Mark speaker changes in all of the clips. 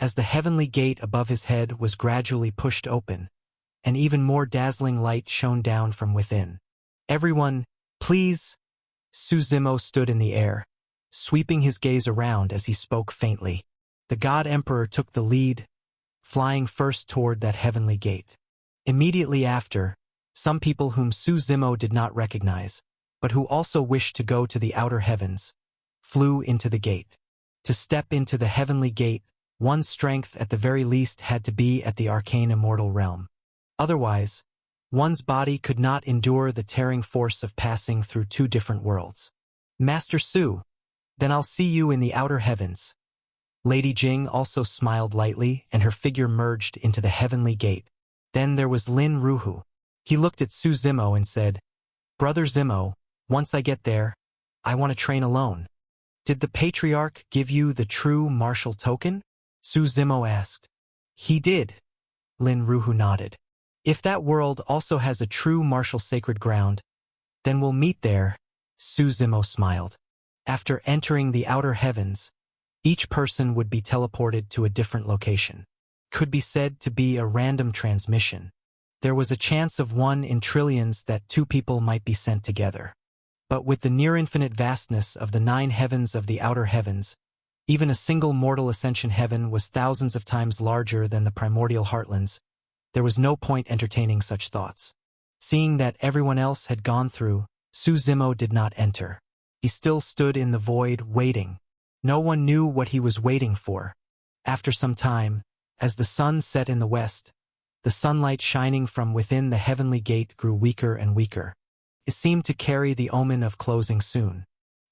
Speaker 1: As the heavenly gate above his head was gradually pushed open, an even more dazzling light shone down from within. "Everyone, please!" Suzimo stood in the air, sweeping his gaze around as he spoke faintly. The God Emperor took the lead, flying first toward that heavenly gate. Immediately after, some people whom Suzimo did not recognize, but who also wished to go to the outer heavens, flew into the gate. To step into the heavenly gate, one's strength at the very least had to be at the arcane immortal realm. Otherwise, one's body could not endure the tearing force of passing through two different worlds. "Master Su, then I'll see you in the outer heavens." Lady Jing also smiled lightly, and her figure merged into the heavenly gate. Then there was Lin Ruhu. He looked at Suzimo and said, "Brother Zimo, once I get there, I want to train alone." "Did the Patriarch give you the true martial token?" Suzimo asked. "He did." Lin Ruhu nodded. "If that world also has a true martial sacred ground, then we'll meet there." Suzimo smiled. After entering the outer heavens, each person would be teleported to a different location. Could be said to be a random transmission. There was a chance of 1 in trillions that 2 people might be sent together. But with the near-infinite vastness of the 9 heavens of the outer heavens, even a single mortal ascension heaven was thousands of times larger than the primordial heartlands. There was no point entertaining such thoughts. Seeing that everyone else had gone through, Suzimo did not enter. He still stood in the void, waiting. No one knew what he was waiting for. After some time, as the sun set in the west, the sunlight shining from within the heavenly gate grew weaker and weaker. It seemed to carry the omen of closing soon.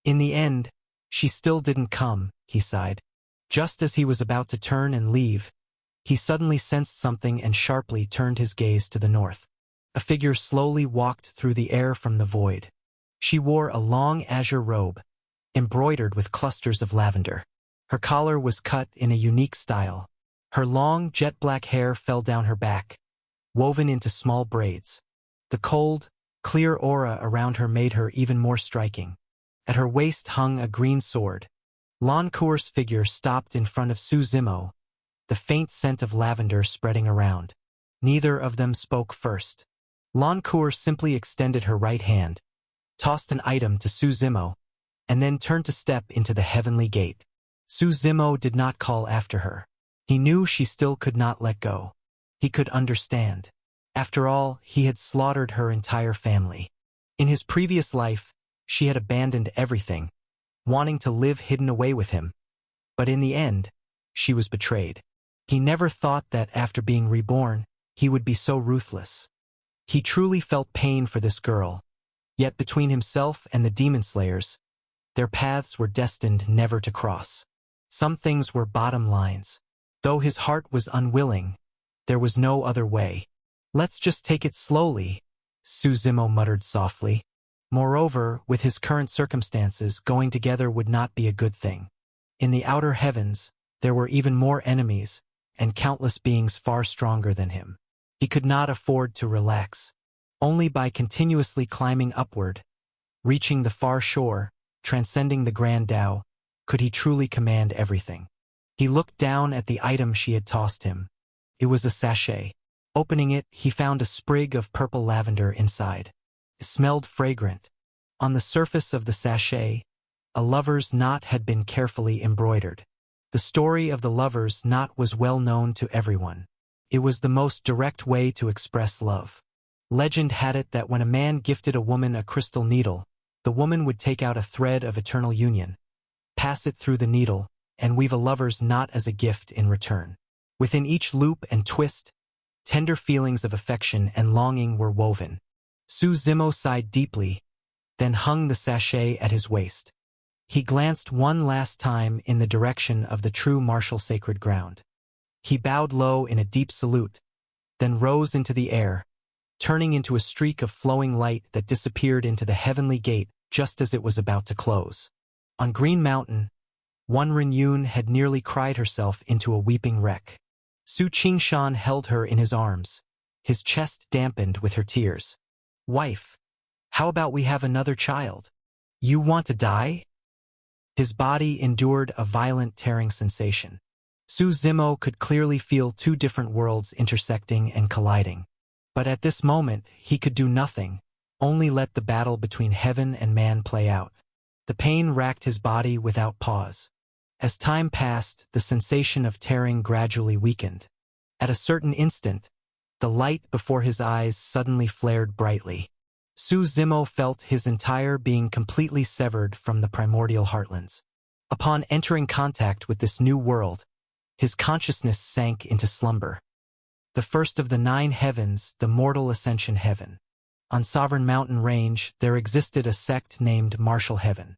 Speaker 1: In the end, she still didn't come, he sighed. Just as he was about to turn and leave, he suddenly sensed something and sharply turned his gaze to the north. A figure slowly walked through the air from the void. She wore a long azure robe, embroidered with clusters of lavender. Her collar was cut in a unique style. Her long, jet-black hair fell down her back, woven into small braids. The cold, clear aura around her made her even more striking. At her waist hung a green sword. Lan Kuer's figure stopped in front of Suzimo, the faint scent of lavender spreading around. Neither of them spoke first. Lan Kuer simply extended her right hand, tossed an item to Suzimo, and then turned to step into the heavenly gate. Suzimo did not call after her. He knew she still could not let go. He could understand. After all, he had slaughtered her entire family. In his previous life, she had abandoned everything, wanting to live hidden away with him. But in the end, she was betrayed. He never thought that after being reborn, he would be so ruthless. He truly felt pain for this girl. Yet between himself and the demon slayers, their paths were destined never to cross. Some things were bottom lines. Though his heart was unwilling, there was no other way. "Let's just take it slowly," Suzimo muttered softly. Moreover, with his current circumstances, going together would not be a good thing. In the outer heavens, there were even more enemies, and countless beings far stronger than him. He could not afford to relax. Only by continuously climbing upward, reaching the far shore, transcending the Grand Tao, could he truly command everything. He looked down at the item she had tossed him. It was a sachet. Opening it, he found a sprig of purple lavender inside. It smelled fragrant. On the surface of the sachet, a lover's knot had been carefully embroidered. The story of the lover's knot was well known to everyone. It was the most direct way to express love. Legend had it that when a man gifted a woman a crystal needle, the woman would take out a thread of eternal union, pass it through the needle, and weave a lover's knot as a gift in return. Within each loop and twist, tender feelings of affection and longing were woven. Suzimo sighed deeply, then hung the sachet at his waist. He glanced one last time in the direction of the true martial sacred ground. He bowed low in a deep salute, then rose into the air, turning into a streak of flowing light that disappeared into the heavenly gate just as it was about to close. On Green Mountain, Wan Renyun had nearly cried herself into a weeping wreck. Su Qingshan held her in his arms, his chest dampened with her tears. "Wife, how about we have another child? You want to die?" His body endured a violent tearing sensation. Su Zimo could clearly feel two different worlds intersecting and colliding. But at this moment, he could do nothing, only let the battle between heaven and man play out. The pain racked his body without pause. As time passed, the sensation of tearing gradually weakened. At a certain instant, the light before his eyes suddenly flared brightly. Su Zimo felt his entire being completely severed from the primordial heartlands. Upon entering contact with this new world, his consciousness sank into slumber. The first of the 9 heavens, the mortal ascension heaven. On Sovereign Mountain Range, there existed a sect named Martial Heaven.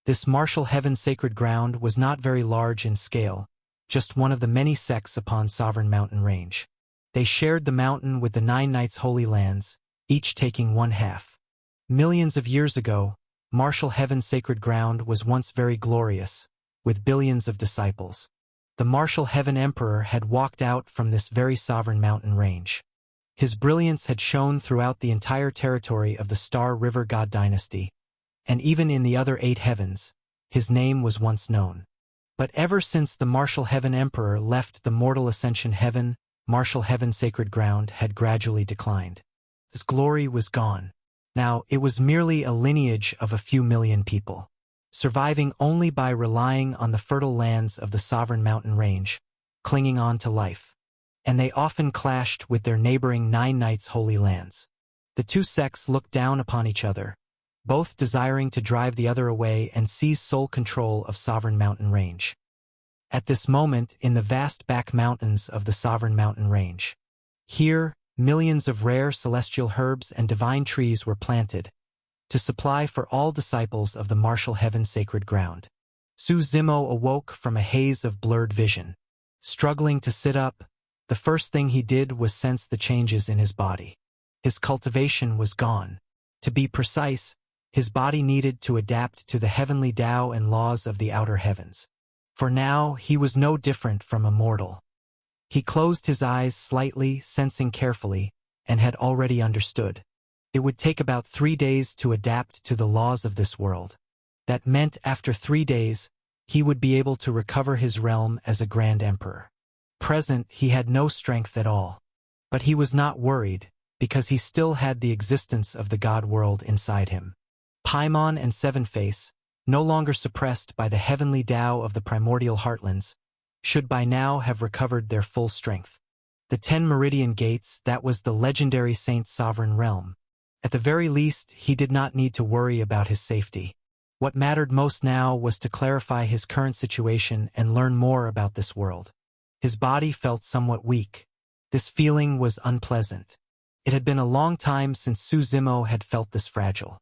Speaker 1: This Martial Heaven sacred ground was not very large in scale, just one of the many sects upon Sovereign Mountain Range. They shared the mountain with the 9 Knights' Holy Lands, each taking one half. Millions of years ago, Martial Heaven sacred ground was once very glorious, with billions of disciples. The Martial Heaven Emperor had walked out from this very sovereign mountain range. His brilliance had shone throughout the entire territory of the Star River God dynasty, and even in the other 8 heavens, his name was once known. But ever since the Martial Heaven Emperor left the mortal ascension heaven, Martial Heaven sacred ground had gradually declined. His glory was gone. Now it was merely a lineage of a few million people, surviving only by relying on the fertile lands of the Sovereign Mountain Range, clinging on to life. And they often clashed with their neighboring 9 Knights' Holy Lands. The two sects looked down upon each other, both desiring to drive the other away and seize sole control of Sovereign Mountain Range. At this moment, in the vast back mountains of the Sovereign Mountain Range, here, millions of rare celestial herbs and divine trees were planted, to supply for all disciples of the Martial Heaven sacred ground. Su Zimo awoke from a haze of blurred vision. Struggling to sit up, the first thing he did was sense the changes in his body. His cultivation was gone. To be precise, his body needed to adapt to the heavenly Tao and laws of the outer heavens. For now, he was no different from a mortal. He closed his eyes slightly, sensing carefully, and had already understood. It would take about 3 days to adapt to the laws of this world. That meant after 3 days, he would be able to recover his realm as a Grand Emperor. Present, he had no strength at all. But he was not worried, because he still had the existence of the God world inside him. Paimon and Sevenface, no longer suppressed by the heavenly Tao of the primordial heartlands, should by now have recovered their full strength. The 10 Meridian Gates, that was the legendary Saint's sovereign realm. At the very least, he did not need to worry about his safety. What mattered most now was to clarify his current situation and learn more about this world. His body felt somewhat weak. This feeling was unpleasant. It had been a long time since Su Zimo had felt this fragile.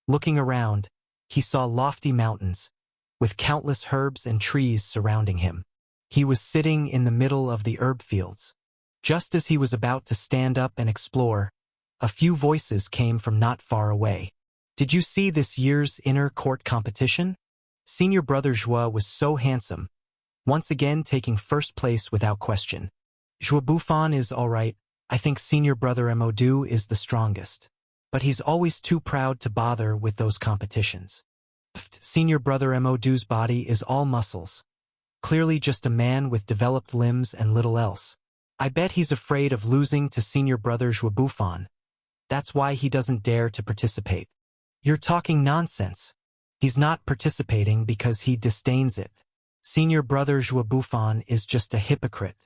Speaker 1: Looking around, he saw lofty mountains, with countless herbs and trees surrounding him. He was sitting in the middle of the herb fields. Just as he was about to stand up and explore, a few voices came from not far away. Did you see this year's inner court competition? Senior brother Joie was so handsome, once again taking first place without question. Joie Buffon is all right. I think senior brother Modou is the strongest. But he's always too proud to bother with those competitions. Senior brother Modou's body is all muscles. Clearly just a man with developed limbs and little else. I bet he's afraid of losing to senior brother Joie Buffon. That's why he doesn't dare to participate. You're talking nonsense. He's not participating because he disdains it. Senior brother Joie Buffon is just a hypocrite.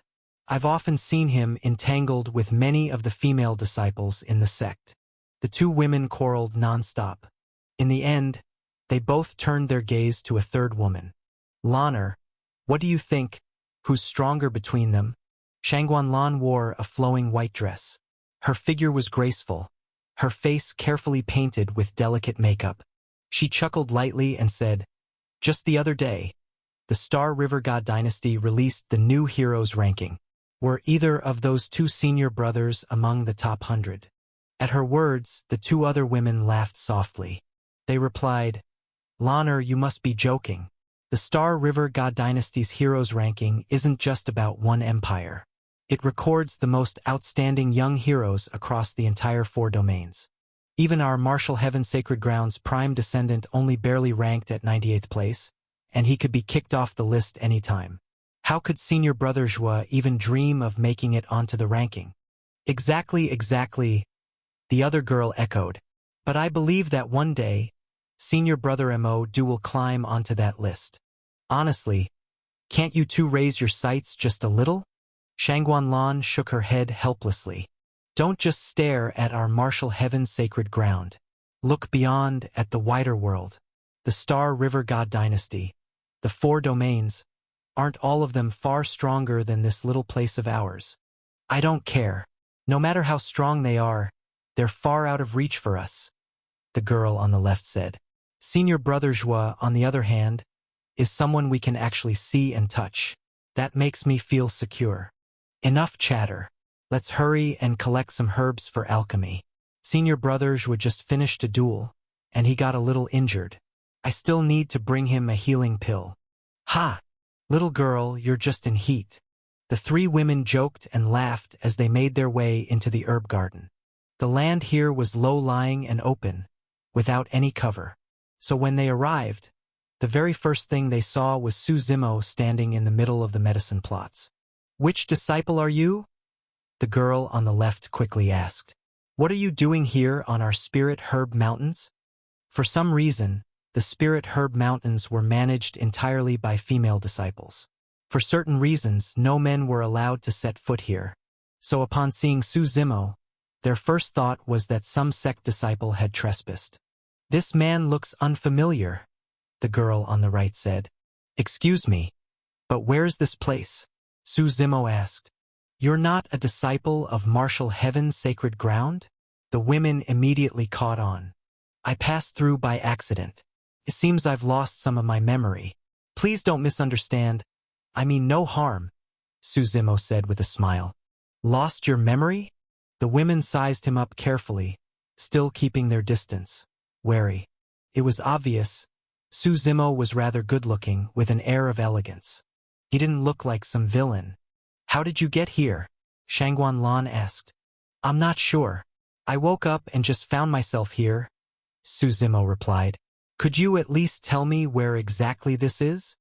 Speaker 1: I've often seen him entangled with many of the female disciples in the sect. The two women quarreled non-stop. In the end, they both turned their gaze to a third woman. Lan'er, what do you think? Who's stronger between them? Shangguan Lan wore a flowing white dress. Her figure was graceful, her face carefully painted with delicate makeup. She chuckled lightly and said, "Just the other day, the Star River God Dynasty released the new heroes ranking. Were either of those two senior brothers among the top 100? At her words, the two other women laughed softly. They replied, "Lan'er, you must be joking. The Star River God Dynasty's heroes ranking isn't just about one empire. It records the most outstanding young heroes across the entire 4 domains. Even our Martial Heaven Sacred Grounds prime descendant only barely ranked at 98th place, and he could be kicked off the list anytime. How could Senior Brother Joa even dream of making it onto the ranking? Exactly, the other girl echoed. But I believe that one day, Senior Brother Mo will climb onto that list. Honestly, can't you two raise your sights just a little? Shangguan shook her head helplessly. Don't just stare at our martial heaven's sacred ground. Look beyond at the wider world. The Star River God Dynasty. The 4 domains. Aren't all of them far stronger than this little place of ours? I don't care. No matter how strong they are, they're far out of reach for us, the girl on the left said. Senior Brother Joa, on the other hand, is someone we can actually see and touch. That makes me feel secure. Enough chatter. Let's hurry and collect some herbs for alchemy. Senior Brother Joa just finished a duel, and he got a little injured. I still need to bring him a healing pill. Ha! Little girl, you're just in heat. The 3 women joked and laughed as they made their way into the herb garden. The land here was low-lying and open, without any cover. So when they arrived, the very first thing they saw was Su Zimo standing in the middle of the medicine plots. Which disciple are you? The girl on the left quickly asked. What are you doing here on our Spirit Herb Mountains? For some reason, the Spirit Herb Mountains were managed entirely by female disciples. For certain reasons, no men were allowed to set foot here. So upon seeing Su Zimo, their first thought was that some sect disciple had trespassed. This man looks unfamiliar, the girl on the right said. Excuse me, but where's this place? Su Zimo asked. You're not a disciple of martial heaven's sacred ground? The women immediately caught on. I passed through by accident. It seems I've lost some of my memory. Please don't misunderstand. I mean no harm, Su Zimo said with a smile. Lost your memory? The women sized him up carefully, still keeping their distance, wary. It was obvious. Su Zimo was rather good-looking, with an air of elegance. He didn't look like some villain. How did you get here? Shangguan asked. I'm not sure. I woke up and just found myself here, Su Zimo replied. Could you at least tell me where exactly this is?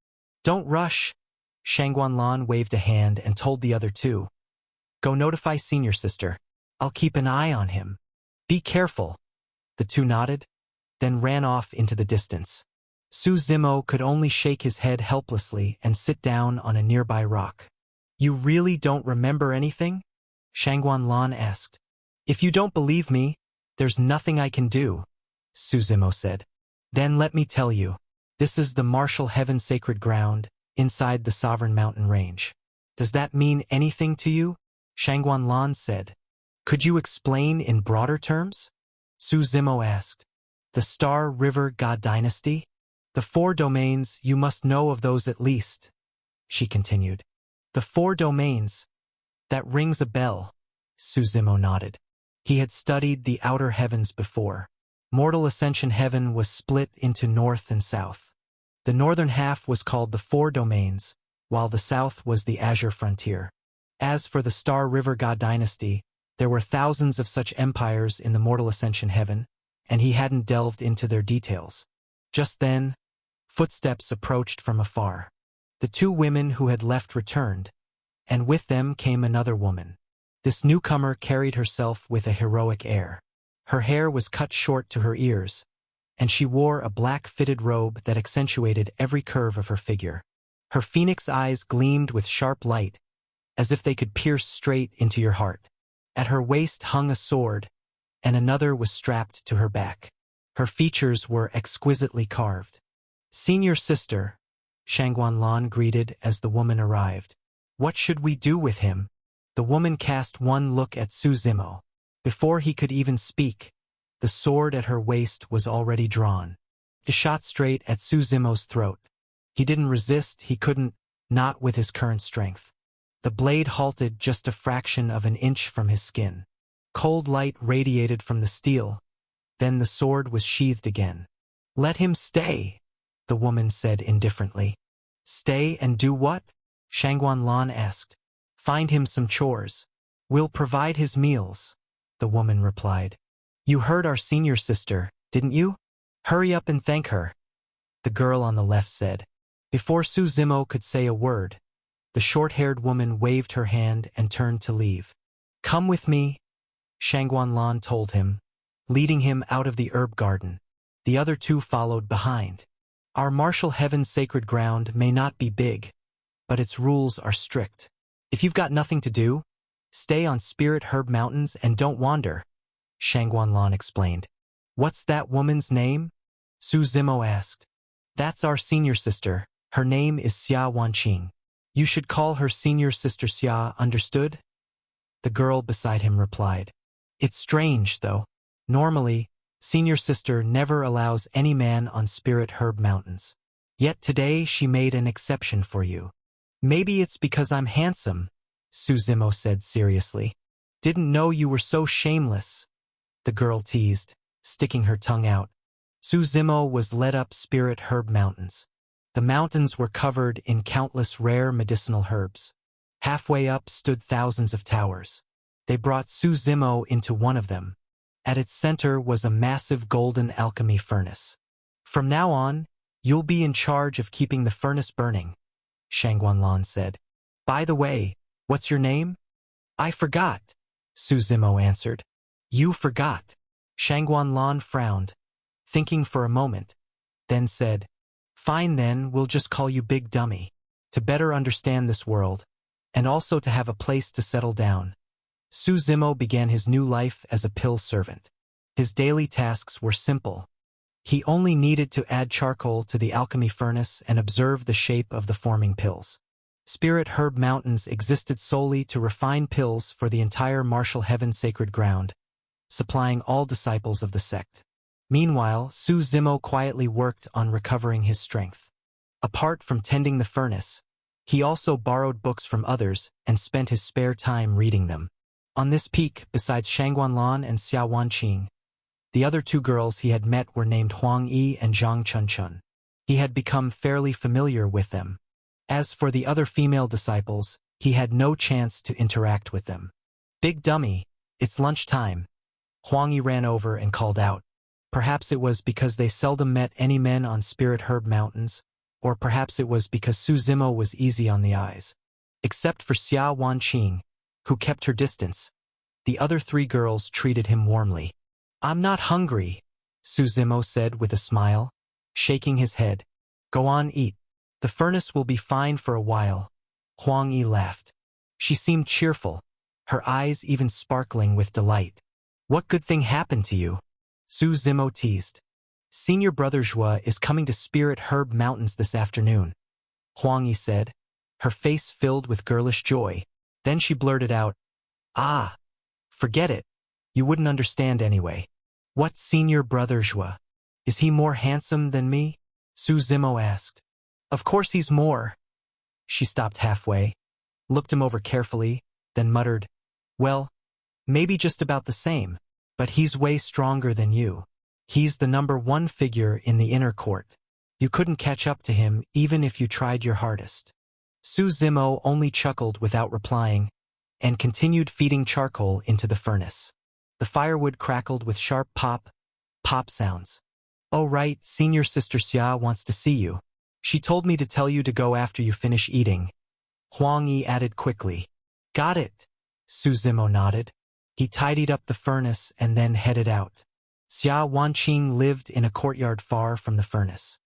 Speaker 1: Don't rush. Shangguan waved a hand and told the other 2. Go notify Senior Sister. I'll keep an eye on him. Be careful. The 2 nodded, then ran off into the distance. Su Zimo could only shake his head helplessly and sit down on a nearby rock. You really don't remember anything? Shangguan asked. If you don't believe me, there's nothing I can do, Su Zimo said. Then let me tell you, this is the martial heaven sacred ground, inside the Sovereign Mountain Range. Does that mean anything to you? Shangguan said. Could you explain in broader terms? Su Zimo asked. The Star River God Dynasty? The 4 domains, you must know of those at least, she continued. The 4 domains. That rings a bell, Su Zimo nodded. He had studied the outer heavens before. Mortal Ascension Heaven was split into north and south. The northern half was called the 4 domains, while the south was the Azure Frontier. As for the Star River God Dynasty, there were thousands of such empires in the Mortal Ascension Heaven, and he hadn't delved into their details. Just then, footsteps approached from afar. The 2 women who had left returned, and with them came another woman. This newcomer carried herself with a heroic air. Her hair was cut short to her ears, and she wore a black fitted robe that accentuated every curve of her figure. Her phoenix eyes gleamed with sharp light, as if they could pierce straight into your heart. At her waist hung a sword, and another was strapped to her back. Her features were exquisitely carved. Senior Sister, Shangguan greeted as the woman arrived. What should we do with him? The woman cast one look at Su Zimo. Before he could even speak, the sword at her waist was already drawn. It shot straight at Su Zimo's throat. He didn't resist, he couldn't, not with his current strength. The blade halted just a fraction of an inch from his skin. Cold light radiated from the steel. Then the sword was sheathed again. Let him stay, the woman said indifferently. Stay and do what? Shangguan asked. Find him some chores. We'll provide his meals, the woman replied. You heard our Senior Sister, didn't you? Hurry up and thank her, the girl on the left said. Before Su Zimo could say a word, The short-haired woman waved her hand and turned to leave. "Come with me," Shangguan told him, leading him out of the herb garden. The other two followed behind. "Our martial heaven's sacred ground may not be big, but its rules are strict. If you've got nothing to do, stay on Spirit Herb Mountains and don't wander," Shangguan explained. "What's that woman's name?" Su Zimo asked. "That's our senior sister. Her name is Xia Wanqing. You should call her senior sister Xia, understood?" The girl beside him replied. "It's strange, though. Normally, senior sister never allows any man on Spirit Herb Mountains. Yet today she made an exception for you." "Maybe it's because I'm handsome," Su Zimo said seriously. "Didn't know you were so shameless," the girl teased, sticking her tongue out. Su Zimo was led up Spirit Herb Mountains. The mountains were covered in countless rare medicinal herbs. Halfway up stood thousands of towers. They brought Su Zimo into one of them. At its center was a massive golden alchemy furnace. "From now on, you'll be in charge of keeping the furnace burning," Shangguan said. "By the way, what's your name?" "I forgot," Su Zimo answered. "You forgot?" Shangguan frowned, thinking for a moment, then said, "Fine then, we'll just call you Big Dummy. To better understand this world, and also to have a place to settle down." Su Zimo began his new life as a pill servant. His daily tasks were simple. He only needed to add charcoal to the alchemy furnace and observe the shape of the forming pills. Spirit Herb Mountains existed solely to refine pills for the entire martial heaven sacred ground, supplying all disciples of the sect. Meanwhile, Su Zimo quietly worked on recovering his strength. Apart from tending the furnace, he also borrowed books from others and spent his spare time reading them. On this peak, besides Shangguan and Xia Wanqing, the other two girls he had met were named Huang Yi and Zhang Chunchun. He had become fairly familiar with them. As for the other female disciples, he had no chance to interact with them. "Big Dummy, it's lunchtime." Huang Yi ran over and called out. Perhaps it was because they seldom met any men on Spirit Herb Mountains, or perhaps it was because Su Zimo was easy on the eyes. Except for Xia Wanqing, who kept her distance, the other three girls treated him warmly. "I'm not hungry," Su Zimo said with a smile, shaking his head. "Go on, eat. The furnace will be fine for a while." Huang Yi laughed. She seemed cheerful, her eyes even sparkling with delight. "What good thing happened to you?" Su Zimo teased. "Senior brother Zhua is coming to Spirit Herb Mountains this afternoon," Huang Yi said, her face filled with girlish joy. Then she blurted out, "Ah, forget it. You wouldn't understand anyway." "What senior brother Zhua? Is he more handsome than me?" Su Zimo asked. "Of course he's more." She stopped halfway, looked him over carefully, then muttered, "Well, maybe just about the same. But he's way stronger than you. He's the #1 figure in the inner court. You couldn't catch up to him even if you tried your hardest." Su Zimo only chuckled without replying, and continued feeding charcoal into the furnace. The firewood crackled with sharp pop, pop sounds. "Oh right, senior sister Xia wants to see you. She told me to tell you to go after you finish eating," Huang Yi added quickly. "Got it," Su Zimo nodded. He tidied up the furnace and then headed out. Xia Wanqing lived in a courtyard far from the furnace.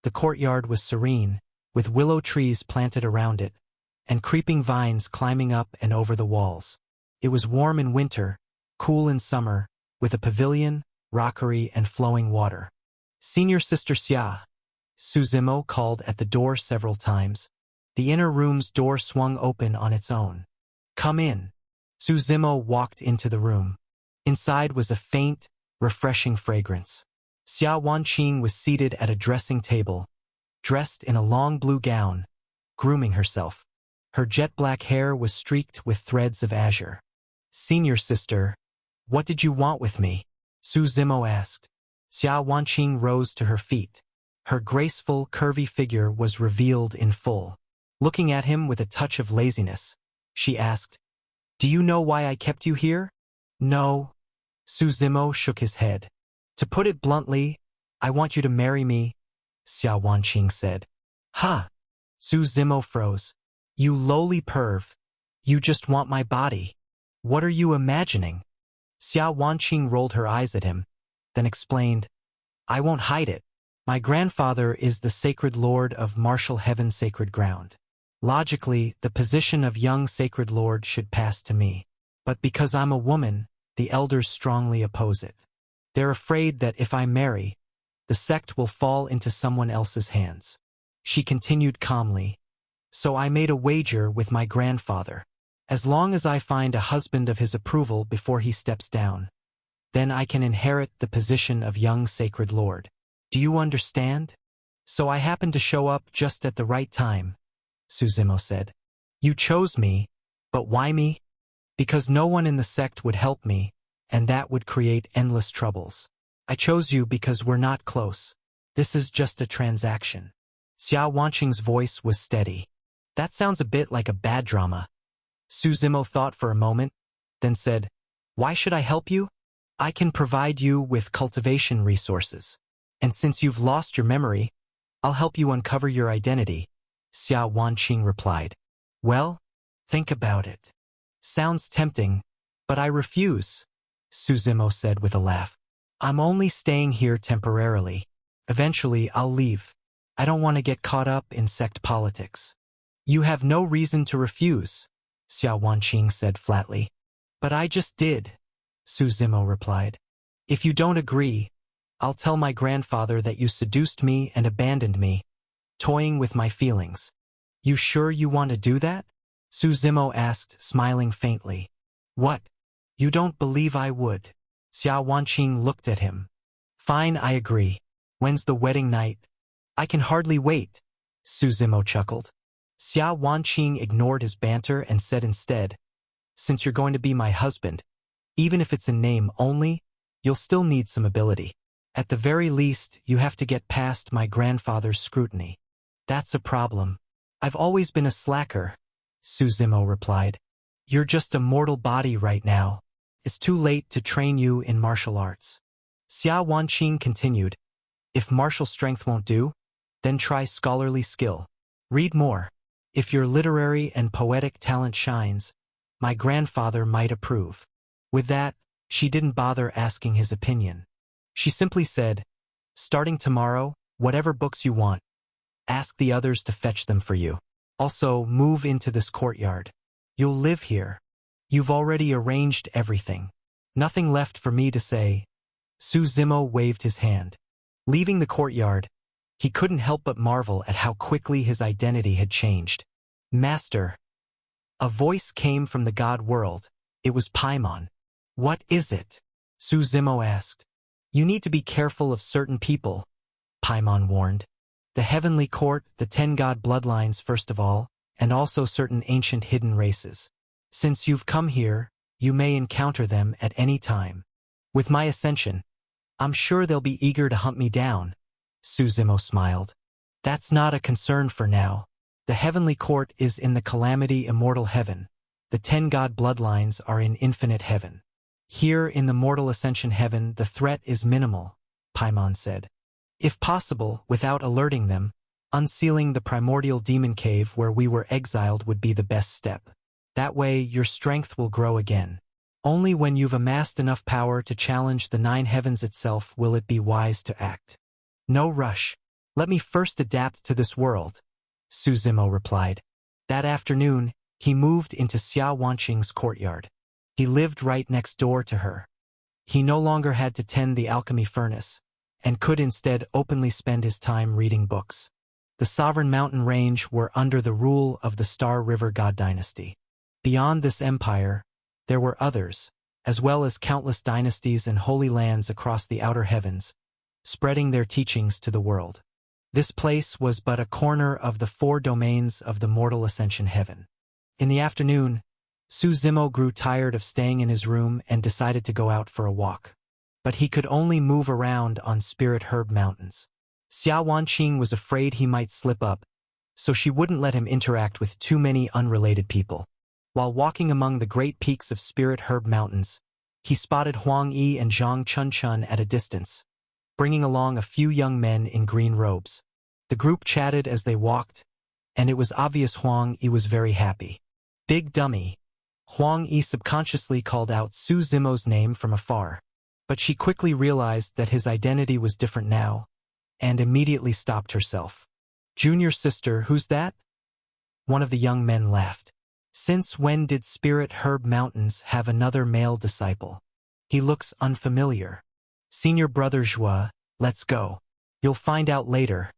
Speaker 1: The courtyard was serene, with willow trees planted around it, and creeping vines climbing up and over the walls. It was warm in winter, cool in summer, with a pavilion, rockery, and flowing water. "Senior sister Xia," Su Zimo called at the door several times. The inner room's door swung open on its own. "Come in." Su Zimo walked into the room. Inside was a faint, refreshing fragrance. Xia Wanqing was seated at a dressing table, dressed in a long blue gown, grooming herself. Her jet-black hair was streaked with threads of azure. "Senior sister, what did you want with me?" Su Zimo asked. Xia Wanqing rose to her feet. Her graceful, curvy figure was revealed in full. Looking at him with a touch of laziness, she asked, "Do you know why I kept you here?" "No." Su Zimo shook his head. "To put it bluntly, I want you to marry me," Xia Wanqing said. "Huh!" Su Zimo froze. You lowly perv. You just want my body. What are you imagining? Xiao Wanqing rolled her eyes at him, then explained, I won't hide it. My grandfather is the sacred lord of martial heaven sacred ground. Logically, the position of young sacred lord should pass to me. But because I'm a woman, the elders strongly oppose it. They're afraid that if I marry, the sect will fall into someone else's hands. She continued calmly, so I made a wager with my grandfather. As long as I find a husband of his approval before he steps down, then I can inherit the position of young sacred lord. Do you understand? So I happened to show up just at the right time, Su Zimo said. You chose me, but why me? Because no one in the sect would help me, and that would create endless troubles. I chose you because we're not close. This is just a transaction. Xiao Wanqing's voice was steady. That sounds a bit like a bad drama. Su Zimo thought for a moment, then said, Why should I help you? I can provide you with cultivation resources. And since you've lost your memory, I'll help you uncover your identity, Xiao Wanqing replied. Well, think about it. Sounds tempting, but I refuse, Su Zimo said with a laugh. I'm only staying here temporarily. Eventually, I'll leave. I don't want to get caught up in sect politics. You have no reason to refuse, Xiao Wanqing said flatly. But I just did, Su Zimo replied. If you don't agree, I'll tell my grandfather that you seduced me and abandoned me, toying with my feelings. You sure you want to do that? Su Zimo asked, smiling faintly. What? You don't believe I would? Xiao Wanqing looked at him. Fine, I agree. When's the wedding night? I can hardly wait, Su Zimo chuckled. Xiao Wanqing ignored his banter and said instead, Since you're going to be my husband, even if it's in name only, you'll still need some ability. At the very least, you have to get past my grandfather's scrutiny. That's a problem. I've always been a slacker, Su Zimo replied. You're just a mortal body right now. It's too late to train you in martial arts. Xiao Wanqing continued, If martial strength won't do, then try scholarly skill. Read more. If your literary and poetic talent shines, my grandfather might approve. With that, she didn't bother asking his opinion. She simply said, Starting tomorrow, whatever books you want, ask the others to fetch them for you. Also, move into this courtyard. You'll live here. You've already arranged everything. Nothing left for me to say. Su Zimo waved his hand. Leaving the courtyard, he couldn't help but marvel at how quickly his identity had changed. Master. A voice came from the god world. It was Paimon. What is it? Su Zimo asked. You need to be careful of certain people, Paimon warned. The heavenly court, the 10 god bloodlines first of all, and also certain ancient hidden races. Since you've come here, you may encounter them at any time. With my ascension, I'm sure they'll be eager to hunt me down, Su Zimo smiled. That's not a concern for now. The heavenly court is in the calamity immortal heaven. The 10 god bloodlines are in infinite heaven. Here in the mortal ascension heaven, the threat is minimal, Paimon said. If possible, without alerting them, unsealing the primordial demon cave where we were exiled would be the best step. That way, your strength will grow again. Only when you've amassed enough power to challenge the 9 heavens itself will it be wise to act. No rush. Let me first adapt to this world, Su Zimo replied. That afternoon, he moved into Xiao Wanqing's courtyard. He lived right next door to her. He no longer had to tend the alchemy furnace, and could instead openly spend his time reading books. The sovereign mountain range were under the rule of the Star River God dynasty. Beyond this empire, there were others, as well as countless dynasties and holy lands across the outer heavens, spreading their teachings to the world. This place was but a corner of the 4 domains of the mortal ascension heaven. In the afternoon, Su Zimo grew tired of staying in his room and decided to go out for a walk. But he could only move around on Spirit Herb Mountains. Xiao Wanqing was afraid he might slip up, so she wouldn't let him interact with too many unrelated people. While walking among the great peaks of Spirit Herb Mountains, he spotted Huang Yi and Zhang Chunchun at a distance, bringing along a few young men in green robes. The group chatted as they walked, and it was obvious Huang Yi was very happy. Big dummy. Huang Yi subconsciously called out Su Zimo's name from afar. But she quickly realized that his identity was different now, and immediately stopped herself. Junior sister, who's that? One of the young men laughed. Since when did Spirit Herb Mountains have another male disciple? He looks unfamiliar. Senior brother Zhua, let's go. You'll find out later.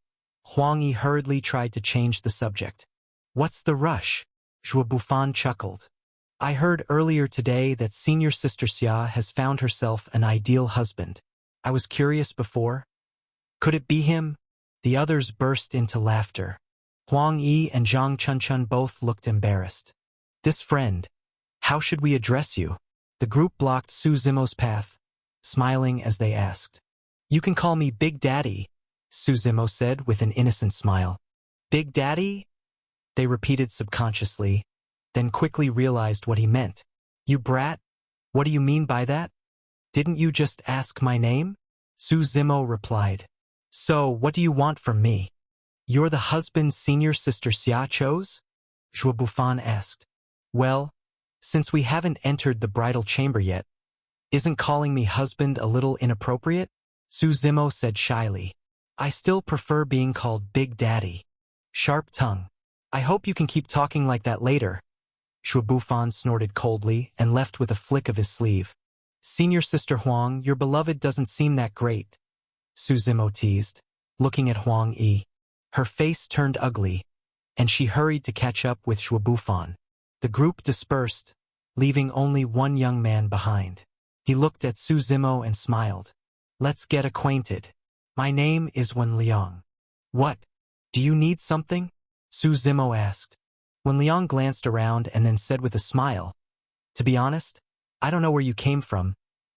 Speaker 1: Huang Yi hurriedly tried to change the subject. What's the rush? Zhua Bufan chuckled. I heard earlier today that senior sister Xia has found herself an ideal husband. I was curious before. Could it be him? The others burst into laughter. Huang Yi and Zhang Chunchun both looked embarrassed. This friend. How should we address you? The group blocked Su Zimo's path, smiling as they asked. You can call me Big Daddy, Su Zimo said with an innocent smile. Big Daddy? They repeated subconsciously, then quickly realized what he meant. You brat? What do you mean by that? Didn't you just ask my name? Su Zimo replied. So, what do you want from me? You're the husband senior sister Xia chose? Zhua Bufan asked. Well, since we haven't entered the bridal chamber yet, isn't calling me husband a little inappropriate? Su Zimo said shyly. I still prefer being called Big Daddy. Sharp tongue. I hope you can keep talking like that later. Zhua Bufan snorted coldly and left with a flick of his sleeve. Senior sister Huang, your beloved doesn't seem that great, Su Zimo teased, looking at Huang Yi. Her face turned ugly, and she hurried to catch up with Zhua Bufan. The group dispersed, leaving only one young man behind. He looked at Su Zimo and smiled. Let's get acquainted. My name is Wen Liang. What? Do you need something? Su Zimo asked. Wen Liang glanced around and then said with a smile, to be honest, I don't know where you came from,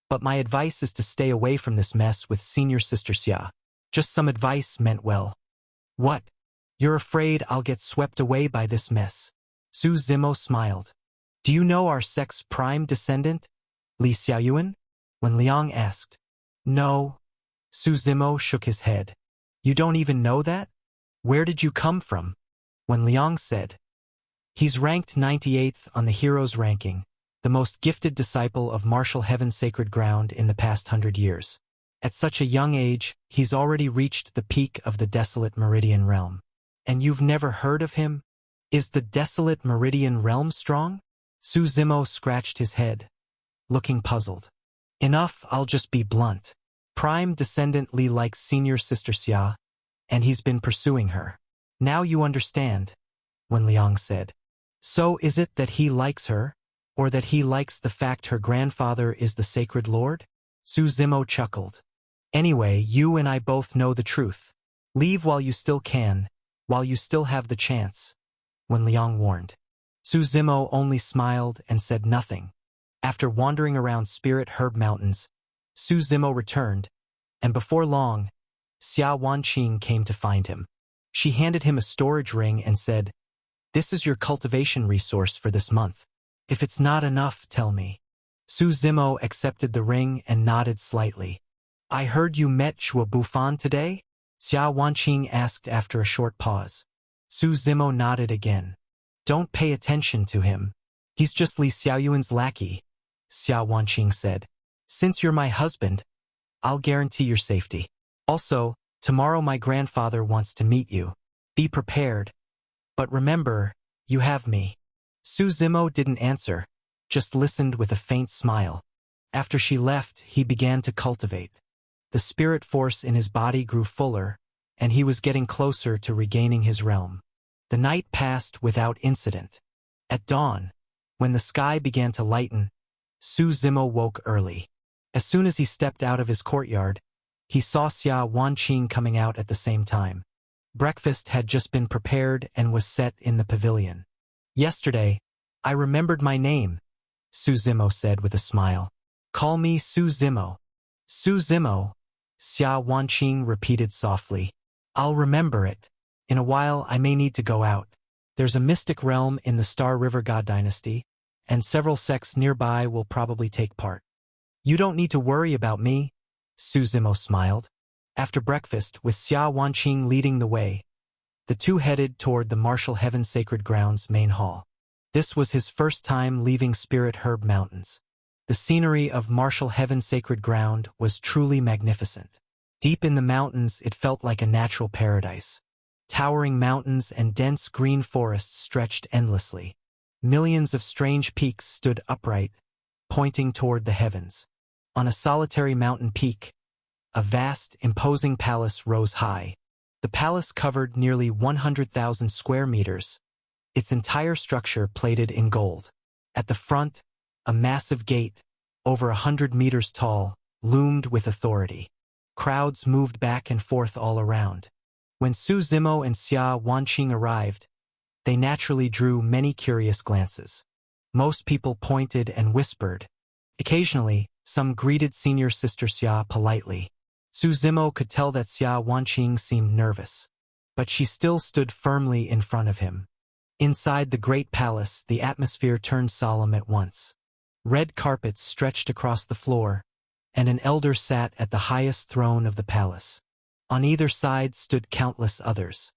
Speaker 1: but my advice is to stay away from this mess with senior sister Xia. Just some advice meant well. What? You're afraid I'll get swept away by this mess? Su Zimo smiled. Do you know our sect's prime descendant, Li Xiaoyuan? Wen Liang asked. No. Su Zimo shook his head. You don't even know that? Where did you come from? Wen Liang said. He's ranked 98th on the heroes ranking, the most gifted disciple of martial heaven sacred ground in the past 100 years. At such a young age, he's already reached the peak of the Desolate Meridian Realm. And you've never heard of him? Is the Desolate Meridian Realm strong? Su Zimo scratched his head, looking puzzled. Enough, I'll just be blunt. Prime descendant Li likes senior sister Xia, and he's been pursuing her. Now you understand, Wen Liang said. So is it that he likes her, or that he likes the fact her grandfather is the sacred lord? Su Zimo chuckled. Anyway, you and I both know the truth. Leave while you still can, while you still have the chance, Wen Liang warned. Su Zimo only smiled and said nothing. After wandering around Spirit Herb Mountains, Su Zimo returned, and before long, Xia Wanqing came to find him. She handed him a storage ring and said, This is your cultivation resource for this month. If it's not enough, tell me. Su Zimo accepted the ring and nodded slightly. I heard you met Zhua Bufan today? Xia Wanqing asked after a short pause. Su Zimo nodded again. Don't pay attention to him. He's just Li Xiaoyuan's lackey, Xia Wanqing said. Since you're my husband, I'll guarantee your safety. Also, tomorrow my grandfather wants to meet you. Be prepared. But remember, you have me. Su Zimo didn't answer, just listened with a faint smile. After she left, he began to cultivate. The spirit force in his body grew fuller, and he was getting closer to regaining his realm. The night passed without incident. At dawn, when the sky began to lighten, Su Zimo woke early. As soon as he stepped out of his courtyard, he saw Xia Wanqing coming out at the same time. Breakfast had just been prepared and was set in the pavilion. Yesterday, I remembered my name, Su Zimo said with a smile. Call me Su Zimo. Su Zimo, Xia Wanqing repeated softly. I'll remember it. In a while I may need to go out. There's a mystic realm in the Star River God Dynasty, and several sects nearby will probably take part. You don't need to worry about me, Su Zimo smiled. After breakfast, with Xia Wanqing leading the way, The two headed toward the Martial Heaven Sacred Grounds main hall. This was his first time leaving Spirit Herb Mountains. The scenery of Martial Heaven Sacred Ground was truly magnificent. Deep in the mountains, it felt like a natural paradise. Towering mountains and dense green forests stretched endlessly. Millions of strange peaks stood upright, pointing toward the heavens. On a solitary mountain peak, a vast, imposing palace rose high. The palace covered nearly 100,000 square meters, its entire structure plated in gold. At the front, a massive gate, over 100 meters tall, loomed with authority. Crowds moved back and forth all around. When Su Zimo and Xia Wanqing arrived, they naturally drew many curious glances. Most people pointed and whispered. Occasionally, some greeted senior sister Xia politely. Su Zimo could tell that Xia Wanqing seemed nervous, but she still stood firmly in front of him. Inside the great palace, the atmosphere turned solemn at once. Red carpets stretched across the floor, and an elder sat at the highest throne of the palace. On either side stood countless others.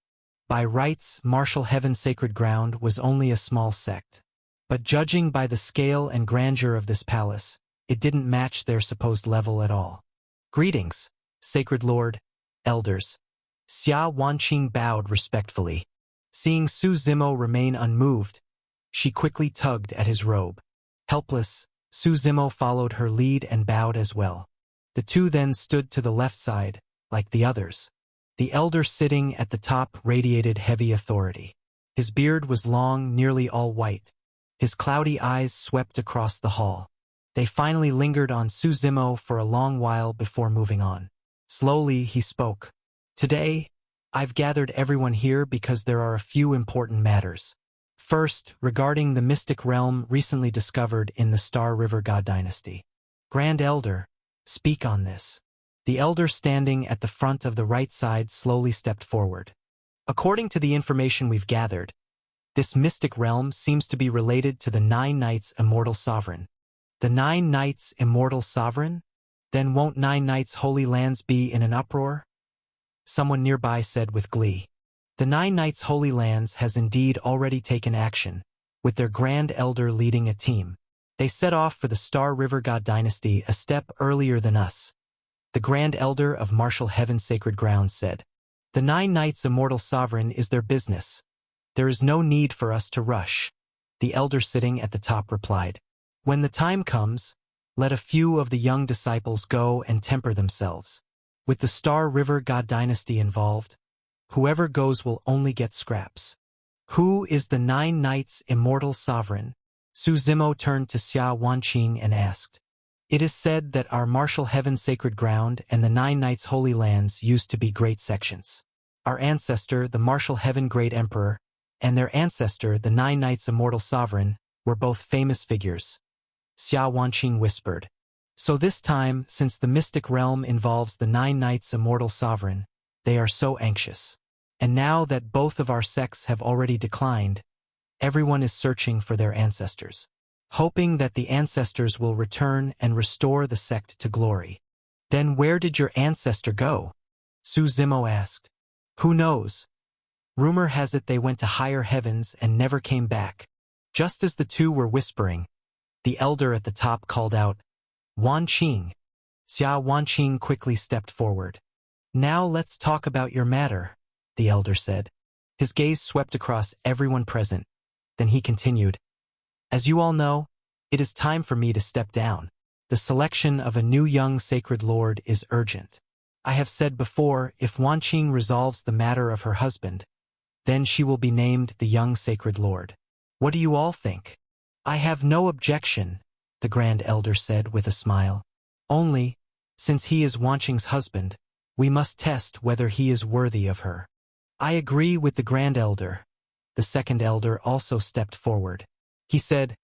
Speaker 1: By rights, Martial Heaven Sacred Ground was only a small sect. But judging by the scale and grandeur of this palace, it didn't match their supposed level at all. Greetings, Sacred Lord, elders. Xia Wanqing bowed respectfully. Seeing Su Zimo remain unmoved, she quickly tugged at his robe. Helpless, Su Zimo followed her lead and bowed as well. The two then stood to the left side, like the others. The elder sitting at the top radiated heavy authority. His beard was long, nearly all white. His cloudy eyes swept across the hall. They finally lingered on Su Zimo for a long while before moving on. Slowly, he spoke. Today, I've gathered everyone here because there are a few important matters. First, regarding the mystic realm recently discovered in the Star River God Dynasty. Grand Elder, speak on this. The elder standing at the front of the right side slowly stepped forward. According to the information we've gathered, this mystic realm seems to be related to the Nine Knights' immortal sovereign. The Nine Knights' immortal sovereign? Then won't Nine Knights' holy lands be in an uproar? Someone nearby said with glee. The Nine Knights' holy lands has indeed already taken action, with their Grand Elder leading a team. They set off for the Star River God Dynasty a step earlier than us. The Grand Elder of Martial Heaven Sacred Grounds said, "The Nine Knights' immortal sovereign is their business. There is no need for us to rush." The elder sitting at the top replied, "When the time comes, let a few of the young disciples go and temper themselves. With the Star River God Dynasty involved, whoever goes will only get scraps." Who is the Nine Knights' immortal sovereign? Su Zimo turned to Xia Wanqing and asked. It is said that our Martial Heaven Sacred Ground and the Nine Knights' Holy Lands used to be great sections. Our ancestor, the Martial Heaven Great Emperor, and their ancestor, the Nine Knights' Immortal Sovereign, were both famous figures. Xia Wanqing whispered. So this time, since the mystic realm involves the Nine Knights' Immortal Sovereign, they are so anxious. And now that both of our sects have already declined, everyone is searching for their ancestors, hoping that the ancestors will return and restore the sect to glory. Then where did your ancestor go? Su Zimo asked. Who knows? Rumor has it they went to higher heavens and never came back. Just as the two were whispering, the elder at the top called out, Wanqing. Xia Wanqing quickly stepped forward. Now let's talk about your matter, the elder said. His gaze swept across everyone present. Then he continued, As you all know, it is time for me to step down. The selection of a new young sacred lord is urgent. I have said before, if Wanqing resolves the matter of her husband, then she will be named the young sacred lord. What do you all think? I have no objection, the Grand Elder said with a smile. Only, since he is Wanqing's husband, we must test whether he is worthy of her. I agree with the Grand Elder. The second elder also stepped forward. He said,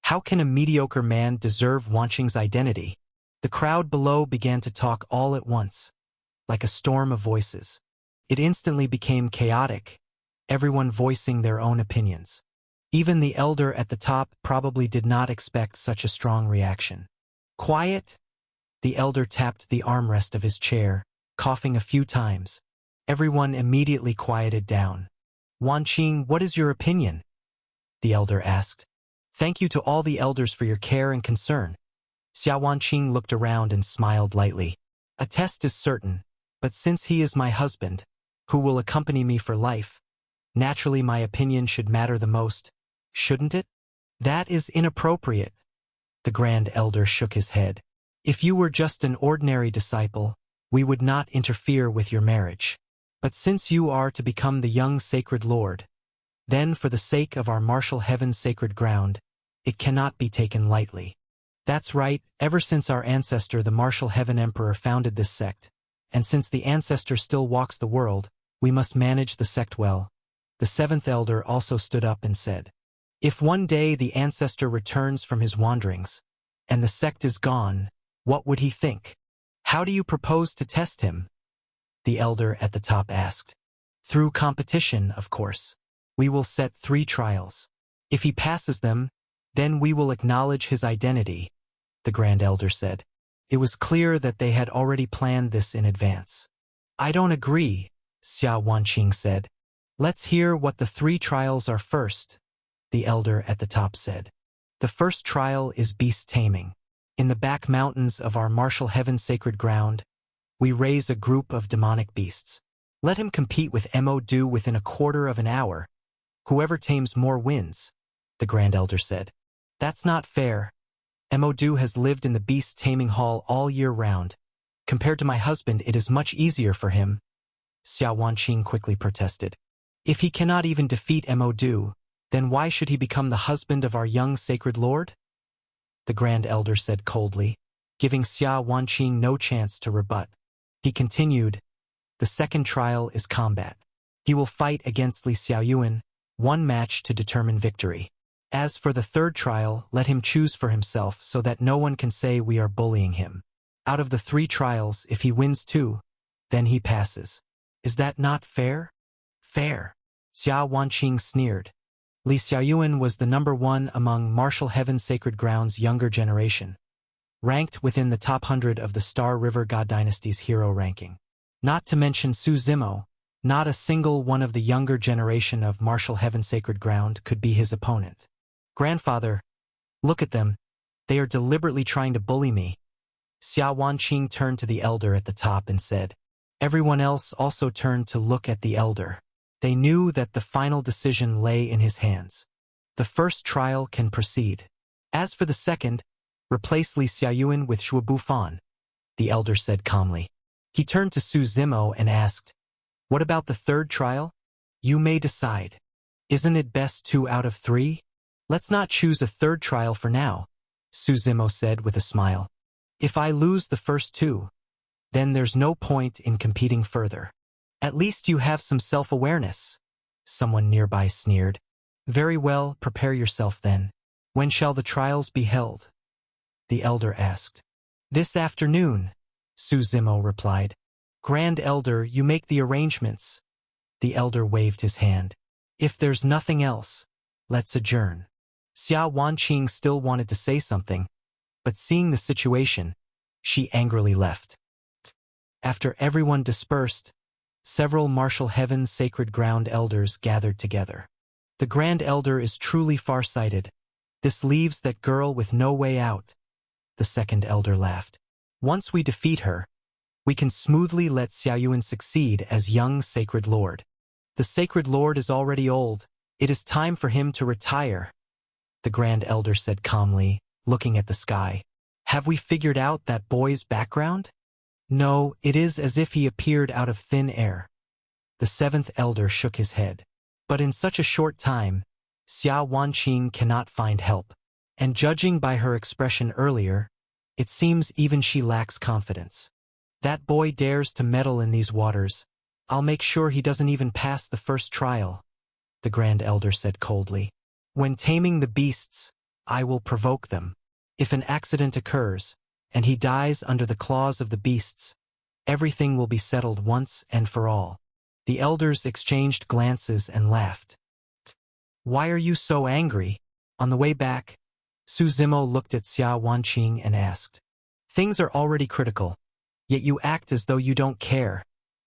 Speaker 1: How can a mediocre man deserve Wanqing's identity? The crowd below began to talk all at once, like a storm of voices. It instantly became chaotic, everyone voicing their own opinions. Even the elder at the top probably did not expect such a strong reaction. Quiet? The elder tapped the armrest of his chair, coughing a few times. Everyone immediately quieted down. Wanqing, what is your opinion? The elder asked. Thank you to all the elders for your care and concern. Xiao Wanqing looked around and smiled lightly. A test is certain, but since he is my husband, who will accompany me for life, naturally my opinion should matter the most, shouldn't it? That is inappropriate. The Grand Elder shook his head. If you were just an ordinary disciple, we would not interfere with your marriage. But since you are to become the young sacred lord, then for the sake of our martial heaven's sacred ground, it cannot be taken lightly. That's right, ever since our ancestor the martial heaven emperor founded this sect, and since the ancestor still walks the world, we must manage the sect well. The seventh elder also stood up and said, if one day the ancestor returns from his wanderings, and the sect is gone, what would he think? How do you propose to test him? The elder at the top asked. Through competition, of course. We will set 3 trials. If he passes them, then we will acknowledge his identity, the Grand Elder said. It was clear that they had already planned this in advance. I don't agree, Xiao Wanqing said. Let's hear what the 3 trials are first, the elder at the top said. The first trial is beast taming. In the back mountains of our martial heaven sacred ground, we raise a group of demonic beasts. Let him compete with Mo Du within a quarter of an hour. Whoever tames more wins, the Grand Elder said. That's not fair. Mo Du has lived in the beast taming hall all year round. Compared to my husband, it is much easier for him, Xiao Wanqing quickly protested. If he cannot even defeat Mo Du, then why should he become the husband of our young sacred lord? The Grand Elder said coldly, giving Xiao Wanqing no chance to rebut. He continued, the second trial is combat. He will fight against Li Xiaoyuan, 1 match to determine victory. As for the third trial, let him choose for himself so that no one can say we are bullying him. Out of the 3 trials, if he wins 2, then he passes. Is that not fair? Fair. Xiao Wanqing sneered. Li Xiaoyuan was the number 1 among Martial Heaven Sacred Ground's younger generation, ranked within the top 100 of the Star River God Dynasty's hero ranking. Not to mention Su Zimo, not a single one of the younger generation of Martial Heaven Sacred Ground could be his opponent. Grandfather, look at them. They are deliberately trying to bully me. Xiao Wanqing turned to the elder at the top and said. Everyone else also turned to look at the elder. They knew that the final decision lay in his hands. The first trial can proceed. As for the second, replace Li Xiaoyuan with Xue Bufan, the elder said calmly. He turned to Su Zimo and asked, what about the third trial? You may decide. Isn't it best 2 out of 3? Let's not choose a third trial for now, Su Zimo said with a smile. If I lose the first 2, then there's no point in competing further. At least you have some self-awareness, someone nearby sneered. Very well, prepare yourself then. When shall the trials be held? The elder asked. This afternoon, Su Zimo replied. Grand Elder, you make the arrangements. The elder waved his hand. If there's nothing else, let's adjourn. Xiao Wanqing still wanted to say something, but seeing the situation, she angrily left. After everyone dispersed, several Martial Heaven Sacred Ground elders gathered together. The Grand Elder is truly far-sighted. This leaves that girl with no way out. The second elder laughed. Once we defeat her, we can smoothly let Xiaoyuan succeed as young Sacred Lord. The Sacred Lord is already old. It is time for him to retire, the Grand Elder said calmly, looking at the sky. Have we figured out that boy's background? No, it is as if he appeared out of thin air. The seventh elder shook his head. But in such a short time, Xiao Wanqing cannot find help. And judging by her expression earlier, it seems even she lacks confidence. That boy dares to meddle in these waters. I'll make sure he doesn't even pass the first trial, the Grand Elder said coldly. When taming the beasts, I will provoke them. If an accident occurs, and he dies under the claws of the beasts, everything will be settled once and for all. The elders exchanged glances and laughed. Why are you so angry? On the way back, Su Zimo looked at Xiao Wanqing and asked, Things are already critical, yet you act as though you don't care.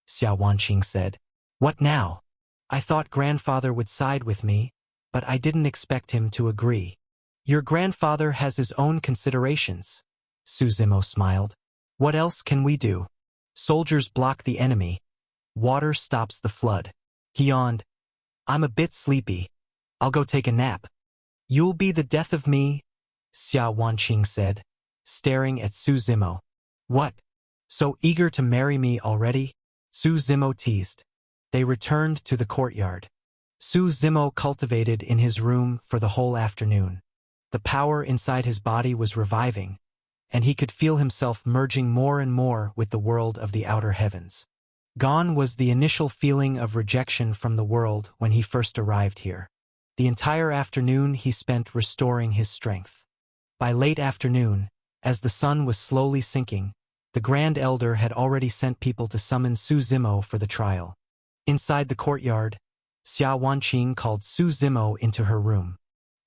Speaker 1: Xia Wanqing said. What now? I thought grandfather would side with me, but I didn't expect him to agree. Your grandfather has his own considerations. Su Zimo smiled. What else can we do? Soldiers block the enemy. Water stops the flood. He yawned. I'm a bit sleepy. I'll go take a nap. You'll be the death of me, Xia Wanqing said, staring at Su Zimo. What? So eager to marry me already? Su Zimo teased. They returned to the courtyard. Su Zimo cultivated in his room for the whole afternoon. The power inside his body was reviving, and he could feel himself merging more and more with the world of the outer heavens. Gone was the initial feeling of rejection from the world when he first arrived here. The entire afternoon he spent restoring his strength. By late afternoon, as the sun was slowly sinking, the Grand Elder had already sent people to summon Su Zimo for the trial. Inside the courtyard, Xia Wanqing called Su Zimo into her room.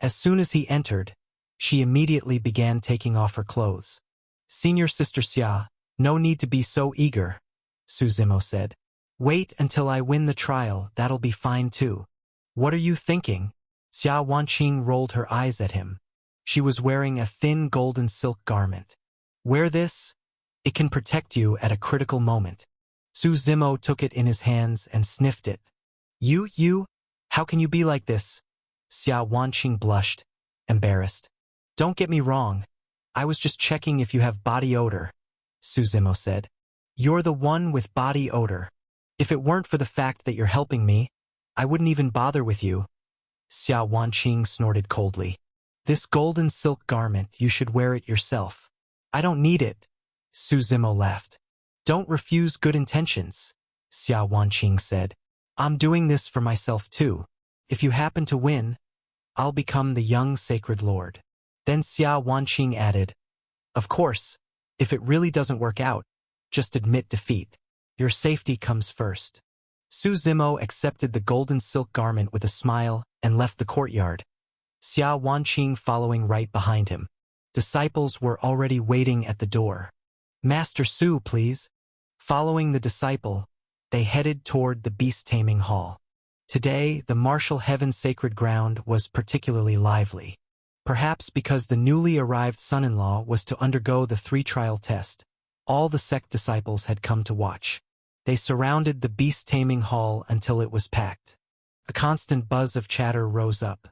Speaker 1: As soon as he entered, she immediately began taking off her clothes. Senior Sister Xia, no need to be so eager, Su Zimo said. Wait until I win the trial, that'll be fine too. What are you thinking? Xia Wanqing rolled her eyes at him. She was wearing a thin golden silk garment. Wear this. It can protect you at a critical moment. Su Zimo took it in his hands and sniffed it. You? How can you be like this? Xia Wanqing blushed, embarrassed. Don't get me wrong. I was just checking if you have body odor, Su Zimo said. You're the one with body odor. If it weren't for the fact that you're helping me, I wouldn't even bother with you. Xia Wanqing snorted coldly. This golden silk garment, you should wear it yourself. I don't need it. Su Zimo laughed. Don't refuse good intentions, Xia Wanqing said. I'm doing this for myself too. If you happen to win, I'll become the young sacred lord. Then Xia Wanqing added, of course, if it really doesn't work out, just admit defeat. Your safety comes first. Su Zimo accepted the golden silk garment with a smile and left the courtyard, Xia Wanqing following right behind him. Disciples were already waiting at the door. Master Su, please. Following the disciple, they headed toward the beast-taming hall. Today, the martial heaven sacred ground was particularly lively. Perhaps because the newly arrived son-in-law was to undergo the 3-trial test, all the sect disciples had come to watch. They surrounded the beast-taming hall until it was packed. A constant buzz of chatter rose up.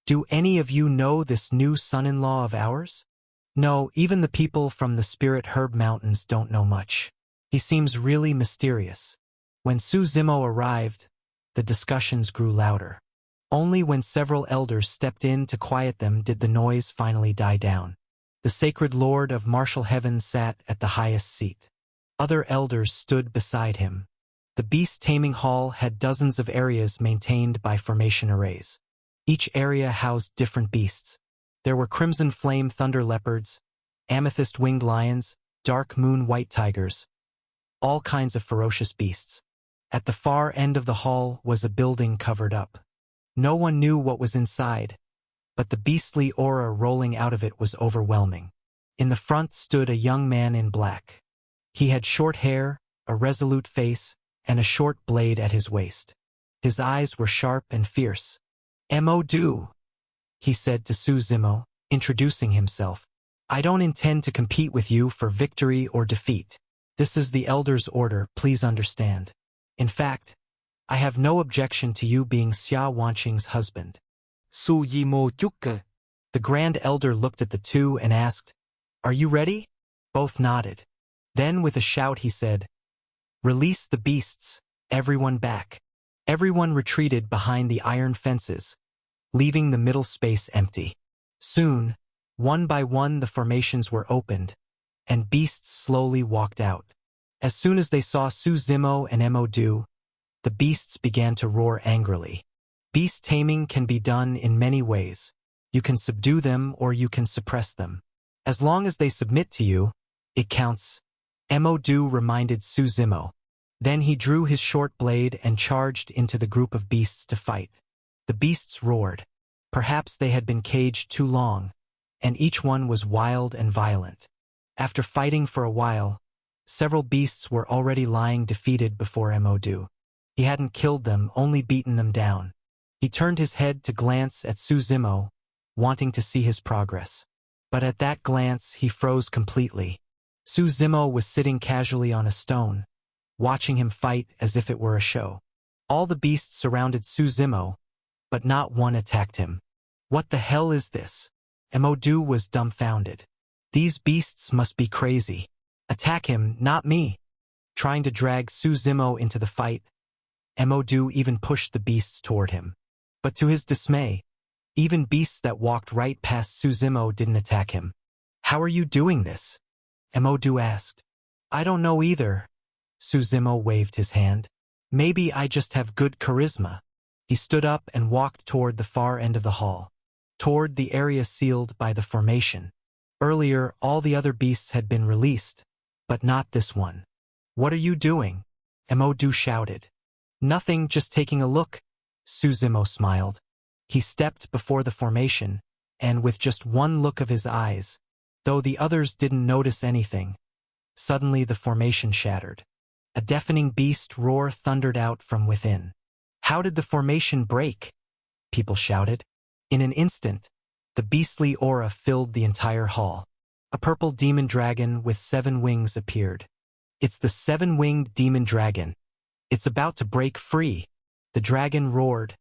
Speaker 1: Do any of you know this new son-in-law of ours? No, even the people from the Spirit Herb Mountains don't know much. He seems really mysterious. When Su Zimo arrived, the discussions grew louder. Only when several elders stepped in to quiet them did the noise finally die down. The sacred lord of martial heaven sat at the highest seat. Other elders stood beside him. The beast-taming hall had dozens of areas maintained by formation arrays. Each area housed different beasts. There were crimson flame thunder leopards, amethyst-winged lions, dark moon white tigers, all kinds of ferocious beasts. At the far end of the hall was a building covered up. No one knew what was inside, but the beastly aura rolling out of it was overwhelming. In the front stood a young man in black. He had short hair, a resolute face, and a short blade at his waist. His eyes were sharp and fierce. Mo Du, he said to Su Zimo, introducing himself. I don't intend to compete with you for victory or defeat. This is the Elder's order, please understand. In fact, I have no objection to you being Xia Wanqing's husband.
Speaker 2: Su Yimo Chukka.
Speaker 1: The Grand Elder looked at the two and asked, Are you ready? Both nodded. Then with a shout he said, Release the beasts, everyone back. Everyone retreated behind the iron fences, leaving the middle space empty. Soon, one by one the formations were opened, and beasts slowly walked out. As soon as they saw Su Zimo and Mo Du, the beasts began to roar angrily. Beast taming can be done in many ways. You can subdue them or you can suppress them. As long as they submit to you, it counts. Mo Du reminded Su Zimo. Then he drew his short blade and charged into the group of beasts to fight. The beasts roared. Perhaps they had been caged too long, and each one was wild and violent. After fighting for a while, Several beasts were already lying defeated before Emodu. He hadn't killed them, only beaten them down. He turned his head to glance at Suzimo, wanting to see his progress. But at that glance, he froze completely. Suzimo was sitting casually on a stone, watching him fight as if it were a show. All the beasts surrounded Suzimo, but not one attacked him. What the hell is this? Emodu was dumbfounded. These beasts must be crazy. Attack him, not me. Trying to drag Suzimo into the fight, Emodu even pushed the beasts toward him. But to his dismay, even beasts that walked right past Suzimo didn't attack him. How are you doing this? Emodu asked. I don't know either. Suzimo waved his hand. Maybe I just have good charisma. He stood up and walked toward the far end of the hall, toward the area sealed by the formation. Earlier, all the other beasts had been released, but not this one. What are you doing? Emodu shouted. Nothing, just taking a look. Suzimo smiled. He stepped before the formation, and with just one look of his eyes, though the others didn't notice anything, suddenly the formation shattered. A deafening beast roar thundered out from within. How did the formation break? People shouted. In an instant, the beastly aura filled the entire hall. A purple demon dragon with 7 wings appeared. It's the 7-winged demon dragon. It's about to break free. The dragon roared,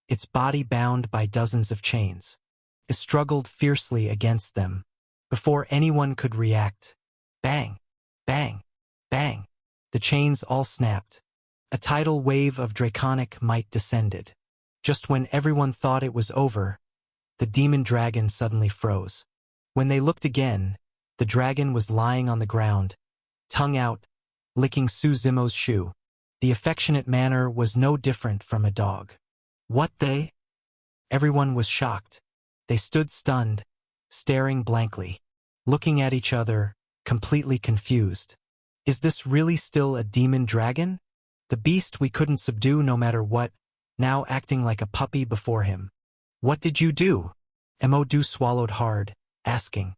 Speaker 1: its body bound by dozens of chains. It struggled fiercely against them. Before anyone could react, bang, bang, bang, the chains all snapped. A tidal wave of draconic might descended. Just when everyone thought it was over, the demon dragon suddenly froze. When they looked again, the dragon was lying on the ground, tongue out, licking Suzimo's shoe. The affectionate manner was no different from a dog. What they? Everyone was shocked. They stood stunned, staring blankly, looking at each other, completely confused. Is this really still a demon dragon? The beast we couldn't subdue no matter what, now acting like a puppy before him. What did you do? Emodu swallowed hard, asking.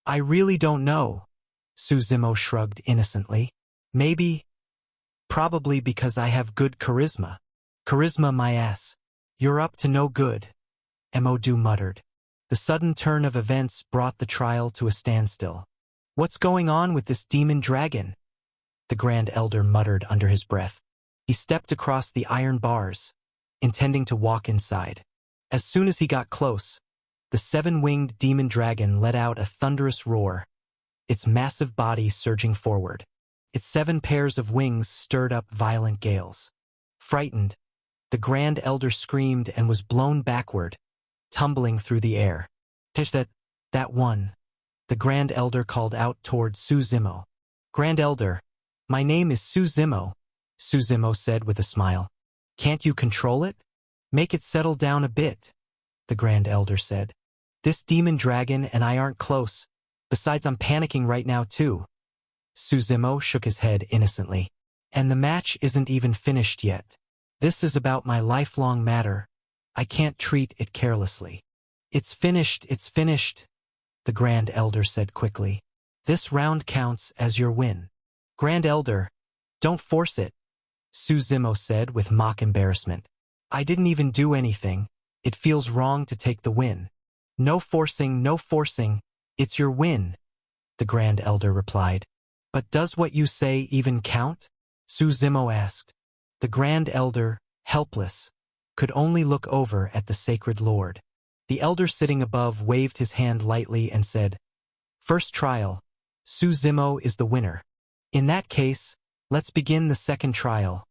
Speaker 1: I really don't know. Suzimo shrugged innocently. Maybe. Probably because I have good charisma. Charisma my ass. You're up to no good. Emodu muttered. The sudden turn of events brought the trial to a standstill. What's going on with this demon dragon? The Grand Elder muttered under his breath. He stepped across the iron bars, intending to walk inside. As soon as he got close, the 7-winged demon dragon let out a thunderous roar, its massive body surging forward. Its 7 pairs of wings stirred up violent gales. Frightened, the Grand Elder screamed and was blown backward, tumbling through the air. That one, the Grand Elder called out toward Suzimo. Grand Elder, my name is Suzimo, Suzimo said with a smile. Can't you control it? Make it settle down a bit, the Grand Elder said. This demon dragon and I aren't close. Besides, I'm panicking right now too. Suzimo shook his head innocently. And the match isn't even finished yet. This is about my lifelong matter. I can't treat it carelessly. It's finished, the Grand Elder said quickly. This round counts as your win. Grand Elder, don't force it, Suzimo said with mock embarrassment. I didn't even do anything. It feels wrong to take the win. No forcing, no forcing. It's your win, the Grand Elder replied. But does what you say even count? Suzimo asked. The Grand Elder, helpless, could only look over at the Sacred Lord. The Elder sitting above waved his hand lightly and said, First trial, Suzimo is the winner. In that case, let's begin the second trial,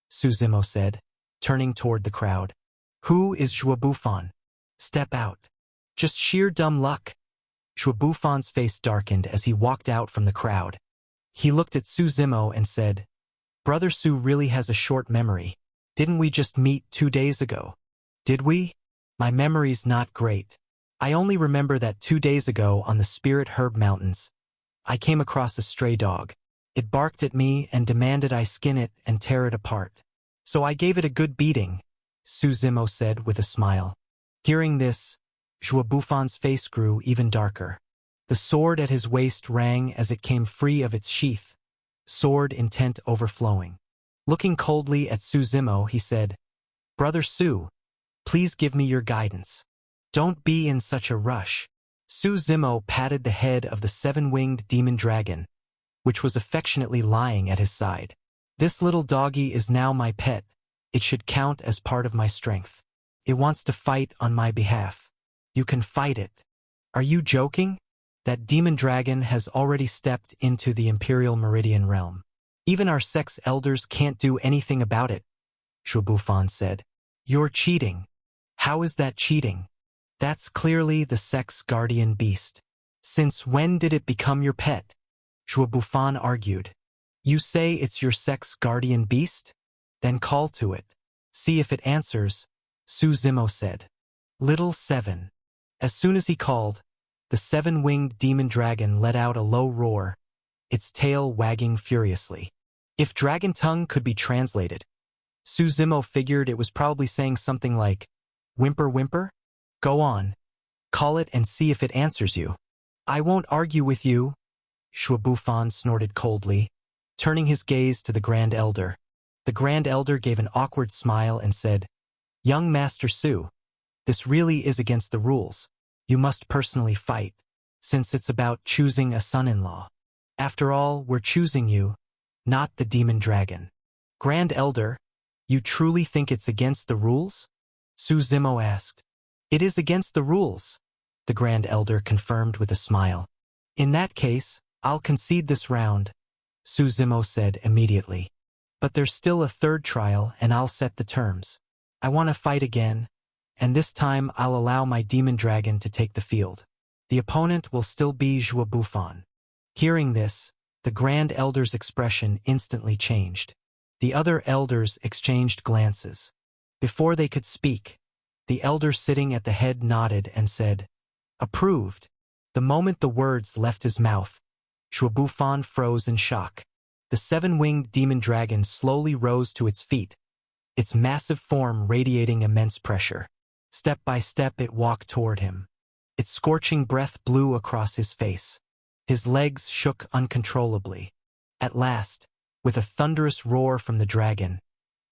Speaker 1: Suzimo said, turning toward the crowd. Who is Zhuobuffan? Step out. Just sheer dumb luck. Zhuobuffan's face darkened as he walked out from the crowd. He looked at Suzimo and said, Brother Su really has a short memory. Didn't we just meet 2 days ago? Did we? My memory's not great. I only remember that 2 days ago on the Spirit Herb Mountains, I came across a stray dog. It barked at me and demanded I skin it and tear it apart. So I gave it a good beating, Suzimo said with a smile. Hearing this, Zhuobuffan's face grew even darker. The sword at his waist rang as it came free of its sheath, sword intent overflowing. Looking coldly at Su Zimo, he said, "Brother Su, please give me your guidance. Don't be in such a rush." Su Zimo patted the head of the seven-winged demon dragon, which was affectionately lying at his side. "This little doggy is now my pet. It should count as part of my strength. It wants to fight on my behalf. You can fight it." "Are you joking? That demon dragon has already stepped into the Imperial Meridian realm. Even our sect's elders can't do anything about it," Shu Bufan said. "You're cheating." "How is that cheating? That's clearly the sect's guardian beast. Since when did it become your pet?" Shu Bufan argued. "You say it's your sect's guardian beast? Then call to it. See if it answers," Su Zimo said. "Little Seven." As soon as he called, the seven-winged demon dragon let out a low roar, its tail wagging furiously. If Dragon Tongue could be translated, Su Zimo figured it was probably saying something like, "Whimper whimper? Go on. Call it and see if it answers you." "I won't argue with you," Shu Bufan snorted coldly, turning his gaze to the Grand Elder. The Grand Elder gave an awkward smile and said, "Young Master Su, this really is against the rules. You must personally fight, since it's about choosing a son-in-law. After all, we're choosing you, not the demon dragon." "Grand Elder, you truly think it's against the rules?" Su Zimo asked. "It is against the rules," the Grand Elder confirmed with a smile. "In that case, I'll concede this round," Su Zimo said immediately. "But there's still a third trial and I'll set the terms. I want to fight again, and this time I'll allow my demon dragon to take the field. The opponent will still be Shu Bufan." Hearing this, the Grand Elder's expression instantly changed. The other elders exchanged glances. Before they could speak, the elder sitting at the head nodded and said, "Approved." The moment the words left his mouth, Shu Bufan froze in shock. The seven-winged demon dragon slowly rose to its feet, its massive form radiating immense pressure. Step by step it walked toward him. Its scorching breath blew across his face. His legs shook uncontrollably. At last, with a thunderous roar from the dragon,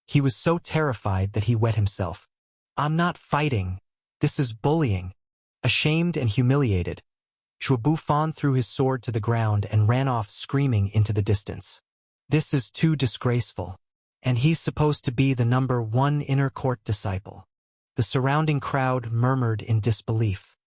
Speaker 1: he was so terrified that he wet himself. "I'm not fighting. This is bullying." Ashamed and humiliated, Shu Bufan threw his sword to the ground and ran off screaming into the distance. "This is too disgraceful. And he's supposed to be the number one inner court disciple." The surrounding crowd murmured in disbelief.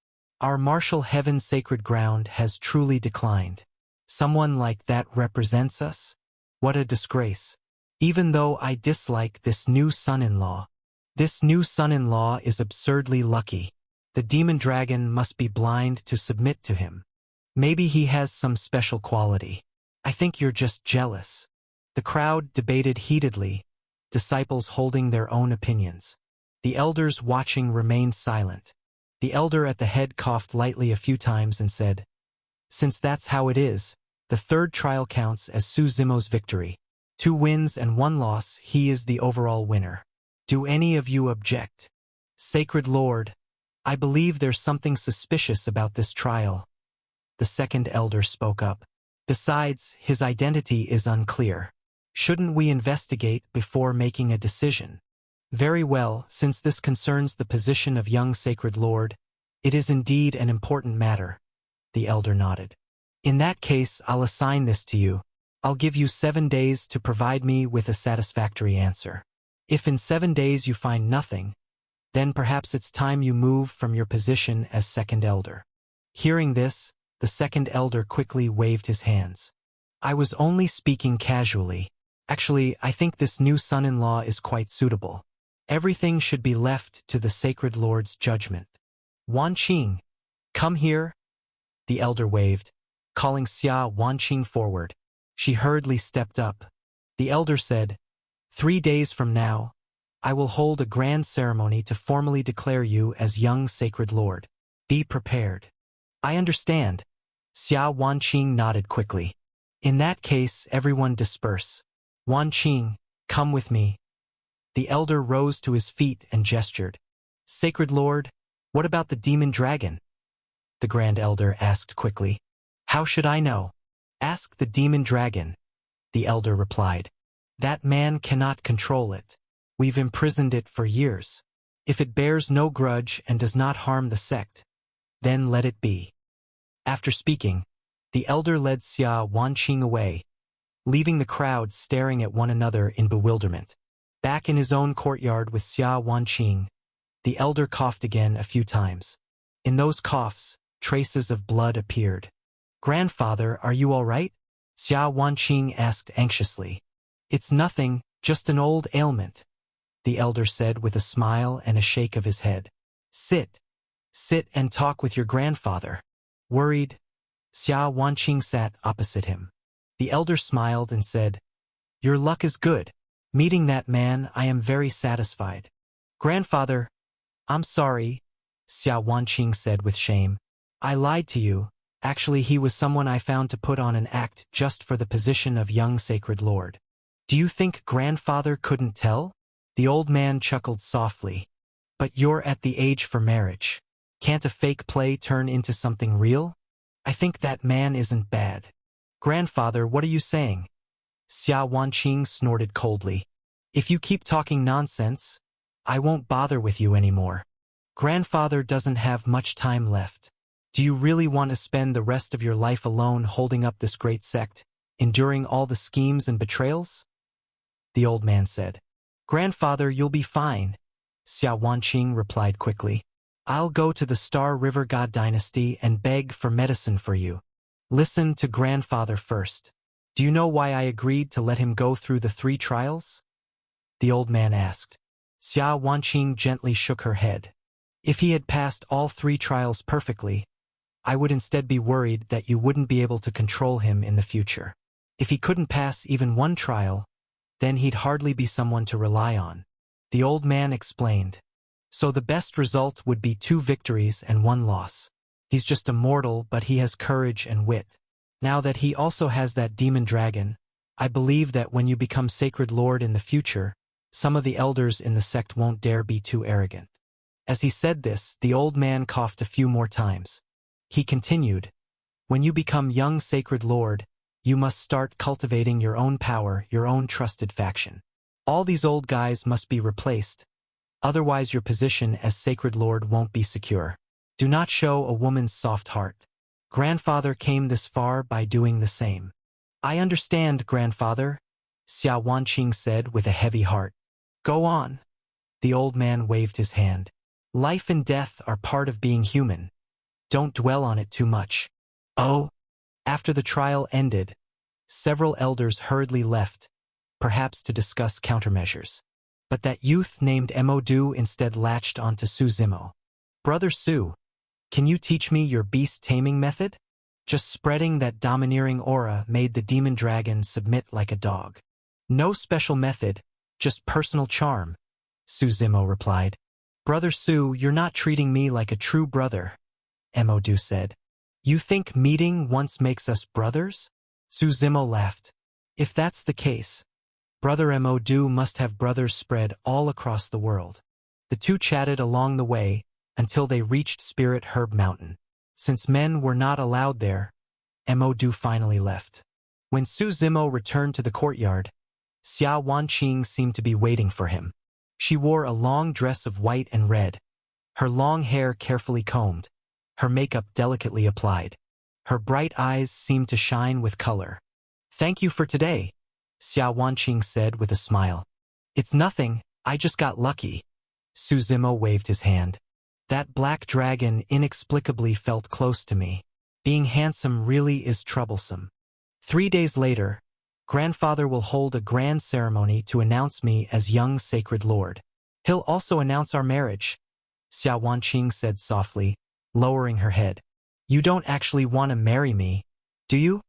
Speaker 1: "Our martial heaven sacred ground has truly declined. Someone like that represents us? What a disgrace. Even though I dislike this new son-in-law. This new son-in-law is absurdly lucky. The demon dragon must be blind to submit to him. Maybe he has some special quality. I think you're just jealous." The crowd debated heatedly, disciples holding their own opinions. The elders watching remained silent. The elder at the head coughed lightly a few times and said, "Since that's how it is, the third trial counts as Su Zimo's victory. 2 wins and 1 loss, he is the overall winner. Do any of you object?" "Sacred Lord, I believe there's something suspicious about this trial," the second elder spoke up. "Besides, his identity is unclear. Shouldn't we investigate before making a decision?" "Very well, since this concerns the position of young Sacred Lord, it is indeed an important matter," the elder nodded. "In that case, I'll assign this to you. I'll give you 7 days to provide me with a satisfactory answer. If in 7 days you find nothing, then perhaps it's time you move from your position as second elder." Hearing this, the second elder quickly waved his hands. "I was only speaking casually. Actually, I think this new son-in-law is quite suitable. Everything should be left to the Sacred Lord's judgment. Wanqing, come here." The elder waved, calling Xia Wanqing forward. She hurriedly stepped up. The elder said, 3 days from now, I will hold a grand ceremony to formally declare you as young Sacred Lord. Be prepared." "I understand." Xia Wanqing nodded quickly. "In that case, everyone disperse. Wanqing, come with me." The elder rose to his feet and gestured. "Sacred Lord, what about the demon dragon?" the Grand Elder asked quickly. "How should I know?" "Ask the demon dragon." the elder replied. That man cannot control it. We've imprisoned it for years. If it bears no grudge and does not harm the sect, then let it be. After speaking, the elder led Xia Wanqing away, leaving the crowd staring at one another in bewilderment. Back in his own courtyard with Xia Wanqing, the elder coughed again a few times. In those coughs, traces of blood appeared. "Grandfather, are you all right?" Xia Wanqing asked anxiously. "It's nothing, just an old ailment," the elder said with a smile and a shake of his head. Sit and talk with your grandfather." Worried, Xia Wanqing sat opposite him. The elder smiled and said, "Your luck is good. Meeting that man, I am very satisfied." "Grandfather, I'm sorry," Xia Wanqing said with shame. "I lied to you. Actually, he was someone I found to put on an act just for the position of young sacred lord." "Do you think grandfather couldn't tell?" The old man chuckled softly. "But you're at the age for marriage. Can't a fake play turn into something real? I think that man isn't bad." "Grandfather, what are you saying?" Xia Wanqing snorted coldly. "If you keep talking nonsense, I won't bother with you anymore. Grandfather doesn't have much time left. Do you really want to spend the rest of your life alone holding up this great sect, enduring all the schemes and betrayals?" The old man said. "Grandfather, you'll be fine," Xia Wanqing replied quickly. "I'll go to the Star River God Dynasty and beg for medicine for you." "Listen to grandfather first. Do you know why I agreed to let him go through the 3 trials?" the old man asked. Xia Wanqing gently shook her head. "If he had passed all 3 trials perfectly, I would instead be worried that you wouldn't be able to control him in the future. If he couldn't pass even 1 trial, then he'd hardly be someone to rely on," the old man explained. "So the best result would be 2 victories and 1 loss. He's just a mortal, but he has courage and wit. Now that he also has that demon dragon, I believe that when you become sacred lord in the future, some of the elders in the sect won't dare be too arrogant." As he said this, the old man coughed a few more times. He continued, "When you become young sacred lord, you must start cultivating your own power, your own trusted faction. All these old guys must be replaced, otherwise your position as sacred lord won't be secure. Do not show a woman's soft heart. Grandfather came this far by doing the same." "I understand, grandfather," Xia Wanqing said with a heavy heart. "Go on." The old man waved his hand. "Life and death are part of being human. Don't dwell on it too much." "Oh." After the trial ended, several elders hurriedly left, perhaps to discuss countermeasures. But that youth named Emodu instead latched onto Su Zimo. "Brother Su, can you teach me your beast taming method?" Just spreading that domineering aura made the demon dragon submit like a dog. "No special method, just personal charm," Su Zimo replied. "Brother Su, you're not treating me like a true brother," Emodu said. "You think meeting once makes us brothers?" Su Zimo laughed. "If that's the case, Brother Emodu must have brothers spread all across the world." The 2 chatted along the way until they reached Spirit Herb Mountain. Since men were not allowed there, Emodu finally left. When Su Zimo returned to the courtyard, Xia Wanqing seemed to be waiting for him. She wore a long dress of white and red, her long hair carefully combed, her makeup delicately applied. Her bright eyes seemed to shine with color. "Thank you for today," Xia Wanqing said with a smile. "It's nothing, I just got lucky." Su Zimo waved his hand. "That black dragon inexplicably felt close to me. Being handsome really is troublesome." 3 days later, grandfather will hold a grand ceremony to announce me as young sacred lord. He'll also announce our marriage, Xia Wanqing said softly, lowering her head. "You don't actually want to marry me, do you?"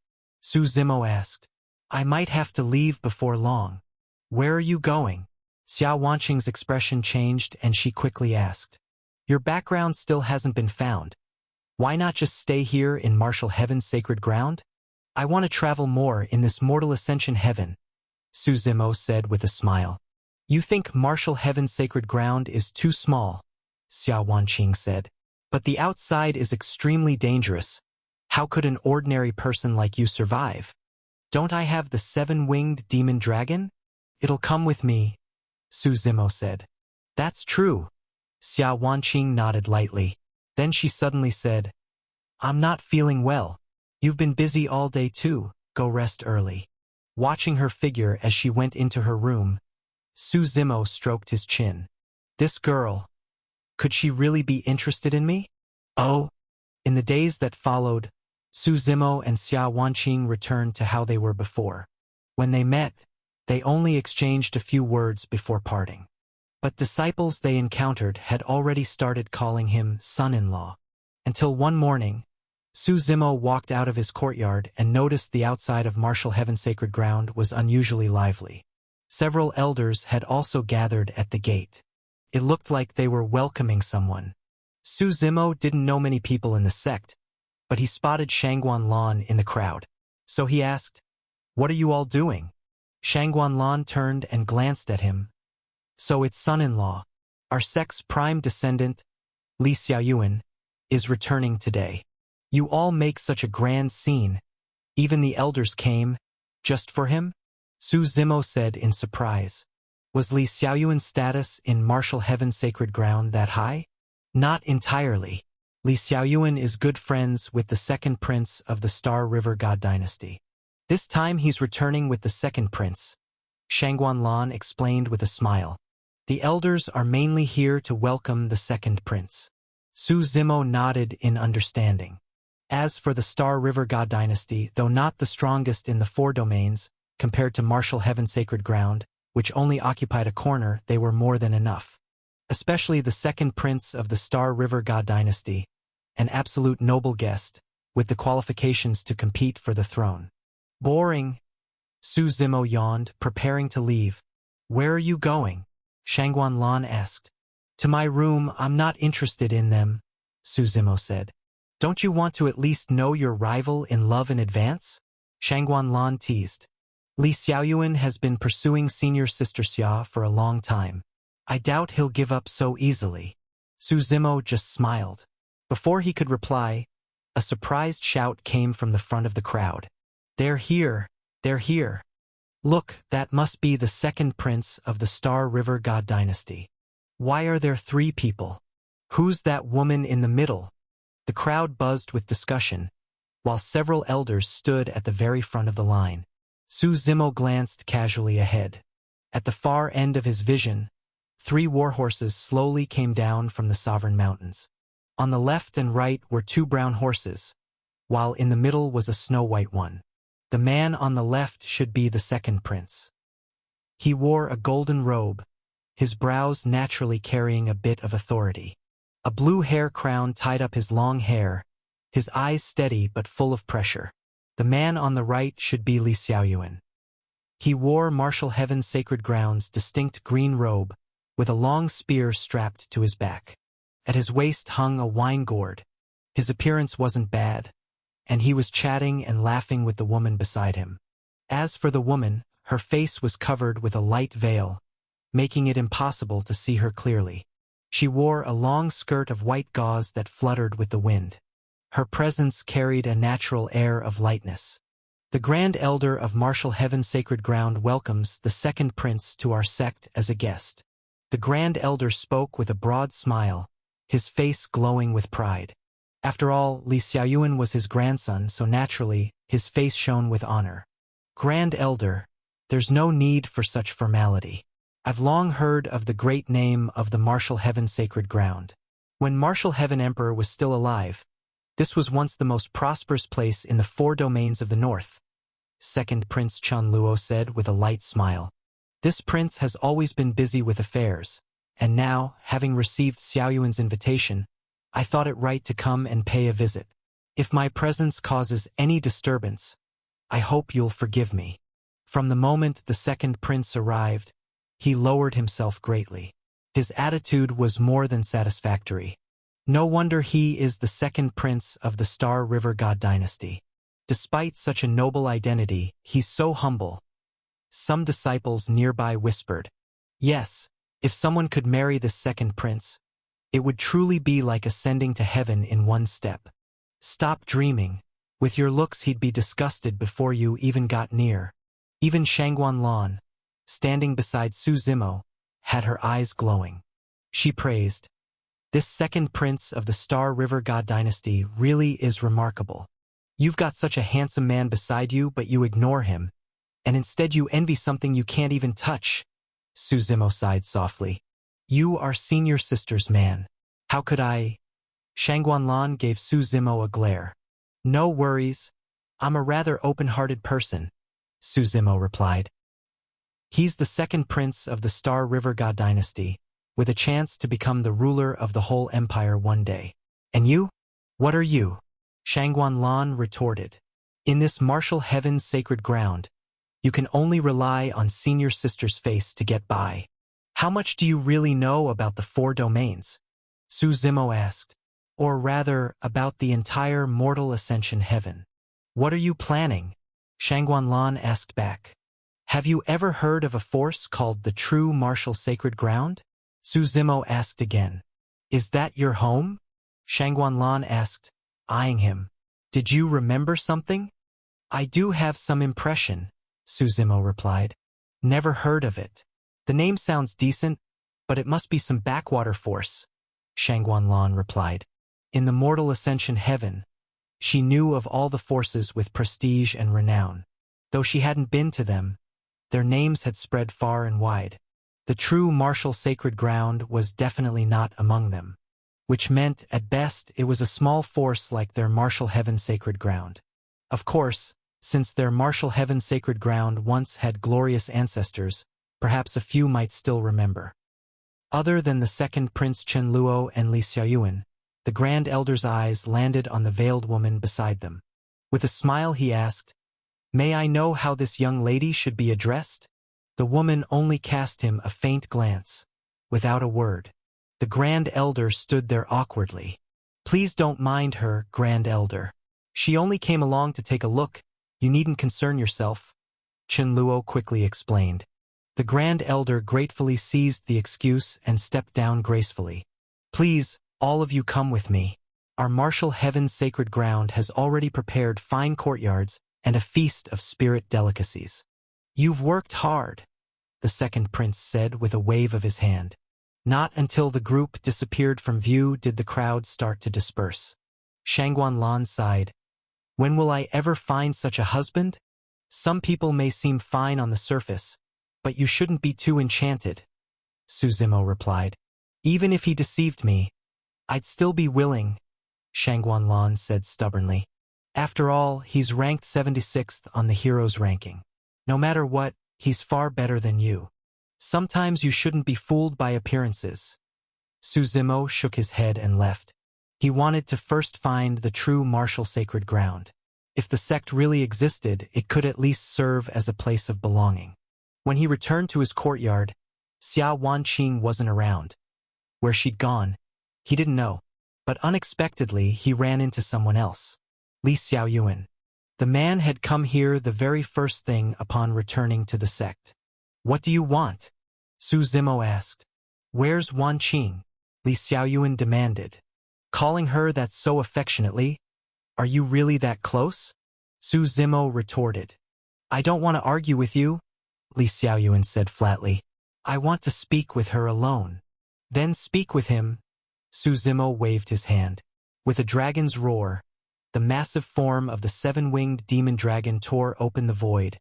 Speaker 1: Su Zimo asked. "I might have to leave before long." "Where are you going?" Xia Wanqing's expression changed and she quickly asked. "Your background still hasn't been found. Why not just stay here in Martial Heaven's sacred ground?" "I want to travel more in this mortal ascension heaven," Su Zimo said with a smile. "You think Martial Heaven's sacred ground is too small," Xia Wanqing said. "But the outside is extremely dangerous. How could an ordinary person like you survive?" Don't I have the 7-winged demon dragon? It'll come with me, Su Zimo said. That's true. Xia Wanqing nodded lightly. Then she suddenly said, I'm not feeling well. You've been busy all day too, go rest early. Watching her figure as she went into her room, Su Zimo stroked his chin. This girl, could she really be interested in me? Oh. In the days that followed, Su Zimo and Xia Wanqing returned to how they were before. When they met, they only exchanged a few words before parting. But disciples they encountered had already started calling him son-in-law. Until one morning, Su Zimo walked out of his courtyard and noticed the outside of Martial Heaven Sacred Ground was unusually lively. Several elders had also gathered at the gate. It looked like they were welcoming someone. Su Zimo didn't know many people in the sect, but he spotted Shangguan Lan in the crowd. So he asked, What are you all doing? Shangguan Lan turned and glanced at him. So it's son-in-law. Our sect's prime descendant, Li Xiaoyuan, is returning today. You all make such a grand scene. Even the elders came, just for him? Su Zimo said in surprise. Was Li Xiaoyuan's status in Martial Heaven Sacred Ground that high? Not entirely. Li Xiaoyuan is good friends with the second prince of the Star River God Dynasty. This time he's returning with the second prince, Shangguan Lan explained with a smile. The elders are mainly here to welcome the second prince. Su Zimo nodded in understanding. As for the Star River God Dynasty, though not the strongest in the 4 domains, compared to Martial Heaven Sacred Ground, which only occupied a corner, they were more than enough. Especially the second prince of the Star River God Dynasty, an absolute noble guest, with the qualifications to compete for the throne. Boring. Su Zimo yawned, preparing to leave. Where are you going? Shangguan Lan asked. To my room, I'm not interested in them, Su Zimo said. Don't you want to at least know your rival in love in advance? Shangguan Lan teased. Li Xiaoyuan has been pursuing senior sister Xia for a long time. I doubt he'll give up so easily. Su Zimo just smiled. Before he could reply, a surprised shout came from the front of the crowd. They're here, they're here. Look, that must be the second prince of the Star River God Dynasty. Why are there 3 people? Who's that woman in the middle? The crowd buzzed with discussion, while several elders stood at the very front of the line. Su Zimo glanced casually ahead. At the far end of his vision, 3 warhorses slowly came down from the Sovereign Mountains. On the left and right were 2 brown horses, while in the middle was a snow-white one. The man on the left should be the second prince. He wore a golden robe, his brows naturally carrying a bit of authority. A blue hair crown tied up his long hair, his eyes steady but full of pressure. The man on the right should be Li Xiaoyuan. He wore Martial Heaven Sacred Ground's distinct green robe, with a long spear strapped to his back. At his waist hung a wine gourd. His appearance wasn't bad, and he was chatting and laughing with the woman beside him. As for the woman, her face was covered with a light veil, making it impossible to see her clearly. She wore a long skirt of white gauze that fluttered with the wind. Her presence carried a natural air of lightness. The Grand Elder of Martial Heaven Sacred Ground welcomes the second prince to our sect as a guest. The Grand Elder spoke with a broad smile, his face glowing with pride. After all, Li Xiaoyuan was his grandson, so naturally, his face shone with honor. Grand Elder, there's no need for such formality. I've long heard of the great name of the Martial Heaven Sacred Ground. When Martial Heaven Emperor was still alive, this was once the most prosperous place in the 4 domains of the north. Second Prince Chun Luo said with a light smile. This prince has always been busy with affairs, and now, having received Xiaoyuan's invitation, I thought it right to come and pay a visit. If my presence causes any disturbance, I hope you'll forgive me. From the moment the second prince arrived, he lowered himself greatly. His attitude was more than satisfactory. No wonder he is the second prince of the Star River God Dynasty. Despite such a noble identity, he's so humble. Some disciples nearby whispered, yes, if someone could marry this second prince, it would truly be like ascending to heaven in one step. Stop dreaming, With your looks he'd be disgusted before you even got near. Even Shangguan Lan, standing beside Su Zimo, had her eyes glowing. She praised, "This second prince of the Star River God dynasty really is remarkable. You've got such a handsome man beside you, but you ignore him, and instead you envy something you can't even touch." Su Zimo sighed softly. "You are senior sister's man. How could I?" Shangguan Lan gave Su Zimo a glare. "No worries. I'm a rather open-hearted person," Su Zimo replied. "He's the second prince of the Star River God dynasty, with a chance to become the ruler of the whole empire one day. And you? What are you?" Shangguan Lan retorted. "In this martial heaven's sacred ground, you can only rely on senior sister's face to get by. How much do you really know about the 4 domains?" Su Zimo asked. "Or rather, about the entire mortal ascension heaven." "What are you planning?" Shangguan Lan asked back. "Have you ever heard of a force called the True Martial Sacred Ground?" Su Zimo asked again. "Is that your home?" Shangguan Lan asked, eyeing him. "Did you remember something?" "I do have some impression," Su Zimo replied. "Never heard of it. The name sounds decent, but it must be some backwater force," Shangguan Lan replied. In the mortal ascension heaven, she knew of all the forces with prestige and renown. Though she hadn't been to them, their names had spread far and wide. The true martial sacred ground was definitely not among them, which meant, at best, it was a small force like their martial heaven sacred ground. Of course, since their martial heaven sacred ground once had glorious ancestors, perhaps a few might still remember. Other than the second Prince Chen Luo and Li Xiaoyuan, the Grand Elder's eyes landed on the veiled woman beside them. With a smile he asked, "May I know how this young lady should be addressed?" The woman only cast him a faint glance, without a word. The Grand Elder stood there awkwardly. "Please don't mind her, Grand Elder. She only came along to take a look. You needn't concern yourself," Chen Luo quickly explained. The Grand Elder gratefully seized the excuse and stepped down gracefully. "Please, all of you come with me. Our martial heaven's sacred ground has already prepared fine courtyards and a feast of spirit delicacies." "You've worked hard," the second prince said with a wave of his hand. Not until the group disappeared from view did the crowd start to disperse. Shangguan Lan sighed. "When will I ever find such a husband? Some people may seem fine on the surface, but you shouldn't be too enchanted," Su Zimo replied. "Even if he deceived me, I'd still be willing," Shangguan Lan said stubbornly. "After all, he's ranked 76th on the heroes ranking. No matter what, he's far better than you. Sometimes you shouldn't be fooled by appearances." Su Zimo shook his head and left. He wanted to first find the true martial sacred ground. If the sect really existed, it could at least serve as a place of belonging. When he returned to his courtyard, Xia Wanqing wasn't around. Where she'd gone, he didn't know, but unexpectedly he ran into someone else. Li Xiaoyuan. The man had come here the very first thing upon returning to the sect. "What do you want?" Su Zimo asked. "Where's Wanqing?" Li Xiaoyuan demanded. "Calling her that so affectionately? Are you really that close?" Su Zimo retorted. "I don't want to argue with you," Li Xiaoyuan said flatly. "I want to speak with her alone." "Then speak with him." Su Zimo waved his hand. With a dragon's roar, the massive form of the 7-winged demon dragon tore open the void,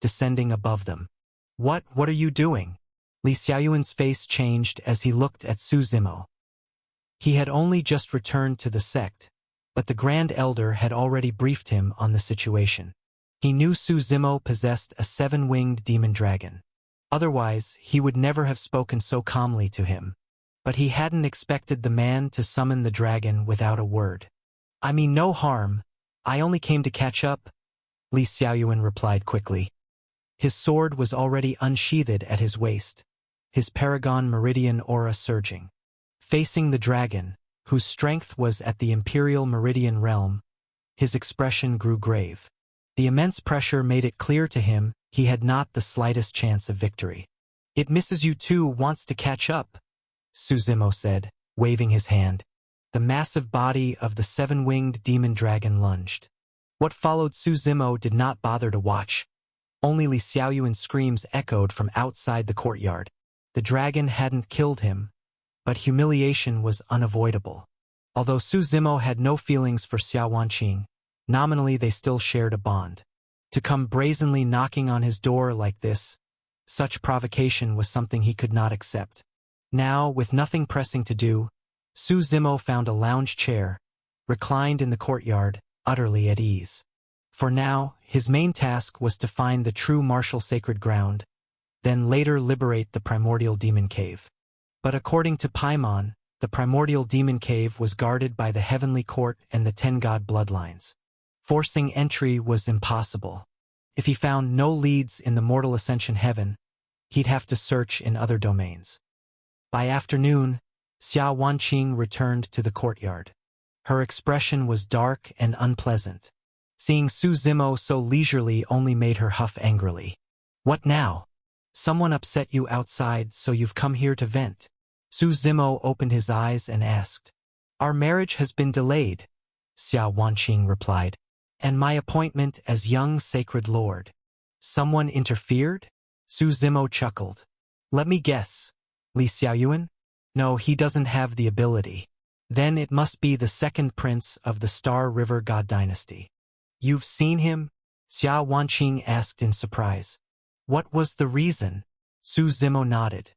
Speaker 1: descending above them. What are you doing?" Li Xiaoyuan's face changed as he looked at Su Zimo. He had only just returned to the sect, but the Grand Elder had already briefed him on the situation. He knew Su Zimo possessed a 7-winged demon dragon. Otherwise, he would never have spoken so calmly to him. But he hadn't expected the man to summon the dragon without a word. "I mean no harm. I only came to catch up," Li Xiaoyuan replied quickly. His sword was already unsheathed at his waist, his paragon meridian aura surging. Facing the dragon, whose strength was at the imperial meridian realm, his expression grew grave. The immense pressure made it clear to him he had not the slightest chance of victory. "It misses you too, wants to catch up," Su Zimo said, waving his hand. The massive body of the 7-winged demon dragon lunged. What followed Su Zimo did not bother to watch. Only Li Xiaoyuan's screams echoed from outside the courtyard. The dragon hadn't killed him, but humiliation was unavoidable. Although Su Zimo had no feelings for Xiao Wanqing, nominally they still shared a bond. To come brazenly knocking on his door like this, such provocation was something he could not accept. Now, with nothing pressing to do, Su Zimo found a lounge chair, reclined in the courtyard, utterly at ease. For now, his main task was to find the true martial sacred ground, then later liberate the primordial demon cave. But according to Paimon, the primordial demon cave was guarded by the heavenly court and the 10 god bloodlines. Forcing entry was impossible. If he found no leads in the mortal ascension heaven, he'd have to search in other domains. By afternoon, Xiao Wanqing returned to the courtyard. Her expression was dark and unpleasant. Seeing Su Zimo so leisurely only made her huff angrily. What now? Someone upset you outside, so you've come here to vent. Su Zimo opened his eyes and asked. Our marriage has been delayed, Xiao Wanqing replied. And my appointment as young sacred lord. Someone interfered? Su Zimo chuckled. Let me guess. Li Xiaoyuan? No, he doesn't have the ability. Then it must be the second prince of the Star River God dynasty. You've seen him? Xiao Wanqing asked in surprise. What was the reason? Su Zimo nodded.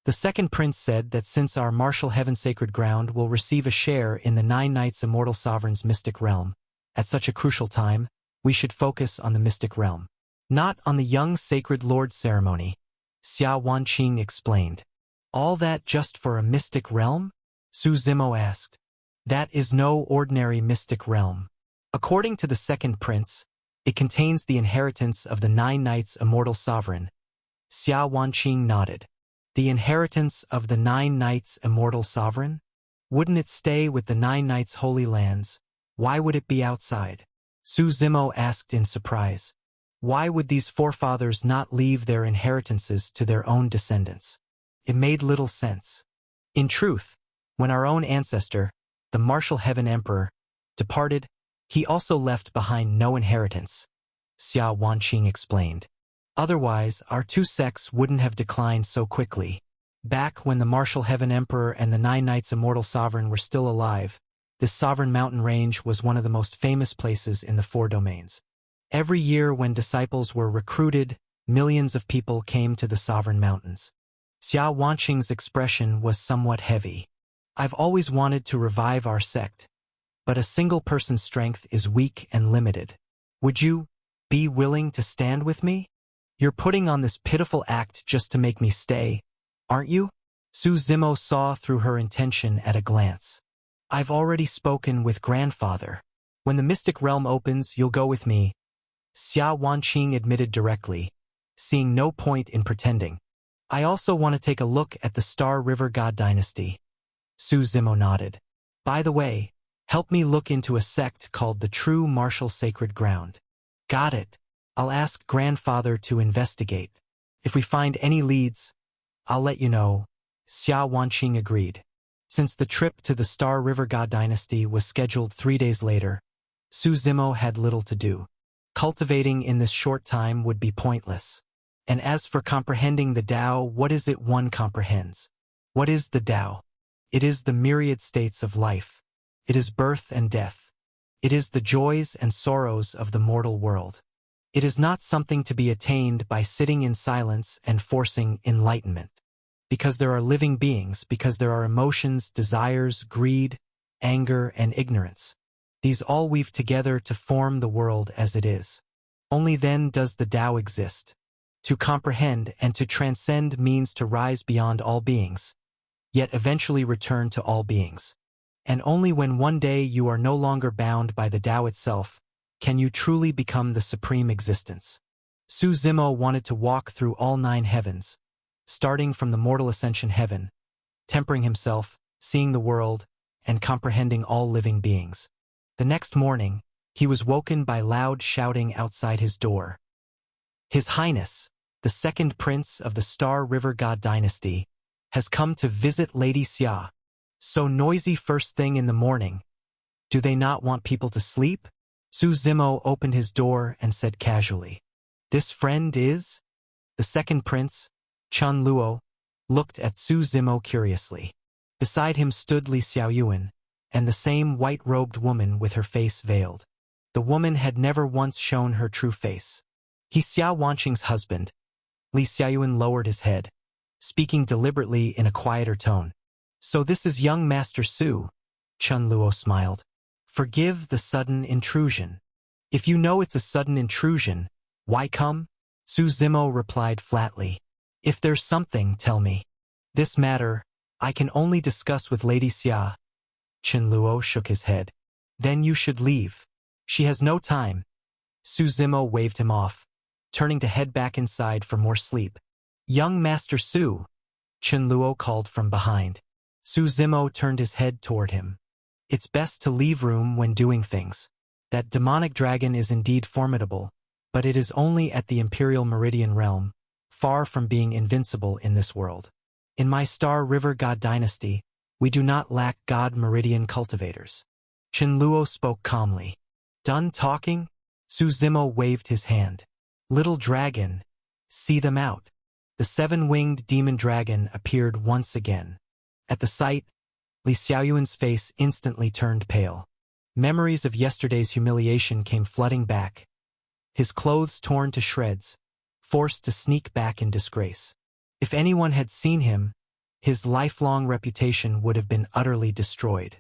Speaker 1: The second prince said that since our martial heaven sacred ground will receive a share in the 9 Knights Immortal Sovereign's mystic realm, at such a crucial time, we should focus on the mystic realm, not on the young sacred lord ceremony, Xiao Wanqing explained. All that just for a mystic realm? Su Zimo asked. That is no ordinary mystic realm. According to the second prince, it contains the inheritance of the 9 Knights Immortal Sovereign. Xiao Wanqing nodded. The inheritance of the 9 Knights Immortal Sovereign? Wouldn't it stay with the 9 Knights Holy Lands? Why would it be outside? Su Zimo asked in surprise. Why would these forefathers not leave their inheritances to their own descendants? It made little sense. In truth, when our own ancestor, the Martial Heaven Emperor, departed, he also left behind no inheritance, Xiao Wanqing explained. Otherwise, our 2 sects wouldn't have declined so quickly. Back when the Martial Heaven Emperor and the 9 Knights Immortal Sovereign were still alive, this sovereign mountain range was one of the most famous places in the 4 domains. Every year when disciples were recruited, millions of people came to the sovereign mountains. Xiao Wanqing's expression was somewhat heavy. I've always wanted to revive our sect, but a single person's strength is weak and limited. Would you be willing to stand with me? You're putting on this pitiful act just to make me stay, aren't you? Su Zimo saw through her intention at a glance. I've already spoken with grandfather. When the mystic realm opens, you'll go with me, Xiao Wanqing admitted directly, seeing no point in pretending. I also want to take a look at the Star River God dynasty. Su Zimo nodded. By the way, help me look into a sect called the True Martial Sacred Ground. Got it. I'll ask grandfather to investigate. If we find any leads, I'll let you know, Xiao Wanqing agreed. Since the trip to the Star River God dynasty was scheduled 3 days later, Su Zimo had little to do. Cultivating in this short time would be pointless. And as for comprehending the Tao, what is it one comprehends? What is the Tao? It is the myriad states of life. It is birth and death. It is the joys and sorrows of the mortal world. It is not something to be attained by sitting in silence and forcing enlightenment. Because there are living beings, because there are emotions, desires, greed, anger, and ignorance. These all weave together to form the world as it is. Only then does the Tao exist. To comprehend and to transcend means to rise beyond all beings, yet eventually return to all beings. And only when one day you are no longer bound by the Tao itself, can you truly become the supreme existence. Su Zimo wanted to walk through all 9 heavens, starting from the mortal ascension heaven, tempering himself, seeing the world, and comprehending all living beings. The next morning, he was woken by loud shouting outside his door. His Highness, the second prince of the Star River God dynasty, has come to visit Lady Xia. So noisy first thing in the morning. Do they not want people to sleep? Su Zimo opened his door and said casually, "This friend is?" The second prince, Chen Luo, looked at Su Zimo curiously. Beside him stood Li Xiaoyuan, and the same white-robed woman with her face veiled. The woman had never once shown her true face. He's Xiao Wanqing's husband. Li Xiaoyuan lowered his head, speaking deliberately in a quieter tone. "So this is young Master Su," Chen Luo smiled. "Forgive the sudden intrusion." "If you know it's a sudden intrusion, why come?" Su Zimo replied flatly. "If there's something, tell me. This matter, I can only discuss with Lady Xia." Chen Luo shook his head. "Then you should leave. She has no time." Su Zimo waved him off, turning to head back inside for more sleep. "Young Master Su," Chen Luo called from behind. Su Zimo turned his head toward him. "It's best to leave room when doing things. That demonic dragon is indeed formidable, but it is only at the Imperial Meridian realm, far from being invincible in this world. In my Star River God dynasty, we do not lack God Meridian cultivators." Chen Luo spoke calmly. "Done talking?" Su Zimo waved his hand. "Little dragon, see them out." The seven-winged demon dragon appeared once again. At the sight, Li Xiaoyuan's face instantly turned pale. Memories of yesterday's humiliation came flooding back. His clothes torn to shreds, forced to sneak back in disgrace. If anyone had seen him, his lifelong reputation would have been utterly destroyed.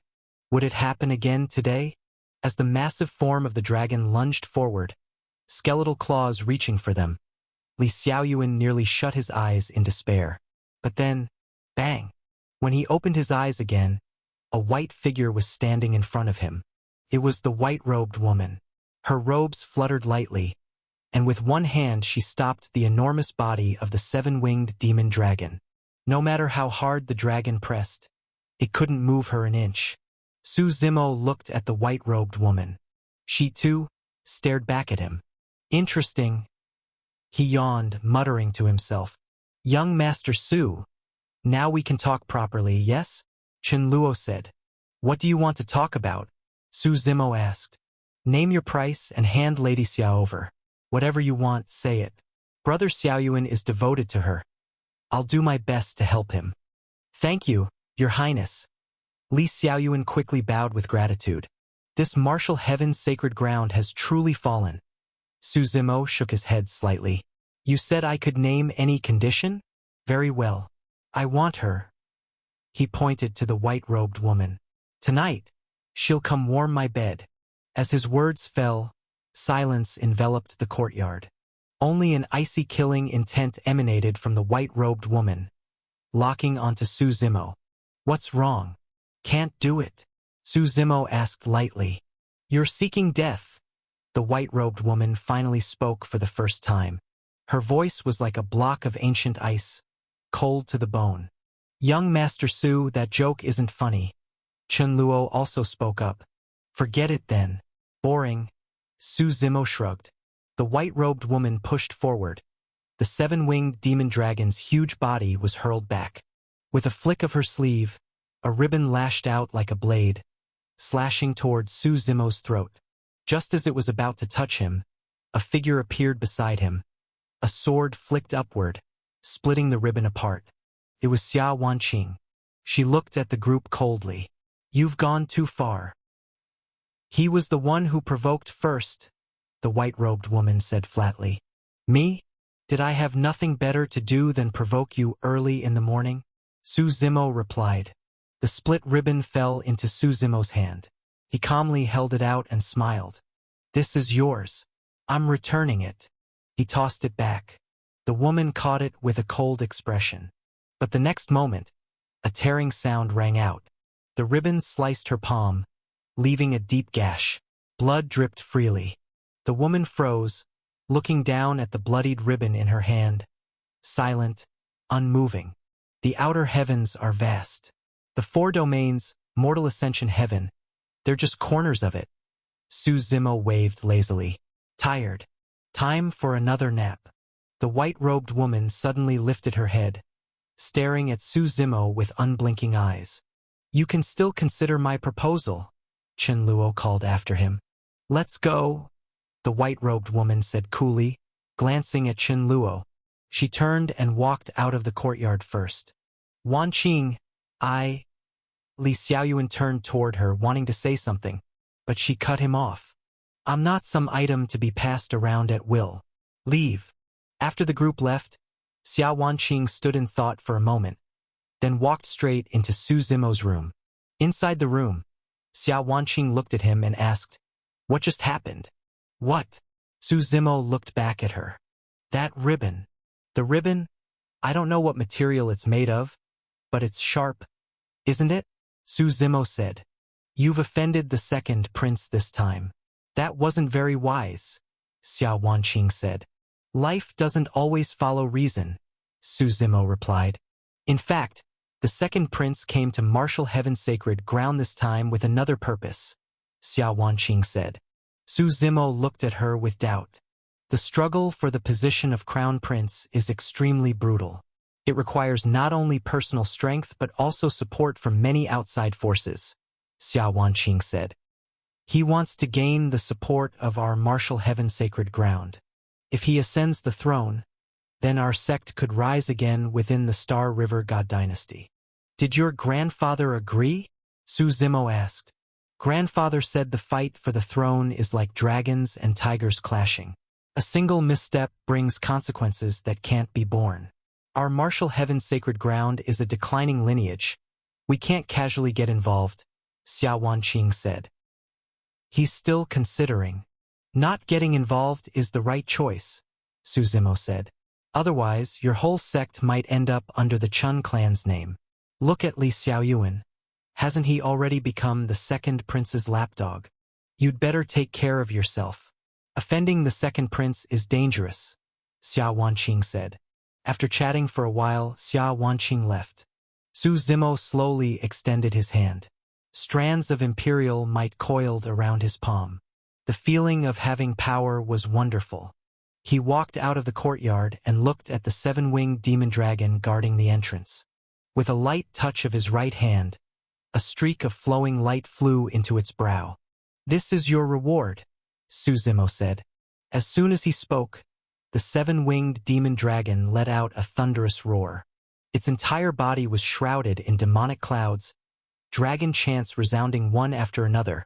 Speaker 1: Would it happen again today? As the massive form of the dragon lunged forward, skeletal claws reaching for them, Li Xiaoyuan nearly shut his eyes in despair. But then, bang! When he opened his eyes again, a white figure was standing in front of him. It was the white-robed woman. Her robes fluttered lightly, and with one hand she stopped the enormous body of the seven-winged demon dragon. No matter how hard the dragon pressed, it couldn't move her an inch. Su Zimo looked at the white-robed woman. She, too, stared back at him. "Interesting." He yawned, muttering to himself. "Young Master Su, now we can talk properly, yes?" Chen Luo said. "What do you want to talk about?" Su Zimo asked. "Name your price and hand Lady Xia over. Whatever you want, say it. Brother Xiaoyuan is devoted to her. I'll do my best to help him." "Thank you, Your Highness." Li Xiaoyuan quickly bowed with gratitude. "This martial heaven's sacred ground has truly fallen." Su Zimo shook his head slightly. "You said I could name any condition? Very well. I want her." He pointed to the white-robed woman. "Tonight, she'll come warm my bed." As his words fell, silence enveloped the courtyard. Only an icy killing intent emanated from the white-robed woman, locking onto Su Zimo. "What's wrong? Can't do it?" Su Zimo asked lightly. "You're seeking death." The white-robed woman finally spoke for the first time. Her voice was like a block of ancient ice, cold to the bone. "Young Master Su, that joke isn't funny." Chen Luo also spoke up. "Forget it then. Boring." Su Zimo shrugged. The white-robed woman pushed forward. The seven-winged demon dragon's huge body was hurled back. With a flick of her sleeve, a ribbon lashed out like a blade, slashing toward Su Zimo's throat. Just as it was about to touch him, a figure appeared beside him. A sword flicked upward, splitting the ribbon apart. It was Xia Wanqing. She looked at the group coldly. "You've gone too far." "He was the one who provoked first," the white-robed woman said flatly. "Me? Did I have nothing better to do than provoke you early in the morning?" Su Zimo replied. The split ribbon fell into Su Zimo's hand. He calmly held it out and smiled. "This is yours. I'm returning it." He tossed it back. The woman caught it with a cold expression. But the next moment, a tearing sound rang out. The ribbon sliced her palm, leaving a deep gash. Blood dripped freely. The woman froze, looking down at the bloodied ribbon in her hand, silent, unmoving. The outer heavens are vast. The four domains, mortal ascension heaven, they're just corners of it. Su Zimo waved lazily. "Tired. Time for another nap." The white-robed woman suddenly lifted her head, staring at Su Zimo with unblinking eyes. "You can still consider my proposal," Chen Luo called after him. Let's go, the white-robed woman said coolly, glancing at Chen Luo. She turned and walked out of the courtyard first. Wan Qing, Li Xiaoyuan turned toward her, wanting to say something, but she cut him off. I'm not some item to be passed around at will. Leave. After the group left, Xiao Wanqing stood in thought for a moment, then walked straight into Su Zimo's room. Inside the room, Xiao Wanqing looked at him and asked, "What just happened?" "What?" Su Zimo looked back at her. "That ribbon." "The ribbon? I don't know what material it's made of, but it's sharp, isn't it?" Su Zimo said. "You've offended the second prince this time." "That wasn't very wise," Xiao Wanqing said. "Life doesn't always follow reason," Su Zimo replied. "In fact, the second prince came to marshal Heaven's sacred ground this time with another purpose," Xiao Wanqing said. Su Zimo looked at her with doubt. "The struggle for the position of crown prince is extremely brutal. It requires not only personal strength but also support from many outside forces," Xiao Wanqing said. "He wants to gain the support of our marshal Heaven's sacred ground. If he ascends the throne, then our sect could rise again within the Star River God dynasty." "Did your grandfather agree?" Su Zimo asked. "Grandfather said the fight for the throne is like dragons and tigers clashing. A single misstep brings consequences that can't be borne. Our marshal Heaven's sacred ground is a declining lineage. We can't casually get involved," Xiao Wanqing said. "He's still considering. Not getting involved is the right choice," Su Zimo said. "Otherwise, your whole sect might end up under the Chun clan's name. Look at Li Xiaoyuan. Hasn't he already become the second prince's lapdog? You'd better take care of yourself. Offending the second prince is dangerous," Xiao Wanqing said. After chatting for a while, Xiao Wanqing left. Su Zimo slowly extended his hand. Strands of imperial might coiled around his palm. The feeling of having power was wonderful. He walked out of the courtyard and looked at the seven-winged demon dragon guarding the entrance. With a light touch of his right hand, a streak of flowing light flew into its brow. "This is your reward," Su Zimo said. As soon as he spoke, the seven-winged demon dragon let out a thunderous roar. Its entire body was shrouded in demonic clouds, dragon chants resounding one after another,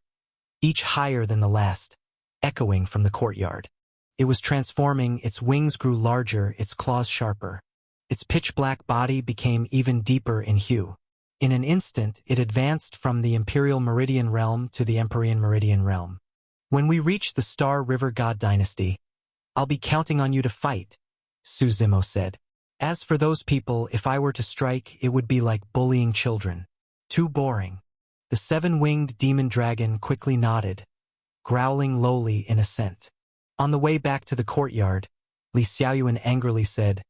Speaker 1: each higher than the last, echoing from the courtyard. It was transforming, its wings grew larger, its claws sharper. Its pitch-black body became even deeper in hue. In an instant, it advanced from the Imperial Meridian Realm to the Empyrean Meridian Realm. "When we reach the Star River God dynasty, I'll be counting on you to fight," Su Zimo said. "As for those people, if I were to strike, it would be like bullying children. Too boring." The seven-winged demon dragon quickly nodded, growling lowly in assent. On the way back to the courtyard, Li Xiaoyuan angrily said,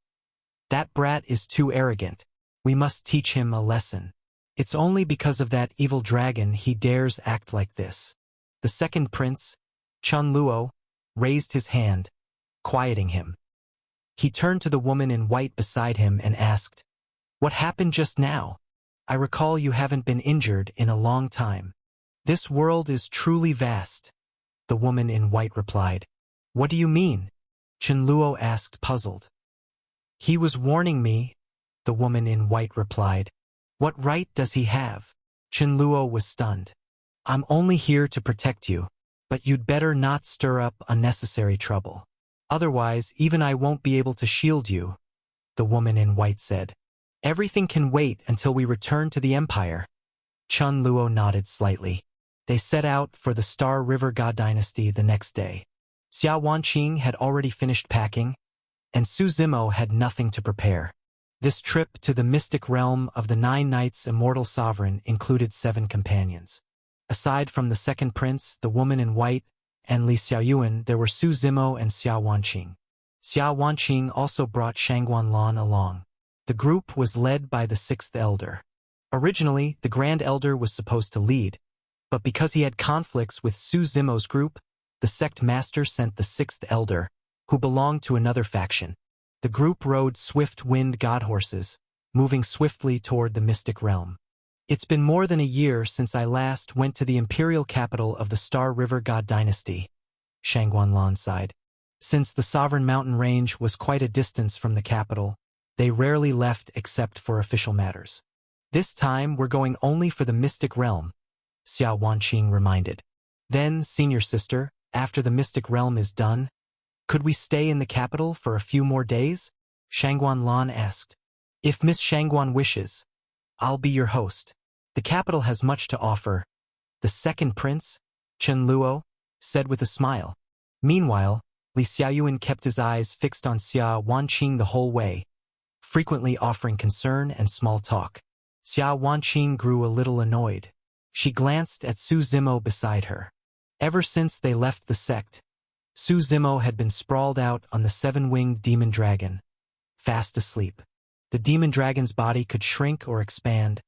Speaker 1: "That brat is too arrogant. We must teach him a lesson. It's only because of that evil dragon he dares act like this." The second prince, Chen Luo, raised his hand, quieting him. He turned to the woman in white beside him and asked, "What happened just now? I recall you haven't been injured in a long time." "This world is truly vast," the woman in white replied. "What do you mean?" Chen Luo asked, puzzled. "He was warning me," the woman in white replied. "What right does he have?" Chen Luo was stunned. "I'm only here to protect you, but you'd better not stir up unnecessary trouble. Otherwise, even I won't be able to shield you," the woman in white said. "Everything can wait until we return to the Empire." Chen Luo nodded slightly. They set out for the Star River God dynasty the next day. Xiao Wanqing had already finished packing, and Su Zimo had nothing to prepare. This trip to the mystic realm of the Nine Knights Immortal Sovereign included 7 companions. Aside from the second prince, the woman in white, and Li Xiaoyuan, there were Su Zimo and Xiao Wanqing. Xiao Wanqing also brought Shangguan Lan along. The group was led by the 6th elder. Originally, the Grand Elder was supposed to lead, but because he had conflicts with Su Zimo's group, the sect master sent the 6th elder, who belonged to another faction. The group rode swift-winged god horses, moving swiftly toward the mystic realm. It's been more than a year since I last went to the imperial capital of the Star River God dynasty, Shangguanlan sighed. Since the sovereign mountain range was quite a distance from the capital, they rarely left except for official matters. This time we're going only for the mystic realm, Xiao Wanqing reminded. Then, senior sister, after the mystic realm is done, could we stay in the capital for a few more days? Shangguanlan asked. If Miss Shangguan wishes, I'll be your host. The capital has much to offer, the second prince, Chen Luo, said with a smile. Meanwhile, Li Xiaoyuan kept his eyes fixed on Xia Wanqing the whole way, frequently offering concern and small talk. Xia Wanqing grew a little annoyed. She glanced at Su Zimo beside her. Ever since they left the sect, Su Zimo had been sprawled out on the seven-winged demon dragon, fast asleep. The demon dragon's body could shrink or expand,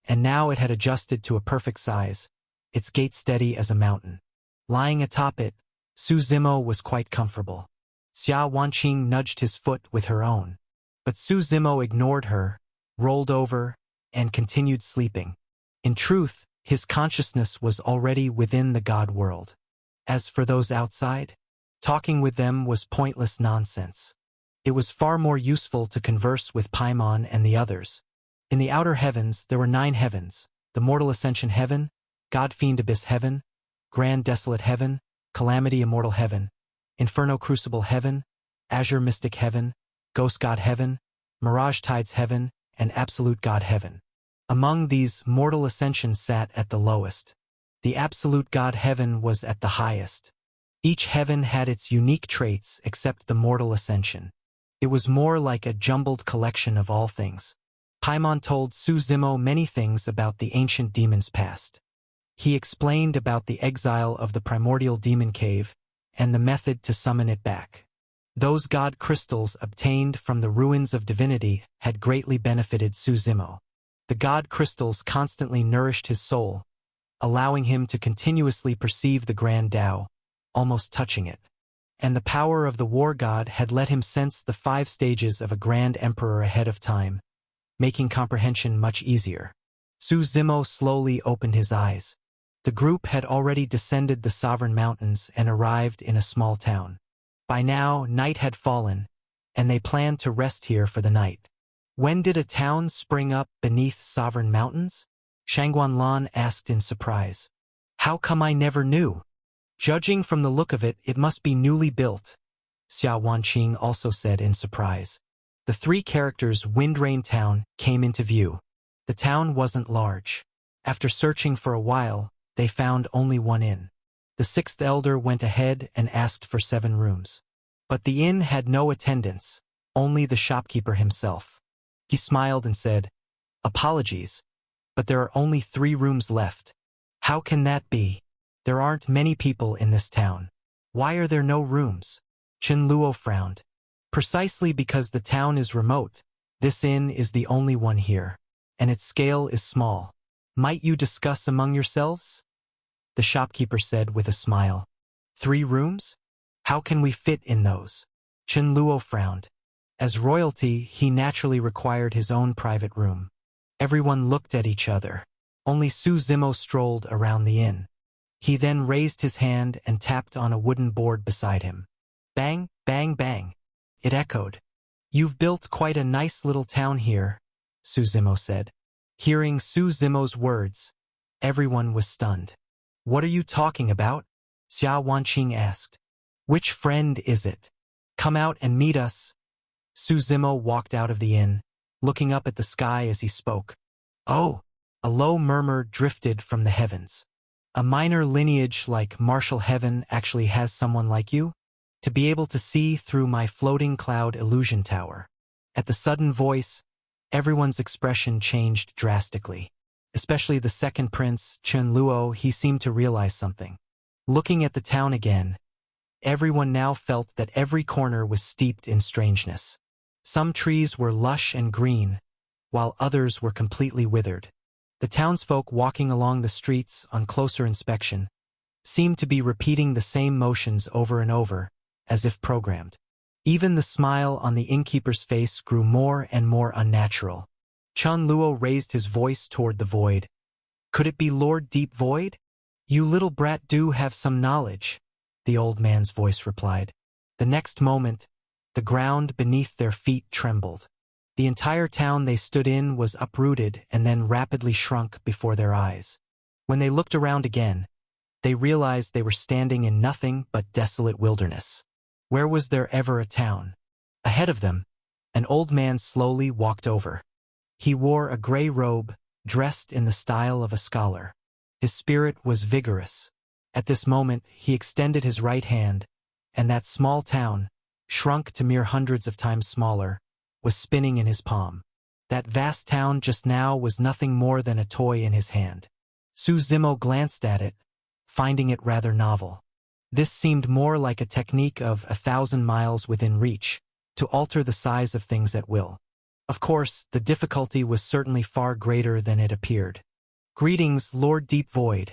Speaker 1: and now it had adjusted to a perfect size, its gait steady as a mountain. Lying atop it, Su Zimo was quite comfortable. Xia Wanqing nudged his foot with her own. But Su Zimo ignored her, rolled over, and continued sleeping. In truth, his consciousness was already within the God world. As for those outside, talking with them was pointless nonsense. It was far more useful to converse with Paimon and the others. In the outer heavens there were 9 heavens: the Mortal Ascension Heaven, God-Fiend Abyss Heaven, Grand Desolate Heaven, Calamity Immortal Heaven, Inferno Crucible Heaven, Azure Mystic Heaven, Ghost God Heaven, Mirage Tides Heaven, and Absolute God Heaven. Among these, Mortal Ascension sat at the lowest. The Absolute God Heaven was at the highest. Each heaven had its unique traits except the Mortal Ascension. It was more like a jumbled collection of all things. Paimon told Su Zimo many things about the ancient demon's past. He explained about the exile of the primordial demon cave and the method to summon it back. Those god crystals obtained from the ruins of divinity had greatly benefited Su Zimo. The god crystals constantly nourished his soul, allowing him to continuously perceive the grand Tao, almost touching it. And the power of the war god had let him sense the 5 stages of a grand emperor ahead of time, making comprehension much easier. Su Zimo slowly opened his eyes. The group had already descended the Sovereign Mountains and arrived in a small town. By now, night had fallen, and they planned to rest here for the night. When did a town spring up beneath Sovereign Mountains? Shangguanlan asked in surprise. How come I never knew? Judging from the look of it, it must be newly built, Xia Wanqing also said in surprise. The 3 characters' Windrain Town came into view. The town wasn't large. After searching for a while, they found only one inn. The 6th elder went ahead and asked for 7 rooms. But the inn had no attendants, only the shopkeeper himself. He smiled and said, Apologies, but there are only 3 rooms left. How can that be? There aren't many people in this town. Why are there no rooms? Chen Luo frowned. Precisely because the town is remote. This inn is the only one here, and its scale is small. Might you discuss among yourselves? The shopkeeper said with a smile. 3 rooms? How can we fit in those? Chen Luo frowned. As royalty, he naturally required his own private room. Everyone looked at each other. Only Su Zimo strolled around the inn. He then raised his hand and tapped on a wooden board beside him. Bang, bang, bang. It echoed. You've built quite a nice little town here, Su Zimo said. Hearing Su Zimo's words, everyone was stunned. What are you talking about? Xia Wanqing asked. Which friend is it? Come out and meet us. Su Zimo walked out of the inn, looking up at the sky as he spoke. Oh! A low murmur drifted from the heavens. A minor lineage like Martial Heaven actually has someone like you? To be able to see through my floating cloud illusion tower. At the sudden voice, everyone's expression changed drastically. Especially the 2nd prince, Chen Luo. He seemed to realize something. Looking at the town again, everyone now felt that every corner was steeped in strangeness. Some trees were lush and green, while others were completely withered. The townsfolk walking along the streets on closer inspection seemed to be repeating the same motions over and over, as if programmed. Even the smile on the innkeeper's face grew more and more unnatural. Chun Luo raised his voice toward the void. Could it be Lord Deep Void? You little brat do have some knowledge, the old man's voice replied. The next moment, the ground beneath their feet trembled. The entire town they stood in was uprooted and then rapidly shrunk before their eyes. When they looked around again, they realized they were standing in nothing but desolate wilderness. Where was there ever a town? Ahead of them, an old man slowly walked over. He wore a gray robe, dressed in the style of a scholar. His spirit was vigorous. At this moment, he extended his right hand, and that small town, shrunk to mere hundreds of times smaller, was spinning in his palm. That vast town just now was nothing more than a toy in his hand. Su Zimo glanced at it, finding it rather novel. This seemed more like a technique of 1,000 miles within reach, to alter the size of things at will. Of course, the difficulty was certainly far greater than it appeared. Greetings, Lord Deep Void,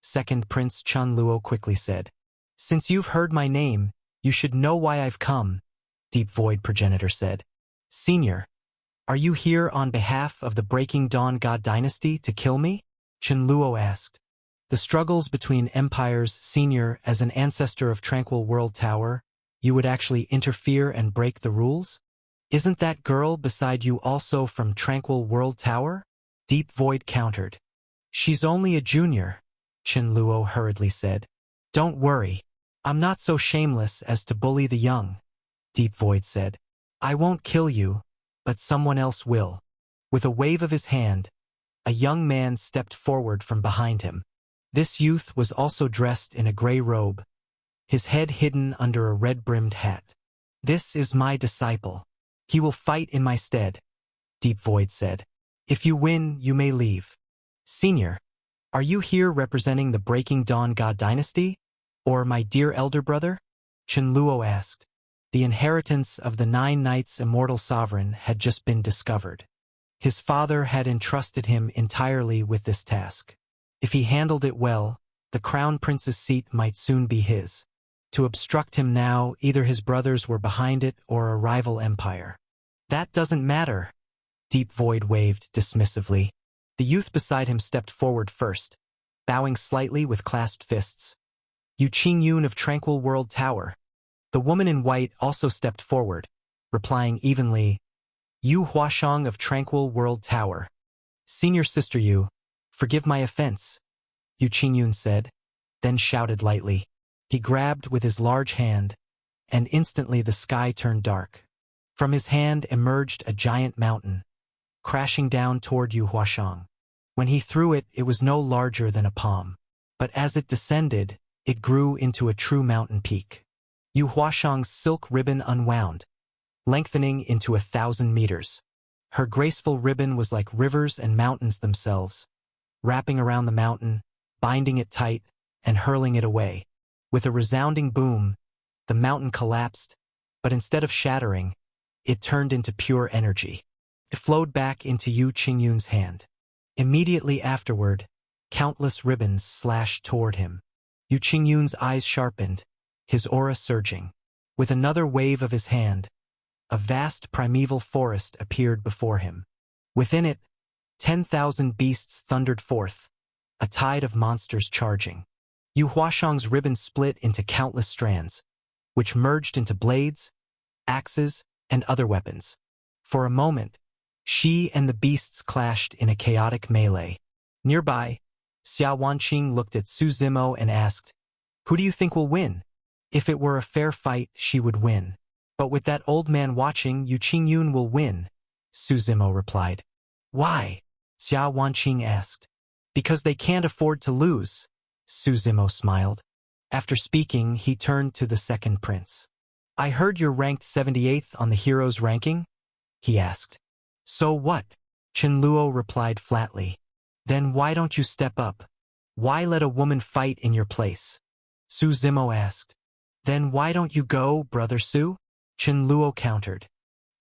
Speaker 1: Second Prince Chun Luo quickly said. Since you've heard my name, you should know why I've come, Deep Void Progenitor said. Senior, are you here on behalf of the Breaking Dawn God Dynasty to kill me? Chun Luo asked. The struggles between empires, Senior, as an ancestor of Tranquil World Tower, you would actually interfere and break the rules? Isn't that girl beside you also from Tranquil World Tower? Deep Void countered. She's only a junior, Chun Luo hurriedly said. Don't worry, I'm not so shameless as to bully the young, Deep Void said. I won't kill you, but someone else will. With a wave of his hand, a young man stepped forward from behind him. This youth was also dressed in a gray robe, his head hidden under a red-brimmed hat. This is my disciple. He will fight in my stead, Deep Void said. If you win, you may leave. Senior, are you here representing the Breaking Dawn God Dynasty? Or my dear elder brother? Chun Luo asked. The inheritance of the 9 Knights' immortal sovereign had just been discovered. His father had entrusted him entirely with this task. If he handled it well, the crown prince's seat might soon be his. To obstruct him now, either his brothers were behind it or a rival empire. That doesn't matter, Deep Void waved dismissively. The youth beside him stepped forward first, bowing slightly with clasped fists. Yu Qingyun of Tranquil World Tower. The woman in white also stepped forward, replying evenly, Yu Huashang of Tranquil World Tower. Senior Sister Yu, forgive my offense, Yu Qingyun said, then shouted lightly. He grabbed with his large hand, and instantly the sky turned dark. From his hand emerged a giant mountain, crashing down toward Yu Huashang. When he threw it, it was no larger than a palm. But as it descended, it grew into a true mountain peak. Yu Huashang's silk ribbon unwound, lengthening into 1,000 meters. Her graceful ribbon was like rivers and mountains themselves, wrapping around the mountain, binding it tight, and hurling it away. With a resounding boom, the mountain collapsed, but instead of shattering, it turned into pure energy. It flowed back into Yu Qingyun's hand. Immediately afterward, countless ribbons slashed toward him. Yu Qingyun's eyes sharpened, his aura surging. With another wave of his hand, a vast primeval forest appeared before him. Within it, 10,000 beasts thundered forth, a tide of monsters charging. Yu Huashang's ribbon split into countless strands, which merged into blades, axes, and other weapons. For a moment, she and the beasts clashed in a chaotic melee. Nearby, Xia Wanqing looked at Su Zimo and asked, Who do you think will win? If it were a fair fight, she would win. But with that old man watching, Yu Qingyun will win, Su Zimo replied. Why? Xia Wanqing asked. Because they can't afford to lose, Su Zimo smiled. After speaking, he turned to the second prince. I heard you're ranked 78th on the heroes ranking? He asked. So what? Chun Luo replied flatly. Then why don't you step up? Why let a woman fight in your place? Su Zimo asked. Then why don't you go, Brother Su? Chun Luo countered.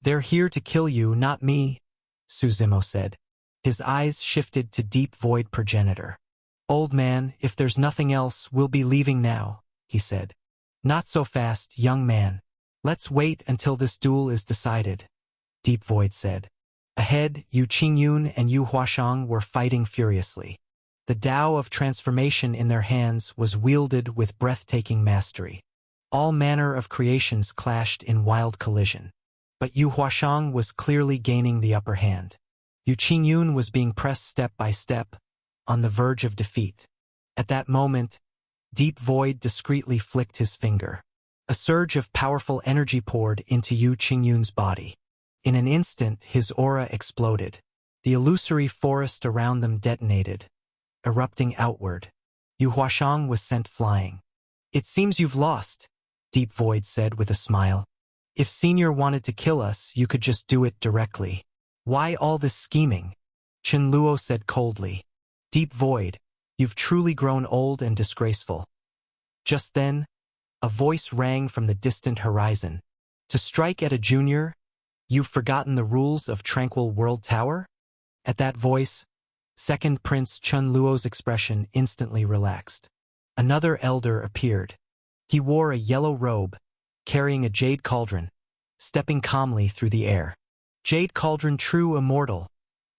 Speaker 1: They're here to kill you, not me, Su Zimo said. His eyes shifted to Deep Void Progenitor. Old man, if there's nothing else, we'll be leaving now, he said. Not so fast, young man. Let's wait until this duel is decided, Deep Void said. Ahead, Yu Qingyun and Yu Huashang were fighting furiously. The Tao of transformation in their hands was wielded with breathtaking mastery. All manner of creations clashed in wild collision. But Yu Huashang was clearly gaining the upper hand. Yu Qingyun was being pressed step by step, on the verge of defeat. At that moment, Deep Void discreetly flicked his finger. A surge of powerful energy poured into Yu Qingyun's body. In an instant, his aura exploded. The illusory forest around them detonated, erupting outward. Yu Huashang was sent flying. "It seems you've lost," Deep Void said with a smile. "If Senior wanted to kill us, you could just do it directly. Why all this scheming?" Chen Luo said coldly. "Deep Void, you've truly grown old and disgraceful." Just then, a voice rang from the distant horizon. "To strike at a junior? You've forgotten the rules of Tranquil World Tower?" At that voice, Second Prince Chen Luo's expression instantly relaxed. Another elder appeared. He wore a yellow robe, carrying a jade cauldron, stepping calmly through the air. "Jade Cauldron True Immortal,"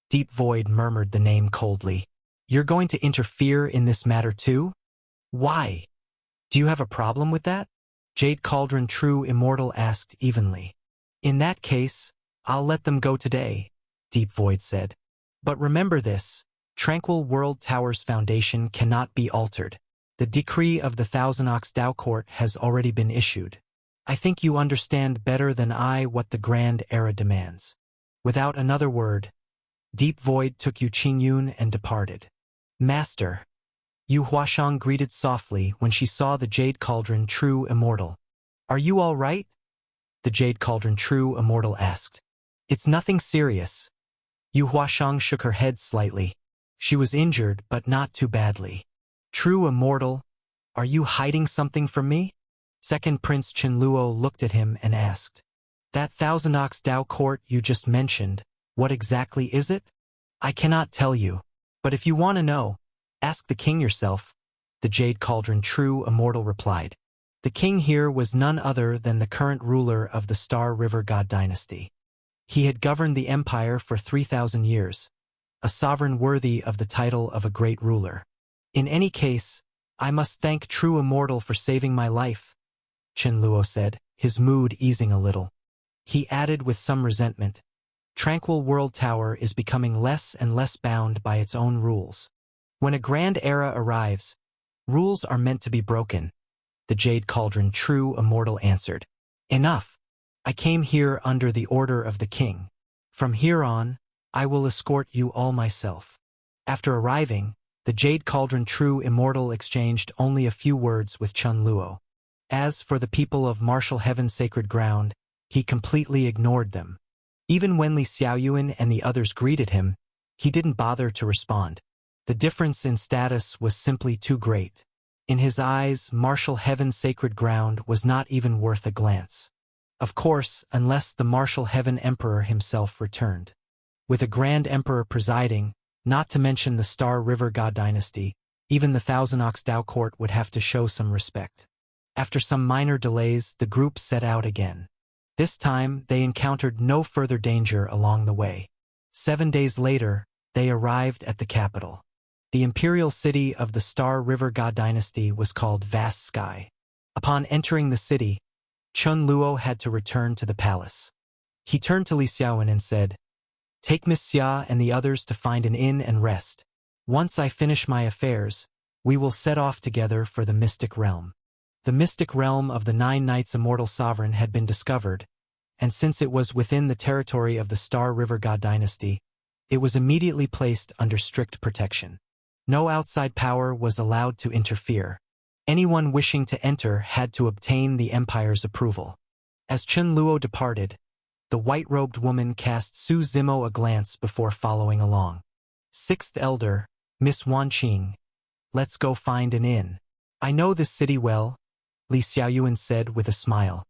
Speaker 1: Deep Void murmured the name coldly. "You're going to interfere in this matter too? Why? Do you have a problem with that?" Jade Cauldron True Immortal asked evenly. "In that case, I'll let them go today," Deep Void said. "But remember this, Tranquil World Tower's foundation cannot be altered. The decree of the Thousand Ox Dao Court has already been issued. I think you understand better than I what the Grand Era demands." Without another word, Deep Void took Yu Qingyun and departed. "Master," Yu Huashang greeted softly when she saw the Jade Cauldron True Immortal. "Are you all right?" the Jade Cauldron True Immortal asked. "It's nothing serious." Yu Huashang shook her head slightly. She was injured, but not too badly. "True Immortal, are you hiding something from me?" Second Prince Chen Luo looked at him and asked. "That Thousand Ox Dao Court you just mentioned, what exactly is it?" "I cannot tell you, but if you want to know, ask the king yourself," the Jade Cauldron True Immortal replied. The king here was none other than the current ruler of the Star River God dynasty. He had governed the empire for 3,000 years, a sovereign worthy of the title of a great ruler. "In any case, I must thank True Immortal for saving my life," Chen Luo said, his mood easing a little. He added with some resentment, "Tranquil World Tower is becoming less and less bound by its own rules. When a grand era arrives, rules are meant to be broken," the Jade Cauldron True Immortal answered. "Enough. I came here under the order of the king. From here on, I will escort you all myself." After arriving, the Jade Cauldron True Immortal exchanged only a few words with Chen Luo. As for the people of Martial Heaven's sacred ground, he completely ignored them. Even when Li Xiaoyuan and the others greeted him, he didn't bother to respond. The difference in status was simply too great. In his eyes, Martial Heaven's sacred ground was not even worth a glance. Of course, unless the Martial Heaven Emperor himself returned. With a Grand Emperor presiding, not to mention the Star River God dynasty, even the Thousand Ox Dao Court would have to show some respect. After some minor delays, the group set out again. This time, they encountered no further danger along the way. 7 days later, they arrived at the capital. The imperial city of the Star River God dynasty was called Vast Sky. Upon entering the city, Chen Luo had to return to the palace. He turned to Li Xiaowen and said, "Take Miss Xia and the others to find an inn and rest. Once I finish my affairs, we will set off together for the Mystic Realm." The Mystic Realm of the 9 Knights Immortal Sovereign had been discovered, and since it was within the territory of the Star River God dynasty, it was immediately placed under strict protection. No outside power was allowed to interfere. Anyone wishing to enter had to obtain the Empire's approval. As Chen Luo departed, the white-robed woman cast Su Zimo a glance before following along. "Sixth Elder, Miss Wanqing, let's go find an inn." "I know this city well," Li Xiaoyuan said with a smile.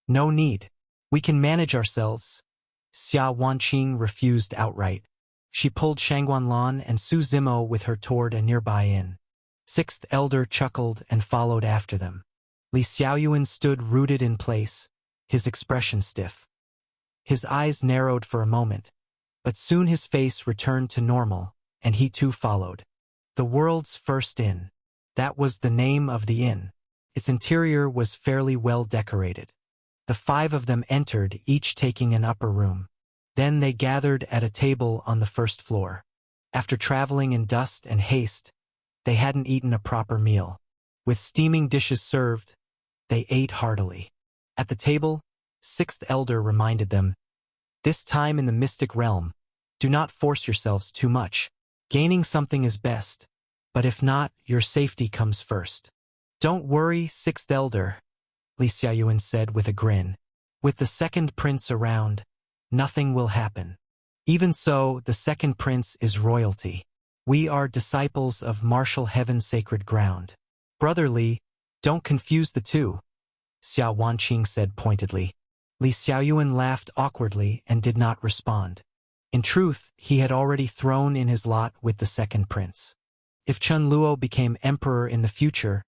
Speaker 1: "No need. We can manage ourselves." Xia Wanqing refused outright. She pulled Shangguanlan and Su Zimo with her toward a nearby inn. Sixth Elder chuckled and followed after them. Li Xiaoyuan stood rooted in place, his expression stiff. His eyes narrowed for a moment, But soon his face returned to normal, and he too followed. The world's first inn. That was the name of the inn. Its interior was fairly well decorated. The five of them entered, each taking an upper room. Then they gathered at a table on the first floor. After traveling in dust and haste, they hadn't eaten a proper meal. With steaming dishes served, they ate heartily. At the table, Sixth Elder reminded them, "This time in the mystic realm, do not force yourselves too much. Gaining something is best, but if not, your safety comes first." "Don't worry, Sixth Elder," Li Xiaoyuan said with a grin. "With the second prince around, nothing will happen. Even so, the second prince is royalty. We are disciples of martial heaven's sacred ground." "Brother Li, don't confuse the two," Xiao Wanqing said pointedly. Li Xiaoyuan laughed awkwardly and did not respond. In truth, he had already thrown in his lot with the second prince. If Chen Luo became emperor in the future,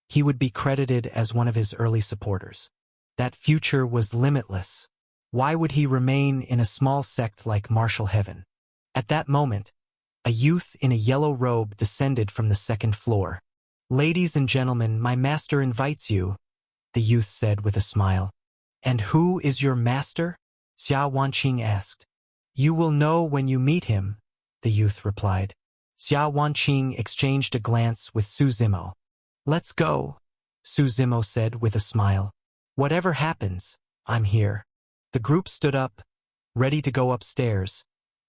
Speaker 1: he would be credited as one of his early supporters. That future was limitless. Why would he remain in a small sect like martial heaven? At that moment, a youth in a yellow robe descended from the second floor. "Ladies and gentlemen, my master invites you," the youth said with a smile. "And who is your master?" Xiao Wanqing asked. "You will know when you meet him," the youth replied. Xiao Wanqing exchanged a glance with Su Zimo. "Let's go," Su Zimo said with a smile. "Whatever happens, I'm here." The group stood up, ready to go upstairs,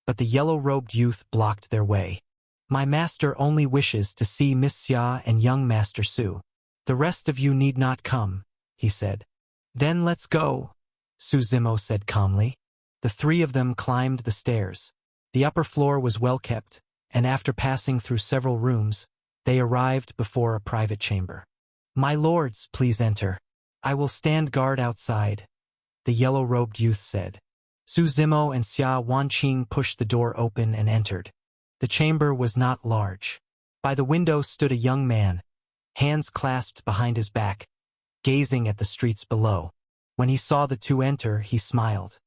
Speaker 1: but the yellow-robed youth blocked their way. "My master only wishes to see Miss Xia and young Master Su. The rest of you need not come," he said. "Then let's go," Su Zimo said calmly. The three of them climbed the stairs. The upper floor was well kept, and after passing through several rooms, they arrived before a private chamber. "My lords, please enter. I will stand guard outside," the yellow-robed youth said. Su Zimo and Xia Wanqing pushed the door open and entered. The chamber was not large. By the window stood a young man, hands clasped behind his back, gazing at the streets below. When he saw the two enter, he smiled.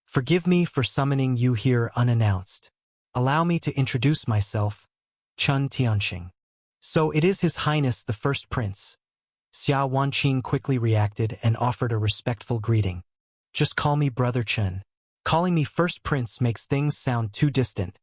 Speaker 1: "Forgive me for summoning you here unannounced. Allow me to introduce myself, Chen Tianxing." "So it is His Highness the First Prince." Xia Wanqing quickly reacted and offered a respectful greeting. "Just call me Brother Chen. Calling me First Prince makes things sound too distant,"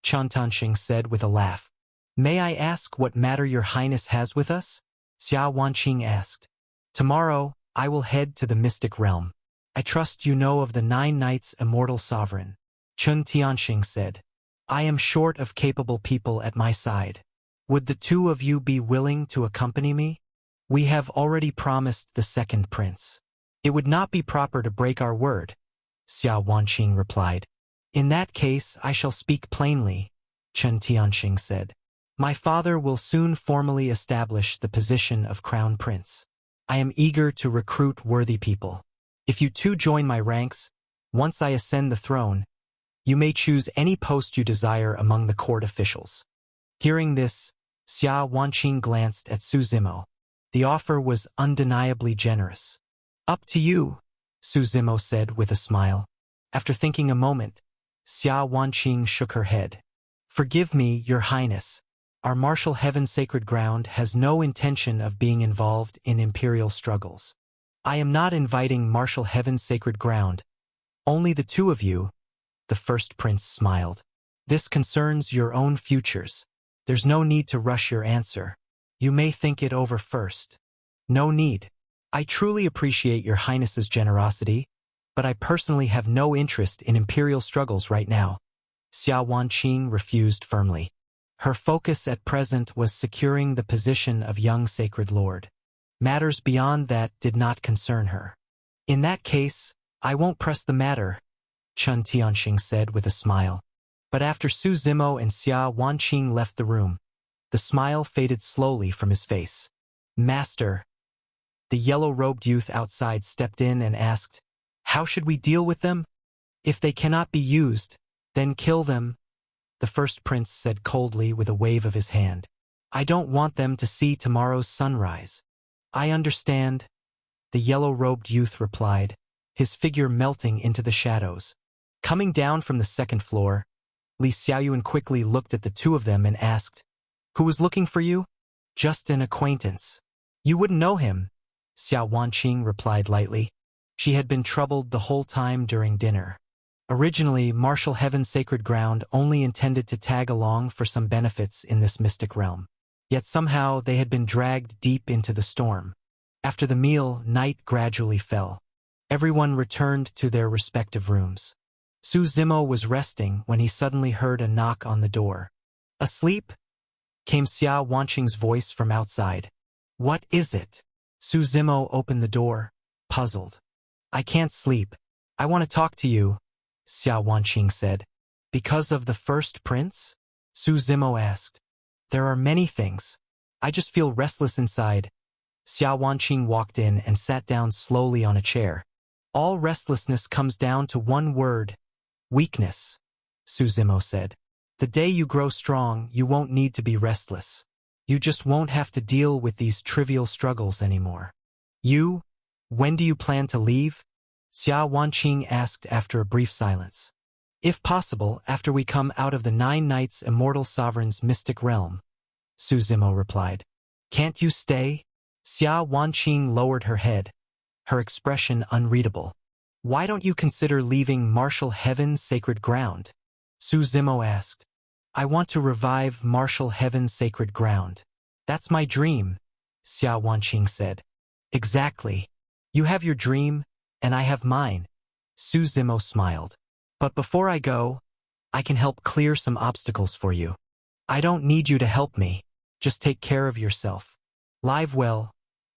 Speaker 1: Chen Tianxing said with a laugh. "May I ask what matter your highness has with us?" Xia Wanqing asked. "Tomorrow, I will head to the mystic realm. I trust you know of the 9 Knights Immortal Sovereign," Chen Tianxing said. "I am short of capable people at my side. Would the two of you be willing to accompany me? We have already promised the second prince. It would not be proper to break our word," Xiao Wanqing replied. "In that case, I shall speak plainly," Chen Tianxing said. "My father will soon formally establish the position of crown prince. I am eager to recruit worthy people. If you too join my ranks, once I ascend the throne, you may choose any post you desire among the court officials." Hearing this, Xia Wanqing glanced at Su Zimo. The offer was undeniably generous. "Up to you," Su Zimo said with a smile. After thinking a moment, Xia Wanqing shook her head. "Forgive me, Your Highness. Our martial heaven sacred ground has no intention of being involved in imperial struggles. I am not inviting martial heaven's sacred ground. Only the two of you," the first prince smiled. "This concerns your own futures. There's no need to rush your answer. You may think it over first." "No need. I truly appreciate your highness's generosity, but I personally have no interest in imperial struggles right now." Xia Wanqing refused firmly. Her focus at present was securing the position of young sacred lord. Matters beyond that did not concern her. "In that case, I won't press the matter," Chen Tianxing said with a smile. But after Su Zimo and Xia Wanqing left the room, the smile faded slowly from his face. "Master," the yellow-robed youth outside stepped in and asked, "How should we deal with them? If they cannot be used, then kill them," the first prince said coldly with a wave of his hand. "I don't want them to see tomorrow's sunrise." "I understand," the yellow-robed youth replied, his figure melting into the shadows. Coming down from the second floor, Li Xiaoyuan quickly looked at the two of them and asked, "Who was looking for you?" "Just an acquaintance." "You wouldn't know him," Xiao Wanqing replied lightly. She had been troubled the whole time during dinner. Originally, Martial Heaven's Sacred Ground only intended to tag along for some benefits in this mystic realm. Yet somehow they had been dragged deep into the storm. After the meal, night gradually fell. Everyone returned to their respective rooms. Su Zimo was resting when he suddenly heard a knock on the door. "Asleep?" came Xiao Wanqing's voice from outside. "What is it?" Su Zimo opened the door, puzzled. "I can't sleep. I want to talk to you," Xiao Wanqing said. "Because of the first prince?" Su Zimo asked. "There are many things. I just feel restless inside." Xiao Wanqing walked in and sat down slowly on a chair. "All restlessness comes down to one word: weakness," Su Zimo said. "The day you grow strong, you won't need to be restless. You just won't have to deal with these trivial struggles anymore." When do you plan to leave?" Xiao Wanqing asked after a brief silence. "If possible, after we come out of the 9 Nights Immortal Sovereign's mystic realm," Su Zimo replied. "Can't you stay?" Xiao Wanqing lowered her head, her expression unreadable. "Why don't you consider leaving Martial Heaven's Sacred Ground?" Su Zimo asked. "I want to revive Martial Heaven's Sacred Ground. That's my dream," Xiao Wanqing said. "Exactly. You have your dream, and I have mine," Su Zimo smiled. "But before I go, I can help clear some obstacles for you." "I don't need you to help me. Just take care of yourself. Live well,"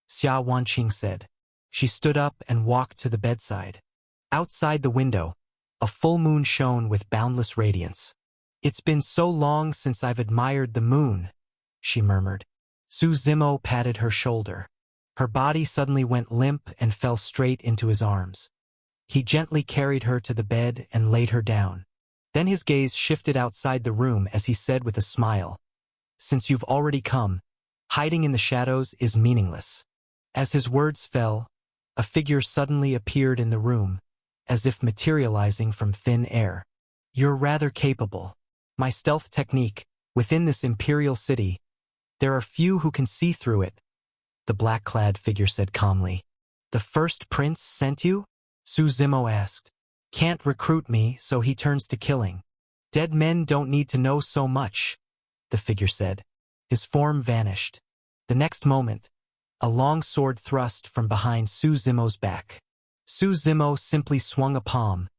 Speaker 1: Xiao Wanqing said. She stood up and walked to the bedside. Outside the window, a full moon shone with boundless radiance. "It's been so long since I've admired the moon," she murmured. Su Zimo patted her shoulder. Her body suddenly went limp and fell straight into his arms. He gently carried her to the bed and laid her down. Then his gaze shifted outside the room as he said with a smile, "Since you've already come, hiding in the shadows is meaningless." As his words fell, a figure suddenly appeared in the room, as if materializing from thin air. "You're rather capable. My stealth technique, within this imperial city, there are few who can see through it," the black-clad figure said calmly. "The first prince sent you?" Su Zimo asked. "Can't recruit me, so he turns to killing. Dead men don't need to know so much," the figure said. His form vanished. The next moment, a long sword thrust from behind Su Zimo's back. Su Zimo simply swung a palm,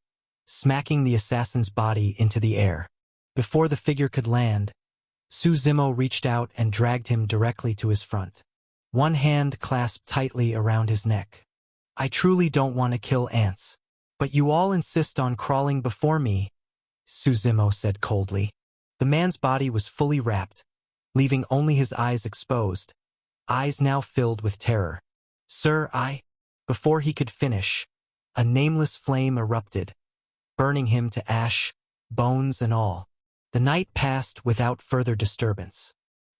Speaker 1: smacking the assassin's body into the air. Before the figure could land, Su Zimo reached out and dragged him directly to his front. One hand clasped tightly around his neck. "I truly don't want to kill ants, but you all insist on crawling before me," Su Zimo said coldly. The man's body was fully wrapped, leaving only his eyes exposed, eyes now filled with terror. "Sir, Before he could finish, a nameless flame erupted, burning him to ash, bones and all. The night passed without further disturbance.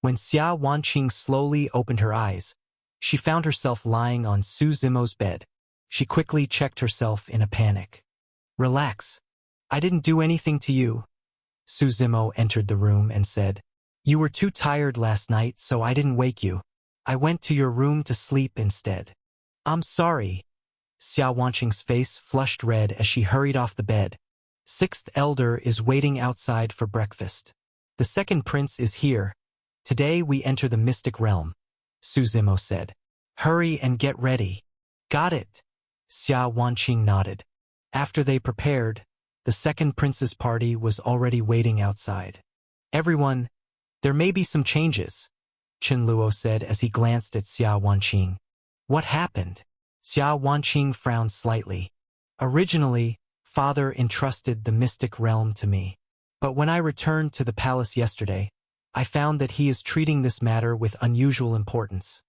Speaker 1: When Xiao Wanqing slowly opened her eyes, she found herself lying on Su Zimo's bed. She quickly checked herself in a panic. "Relax. I didn't do anything to you." Su Zimo entered the room and said, "You were too tired last night, so I didn't wake you. I went to your room to sleep instead." "I'm sorry." Xiao Wanqing's face flushed red as she hurried off the bed. "Sixth Elder is waiting outside for breakfast. The second prince is here. Today we enter the mystic realm," Su Zimo said. "Hurry and get ready." "Got it." Xiao Wanqing nodded. After they prepared, the second prince's party was already waiting outside. "Everyone, there may be some changes," Chen Luo said as he glanced at Xiao Wanqing. "What happened?" Xiao Wanqing frowned slightly. "Originally, Father entrusted the mystic realm to me. But when I returned to the palace yesterday, I found that he is treating this matter with unusual importance,"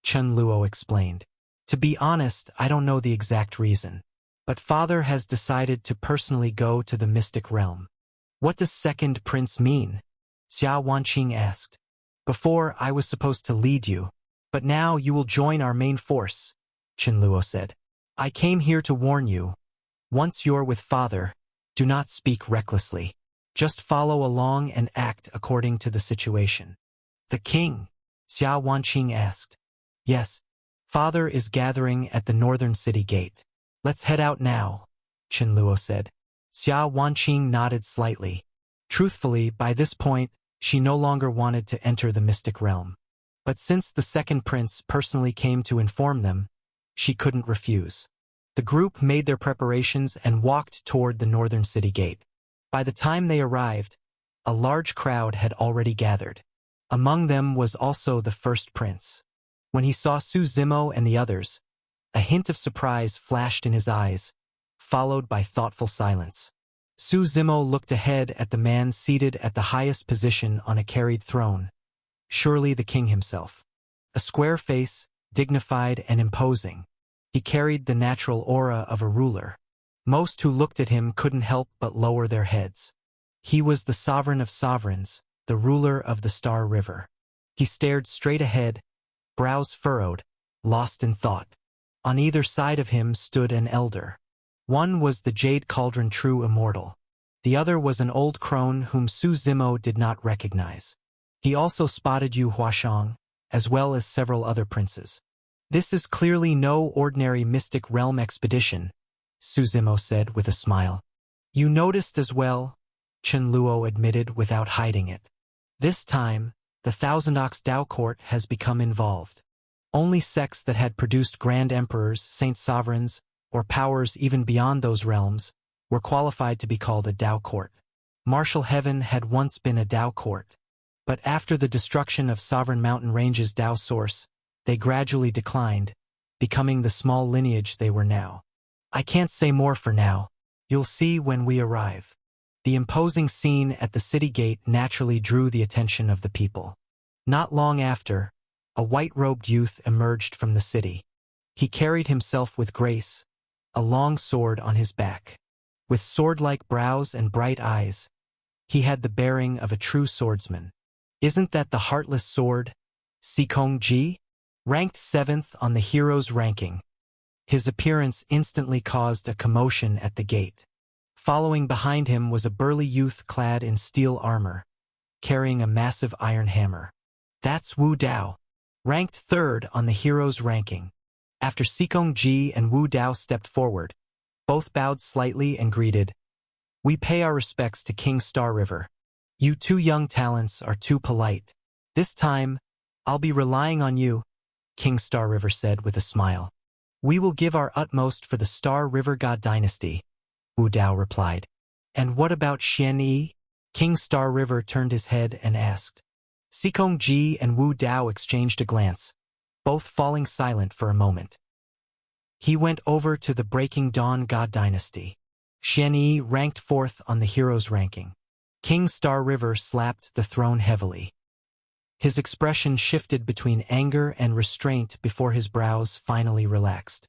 Speaker 1: Chen Luo explained. "To be honest, I don't know the exact reason. But Father has decided to personally go to the mystic realm." "What does second prince mean?" Xiao Wanqing asked. "Before, I was supposed to lead you, but now you will join our main force," Chen Luo said. "I came here to warn you. Once you're with Father, Do not speak recklessly. Just follow along and act according to the situation. The king, Xia Wanqing asked. Yes. Father is gathering at the northern city gate. Let's head out now, Chen Luo said. Xia Wanqing nodded slightly. Truthfully, by this point, she no longer wanted to enter the mystic realm. But since the second prince personally came to inform them, she couldn't refuse. The group made their preparations and walked toward the northern city gate. By the time they arrived, a large crowd had already gathered. Among them was also the first prince. When he saw Su Zimo and the others, a hint of surprise flashed in his eyes, followed by thoughtful silence. Su Zimo looked ahead at the man seated at the highest position on a carried throne. Surely the king himself. A square face, dignified and imposing. He carried the natural aura of a ruler. Most who looked at him couldn't help but lower their heads. He was the sovereign of sovereigns, the ruler of the Star River. He stared straight ahead, brows furrowed, lost in thought. On either side of him stood an elder. One was the Jade Cauldron True Immortal. The other was an old crone whom Su Zimo did not recognize. He also spotted Yu Huashang, as well as several other princes. This is clearly no ordinary mystic realm expedition, Su Zimo said with a smile. You noticed as well, Chen Luo admitted without hiding it. This time, the Thousand Ox Dao Court has become involved. Only sects that had produced grand emperors, saint sovereigns, or powers even beyond those realms were qualified to be called a Dao Court. Martial Heaven had once been a Dao Court, but after the destruction of Sovereign Mountain Range's Dao source, they gradually declined, becoming the small lineage they were now. I can't say more for now. You'll see when we arrive. The imposing scene at the city gate naturally drew the attention of the people. Not long after, a white-robed youth emerged from the city. He carried himself with grace, a long sword on his back. With sword-like brows and bright eyes, he had the bearing of a true swordsman. Isn't that the Heartless Sword, Sikong Ji? Ranked 7th on the heroes' ranking. His appearance instantly caused a commotion at the gate. Following behind him was a burly youth clad in steel armor, carrying a massive iron hammer. That's Wu Dao, ranked 3rd on the heroes' ranking. After Sikong Ji and Wu Dao stepped forward, both bowed slightly and greeted, "We pay our respects to King Star River. You two young talents are too polite. This time, I'll be relying on you," King Star River said with a smile. "We will give our utmost for the Star River God Dynasty," Wu Dao replied. "And what about Xian Yi?" King Star River turned his head and asked. Sikong Ji and Wu Dao exchanged a glance, both falling silent for a moment. He went over to the Breaking Dawn God Dynasty. Xian Yi ranked 4th on the heroes' ranking. King Star River slapped the throne heavily. His expression shifted between anger and restraint before his brows finally relaxed.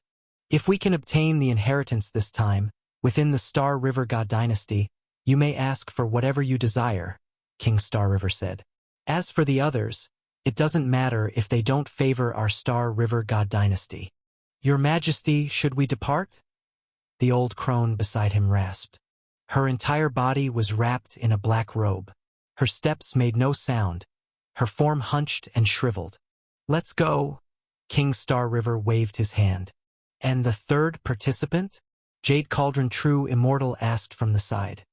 Speaker 1: "If we can obtain the inheritance this time, within the Star River God Dynasty, you may ask for whatever you desire," King Star River said. "As for the others, it doesn't matter if they don't favor our Star River God Dynasty." "Your Majesty, should we depart?" The old crone beside him rasped. Her entire body was wrapped in a black robe. Her steps made no sound, her form hunched and shriveled. "Let's go." King Star River waved his hand. "And the third participant?" Jade Cauldron True Immortal asked from the side.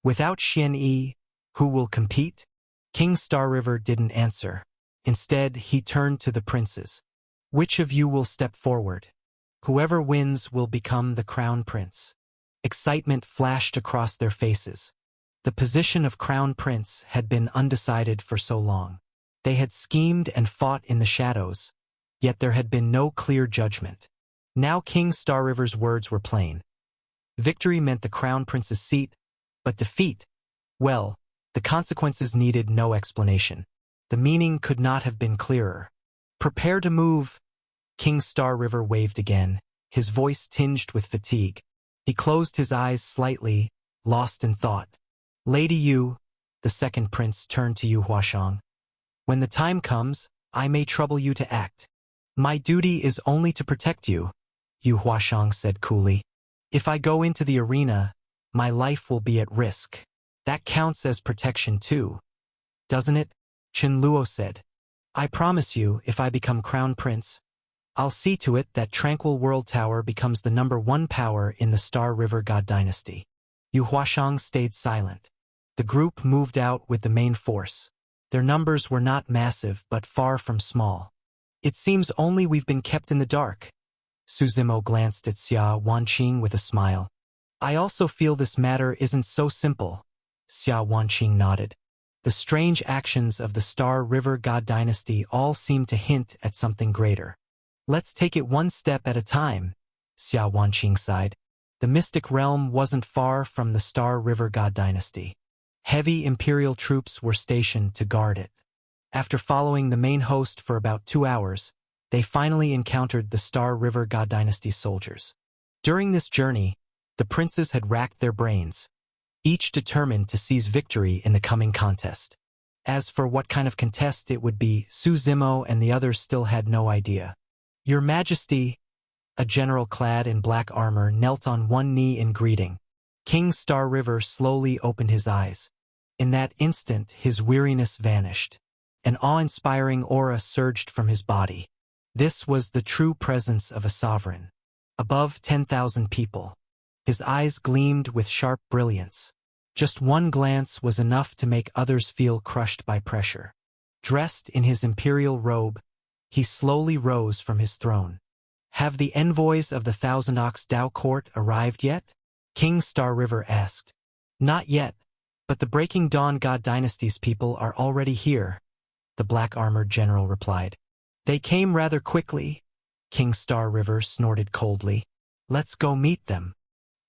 Speaker 1: "Without Xian Yi, who will compete?" King Star River didn't answer. Instead, he turned to the princes. "Which of you will step forward? Whoever wins will become the crown prince." Excitement flashed across their faces. The position of crown prince had been undecided for so long. They had schemed and fought in the shadows, yet there had been no clear judgment. Now King Star River's words were plain. Victory meant the crown prince's seat, but defeat, well, the consequences needed no explanation. The meaning could not have been clearer. "Prepare to move." King Star River waved again, his voice tinged with fatigue. He closed his eyes slightly, lost in thought. "Lady Yu," the second prince turned to Yu Huashang. "When the time comes, I may trouble you to act. My duty is only to protect you," Yu Huashang said coolly. "If I go into the arena, my life will be at risk. That counts as protection too, doesn't it? Chen Luo said. I promise you, if I become crown prince, I'll see to it that Tranquil World Tower becomes the #1 power in the Star River God Dynasty. Yu Huashang stayed silent. The group moved out with the main force. Their numbers were not massive, but far from small. It seems only we've been kept in the dark. Su Zimo glanced at Xia Wanqing with a smile. I also feel this matter isn't so simple. Xia Wanqing nodded. The strange actions of the Star River God Dynasty all seem to hint at something greater. Let's take it one step at a time, Xia Wanqing sighed. The Mystic Realm wasn't far from the Star River God Dynasty. Heavy Imperial troops were stationed to guard it. After following the main host for about 2 hours, they finally encountered the Star River God Dynasty soldiers. During this journey, the princes had racked their brains, each determined to seize victory in the coming contest. As for what kind of contest it would be, Su Zimo and the others still had no idea. Your Majesty, a general clad in black armor knelt on one knee in greeting. King Star River slowly opened his eyes. In that instant, his weariness vanished. An awe-inspiring aura surged from his body. This was the true presence of a sovereign. Above 10,000 people. His eyes gleamed with sharp brilliance. Just one glance was enough to make others feel crushed by pressure. Dressed in his imperial robe, he slowly rose from his throne. Have the envoys of the Thousand Ox Dao Court arrived yet? King Star River asked. Not yet, but the Breaking Dawn God Dynasty's people are already here, the black-armored general replied. They came rather quickly, King Star River snorted coldly. Let's go meet them.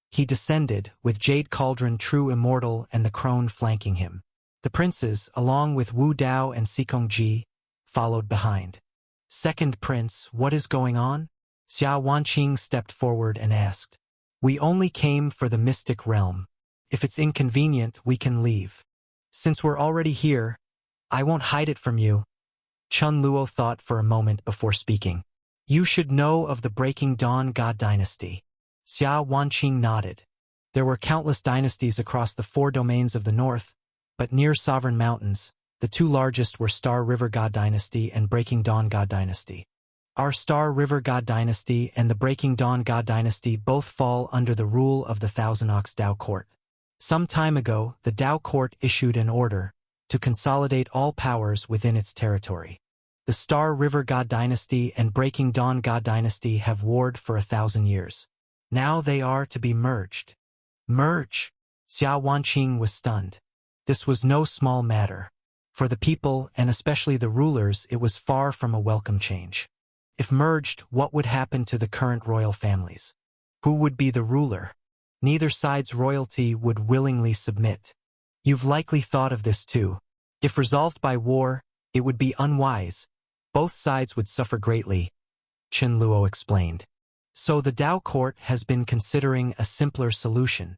Speaker 1: He descended, with Jade Cauldron True Immortal and the crone flanking him. The princes, along with Wu Dao and Sikong Ji, followed behind. Second Prince, what is going on? Xia Wanqing stepped forward and asked. We only came for the Mystic Realm. If it's inconvenient, we can leave. Since we're already here, I won't hide it from you. Chen Luo thought for a moment before speaking. You should know of the Breaking Dawn God Dynasty. Xia Wanqing nodded. There were countless dynasties across the 4 domains of the north, but near Sovereign Mountains, the 2 largest were Star River God Dynasty and Breaking Dawn God Dynasty. Our Star River God Dynasty and the Breaking Dawn God Dynasty both fall under the rule of the Thousand Ox Dao Court. Some time ago, the Dao Court issued an order to consolidate all powers within its territory. The Star River God Dynasty and Breaking Dawn God Dynasty have warred for 1,000 years. Now they are to be merged. Merge? Xia Wanqing was stunned. This was no small matter. For the people, and especially the rulers, it was far from a welcome change. If merged, what would happen to the current royal families? Who would be the ruler? Neither side's royalty would willingly submit. You've likely thought of this too. If resolved by war, it would be unwise. Both sides would suffer greatly, Chen Luo explained. So the Dao Court has been considering a simpler solution.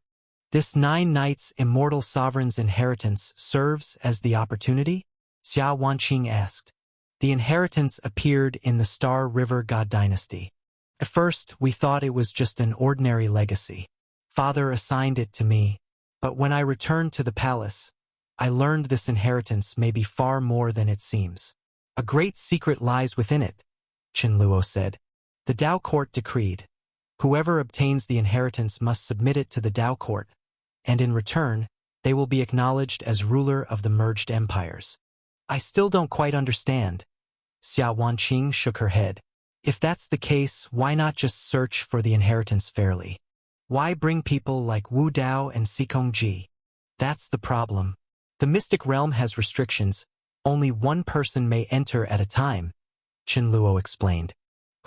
Speaker 1: This 9 Knights Immortal Sovereign's inheritance serves as the opportunity? Xia Wanqing asked. The inheritance appeared in the Star River God Dynasty. At first, we thought it was just an ordinary legacy. Father assigned it to me, but when I returned to the palace, I learned this inheritance may be far more than it seems. A great secret lies within it, Chen Luo said. The Dao Court decreed, whoever obtains the inheritance must submit it to the Dao Court, and in return, they will be acknowledged as ruler of the merged empires. I still don't quite understand. Xia Wanqing shook her head. If that's the case, why not just search for the inheritance fairly? Why bring people like Wu Dao and Sikong Ji? That's the problem. The Mystic Realm has restrictions. Only one person may enter at a time, Chen Luo explained.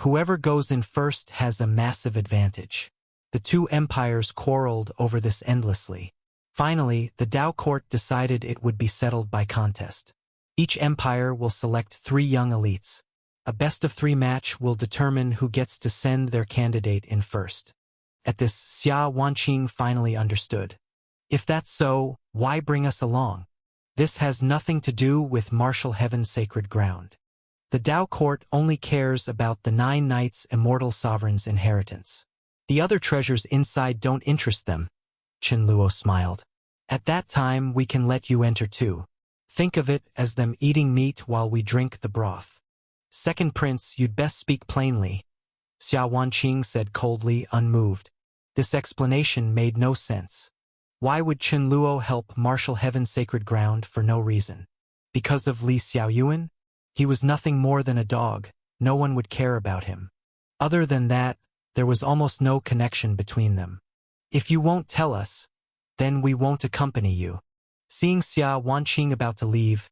Speaker 1: Whoever goes in first has a massive advantage. The 2 empires quarreled over this endlessly. Finally, the Dao Court decided it would be settled by contest. Each empire will select 3 young elites. A best-of-3 match will determine who gets to send their candidate in first. At this, Xia Wanqing finally understood. If that's so, why bring us along? This has nothing to do with martial heaven's sacred ground. The Dao Court only cares about the 9 Knights Immortal Sovereign's inheritance. The other treasures inside don't interest them, Chen Luo smiled. At that time we can let you enter too. Think of it as them eating meat while we drink the broth. Second prince, you'd best speak plainly, Xia Wanqing said coldly, unmoved. This explanation made no sense. Why would Chen Luo help marshal heaven's sacred ground for no reason? Because of Li Xiaoyuan? He was nothing more than a dog. No one would care about him. Other than that, there was almost no connection between them. If you won't tell us, then we won't accompany you. Seeing Xia Wanqing about to leave,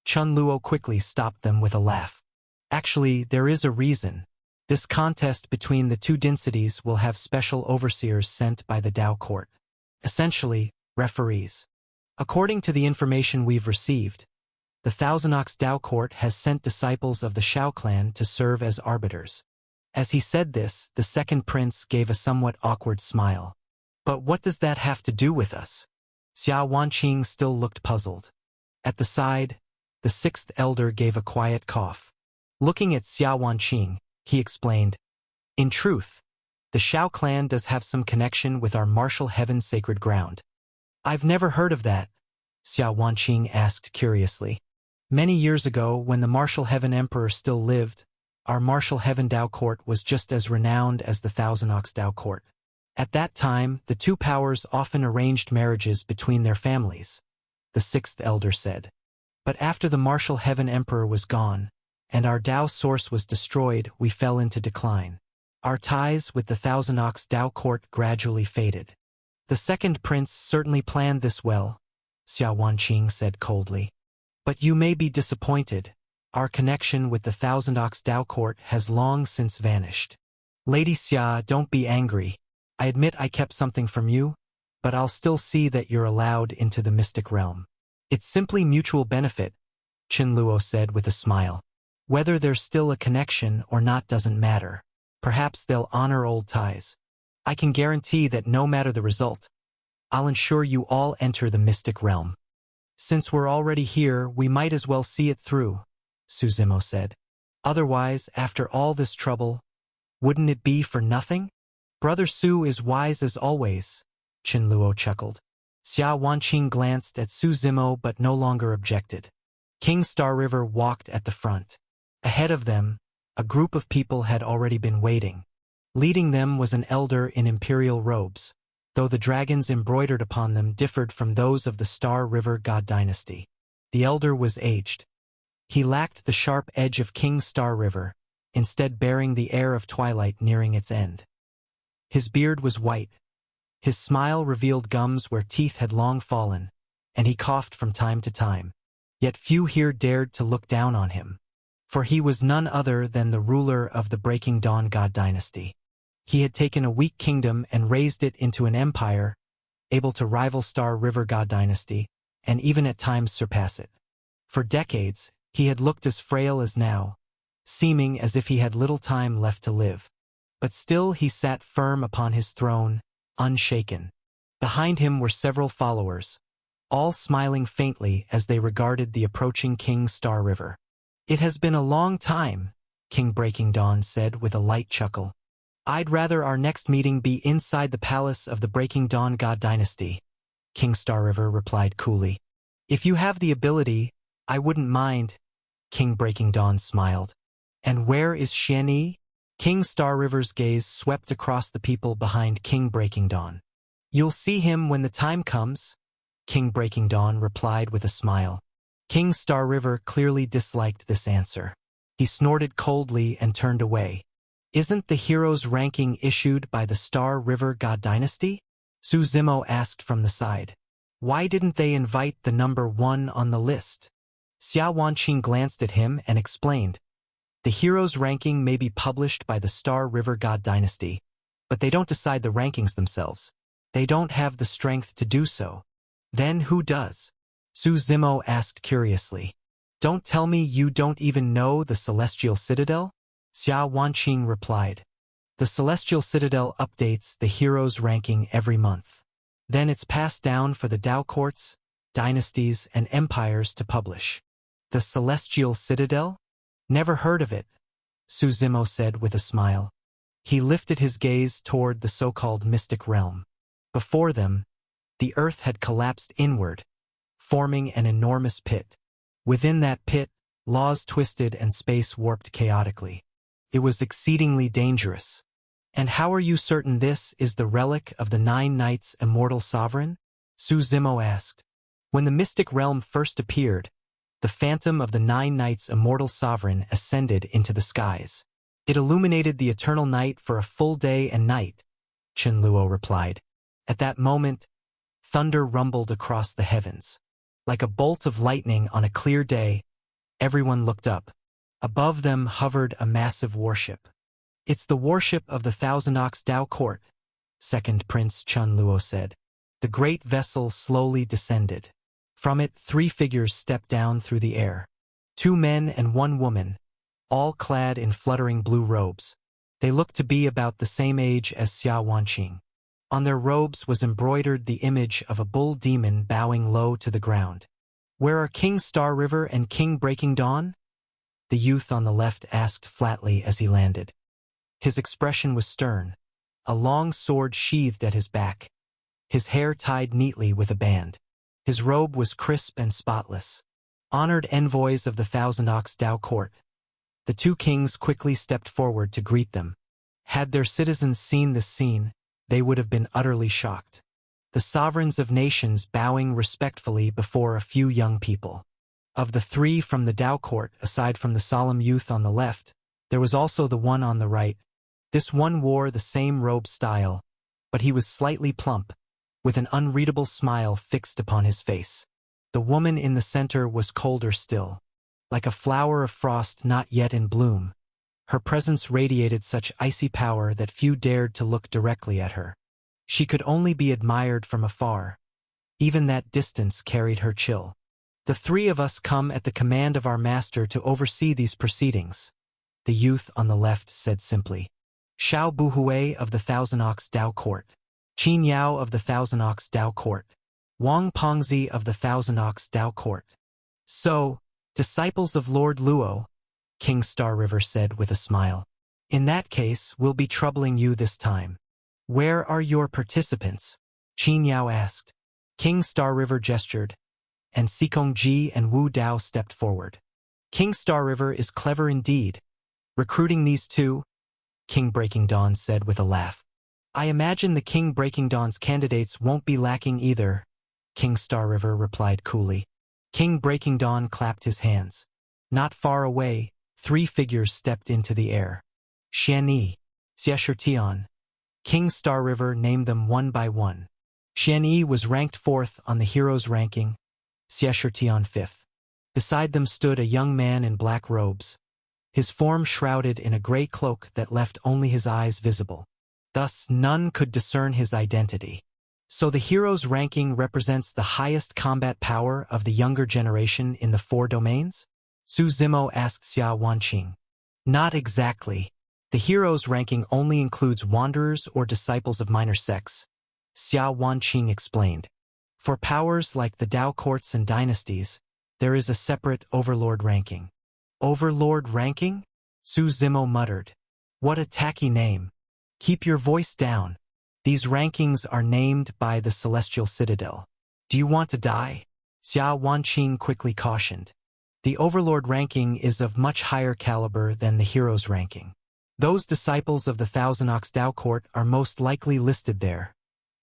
Speaker 1: Chen Luo quickly stopped them with a laugh. Actually, there is a reason. This contest between the two densities will have special overseers sent by the Dao court. Essentially, referees. According to the information we've received, the Thousand Ox Dao court has sent disciples of the Shao clan to serve as arbiters. As he said this, the second prince gave a somewhat awkward smile. But what does that have to do with us? Xia Wanqing still looked puzzled. At the side, the sixth elder gave a quiet cough. Looking at Xia Wanqing, he explained, in truth, the Shao clan does have some connection with our martial heaven's sacred ground. I've never heard of that, Xia Wanqing asked curiously. Many years ago, when the martial heaven emperor still lived, our martial heaven Dao court was just as renowned as the Thousand Ox Dao court. At that time, the two powers often arranged marriages between their families, the sixth elder said. But after the martial heaven emperor was gone, and our Dao source was destroyed, we fell into decline. Our ties with the Thousand Ox Dao court gradually faded. The second prince certainly planned this well, Xia Wanqing said coldly. But you may be disappointed. Our connection with the Thousand Ox Dao court has long since vanished. Lady Xia, don't be angry. I admit I kept something from you, but I'll still see that you're allowed into the mystic realm. It's simply mutual benefit, Chen Luo said with a smile. Whether there's still a connection or not doesn't matter. Perhaps they'll honor old ties. I can guarantee that no matter the result, I'll ensure you all enter the mystic realm. Since we're already here, we might as well see it through, Su Zimo said. Otherwise, after all this trouble, wouldn't it be for nothing? Brother Su is wise as always, Chen Luo chuckled. Xia Wanqing glanced at Su Zimo but no longer objected. King Star River walked at the front. Ahead of them, a group of people had already been waiting. Leading them was an elder in imperial robes, though the dragons embroidered upon them differed from those of the Star River God dynasty. The elder was aged. He lacked the sharp edge of King Star River, instead bearing the air of twilight nearing its end. His beard was white. His smile revealed gums where teeth had long fallen, and he coughed from time to time. Yet few here dared to look down on him, for he was none other than the ruler of the Breaking Dawn God dynasty. He had taken a weak kingdom and raised it into an empire, able to rival Star River God dynasty, and even at times surpass it. For decades, he had looked as frail as now, seeming as if he had little time left to live. But still he sat firm upon his throne, unshaken. Behind him were several followers, all smiling faintly as they regarded the approaching King Star River. It has been a long time, King Breaking Dawn said with a light chuckle. I'd rather our next meeting be inside the palace of the Breaking Dawn God dynasty, King Star River replied coolly. If you have the ability, I wouldn't mind, King Breaking Dawn smiled. And where is Xianyi? King Star River's gaze swept across the people behind King Breaking Dawn. You'll see him when the time comes, King Breaking Dawn replied with a smile. King Star River clearly disliked this answer. He snorted coldly and turned away. Isn't the hero's ranking issued by the Star River God dynasty? Su Zimo asked from the side. Why didn't they invite the number 1 on the list? Xia Wanqing glanced at him and explained. The hero's ranking may be published by the Star River God dynasty, but they don't decide the rankings themselves. They don't have the strength to do so. Then who does? Su Zimo asked curiously. Don't tell me you don't even know the Celestial Citadel? Xia Wanqing replied. The Celestial Citadel updates the hero's ranking every month. Then it's passed down for the Dao courts, dynasties, and empires to publish. The Celestial Citadel? Never heard of it, Su Zimo said with a smile. He lifted his gaze toward the so-called mystic realm. Before them, The earth had collapsed inward, forming an enormous pit. Within that pit, laws twisted and space warped chaotically. It was exceedingly dangerous. And how are you certain this is the relic of the 9 Knights' immortal sovereign? Su Zimo asked. When the mystic realm first appeared, the phantom of the 9 Knights' immortal sovereign ascended into the skies. It illuminated the eternal night for a full day and night, Chen Luo replied. At that moment, thunder rumbled across the heavens. Like a bolt of lightning on a clear day, everyone looked up. Above them hovered a massive warship. It's the warship of the Thousand Ox Dao Court, second Prince Chen Luo said. The great vessel slowly descended. From it, 3 figures stepped down through the air. 2 men and 1 woman, all clad in fluttering blue robes. They looked to be about the same age as Xia Wanqing. On their robes was embroidered the image of a bull demon bowing low to the ground. Where are King Star River and King Breaking Dawn? The youth on the left asked flatly as he landed. His expression was stern, a long sword sheathed at his back, his hair tied neatly with a band. His robe was crisp and spotless. Honored envoys of the Thousand Ox Dao Court. The 2 kings quickly stepped forward to greet them. Had their citizens seen this scene, they would have been utterly shocked. The sovereigns of nations bowing respectfully before a few young people. Of the 3 from the Dao Court, aside from the solemn youth on the left, there was also the one on the right. This one wore the same robe style, but he was slightly plump, with an unreadable smile fixed upon his face. The woman in the center was colder still, like a flower of frost not yet in bloom. Her presence radiated such icy power that few dared to look directly at her. She could only be admired from afar. Even that distance carried her chill. The 3 of us come at the command of our master to oversee these proceedings, the youth on the left said simply. Xiao Buhui of the Thousand Ox Dao Court. Qin Yao of the Thousand Ox Dao Court. Wang Pengzi of the Thousand Ox Dao Court. So, disciples of Lord Luo, King Star River said with a smile. In that case, we'll be troubling you this time. Where are your participants? Qin Yao asked. King Star River gestured, and Xikong Ji and Wu Dao stepped forward. King Star River is clever indeed. Recruiting these 2, King Breaking Dawn said with a laugh. I imagine the King Breaking Dawn's candidates won't be lacking either, King Star River replied coolly. King Breaking Dawn clapped his hands. Not far away, 3 figures stepped into the air. Xianyi, Xia Shitian. King Star River named them one by one. Xianyi was ranked 4th on the heroes ranking, Xia Shitian 5th. Beside them stood a young man in black robes, his form shrouded in a gray cloak that left only his eyes visible. Thus, none could discern his identity. So the hero's ranking represents the highest combat power of the younger generation in the 4 domains? Su Zimo asked Xia Wanqing. Not exactly. The hero's ranking only includes wanderers or disciples of minor sects, Xia Wanqing explained. For powers like the Dao courts and dynasties, there is a separate overlord ranking. Overlord ranking? Su Zimo muttered. What a tacky name. Keep your voice down. These rankings are named by the Celestial Citadel. Do you want to die? Xia Wanqing quickly cautioned. The Overlord ranking is of much higher caliber than the Heroes ranking. Those disciples of the Thousand Ox Dao Court are most likely listed there,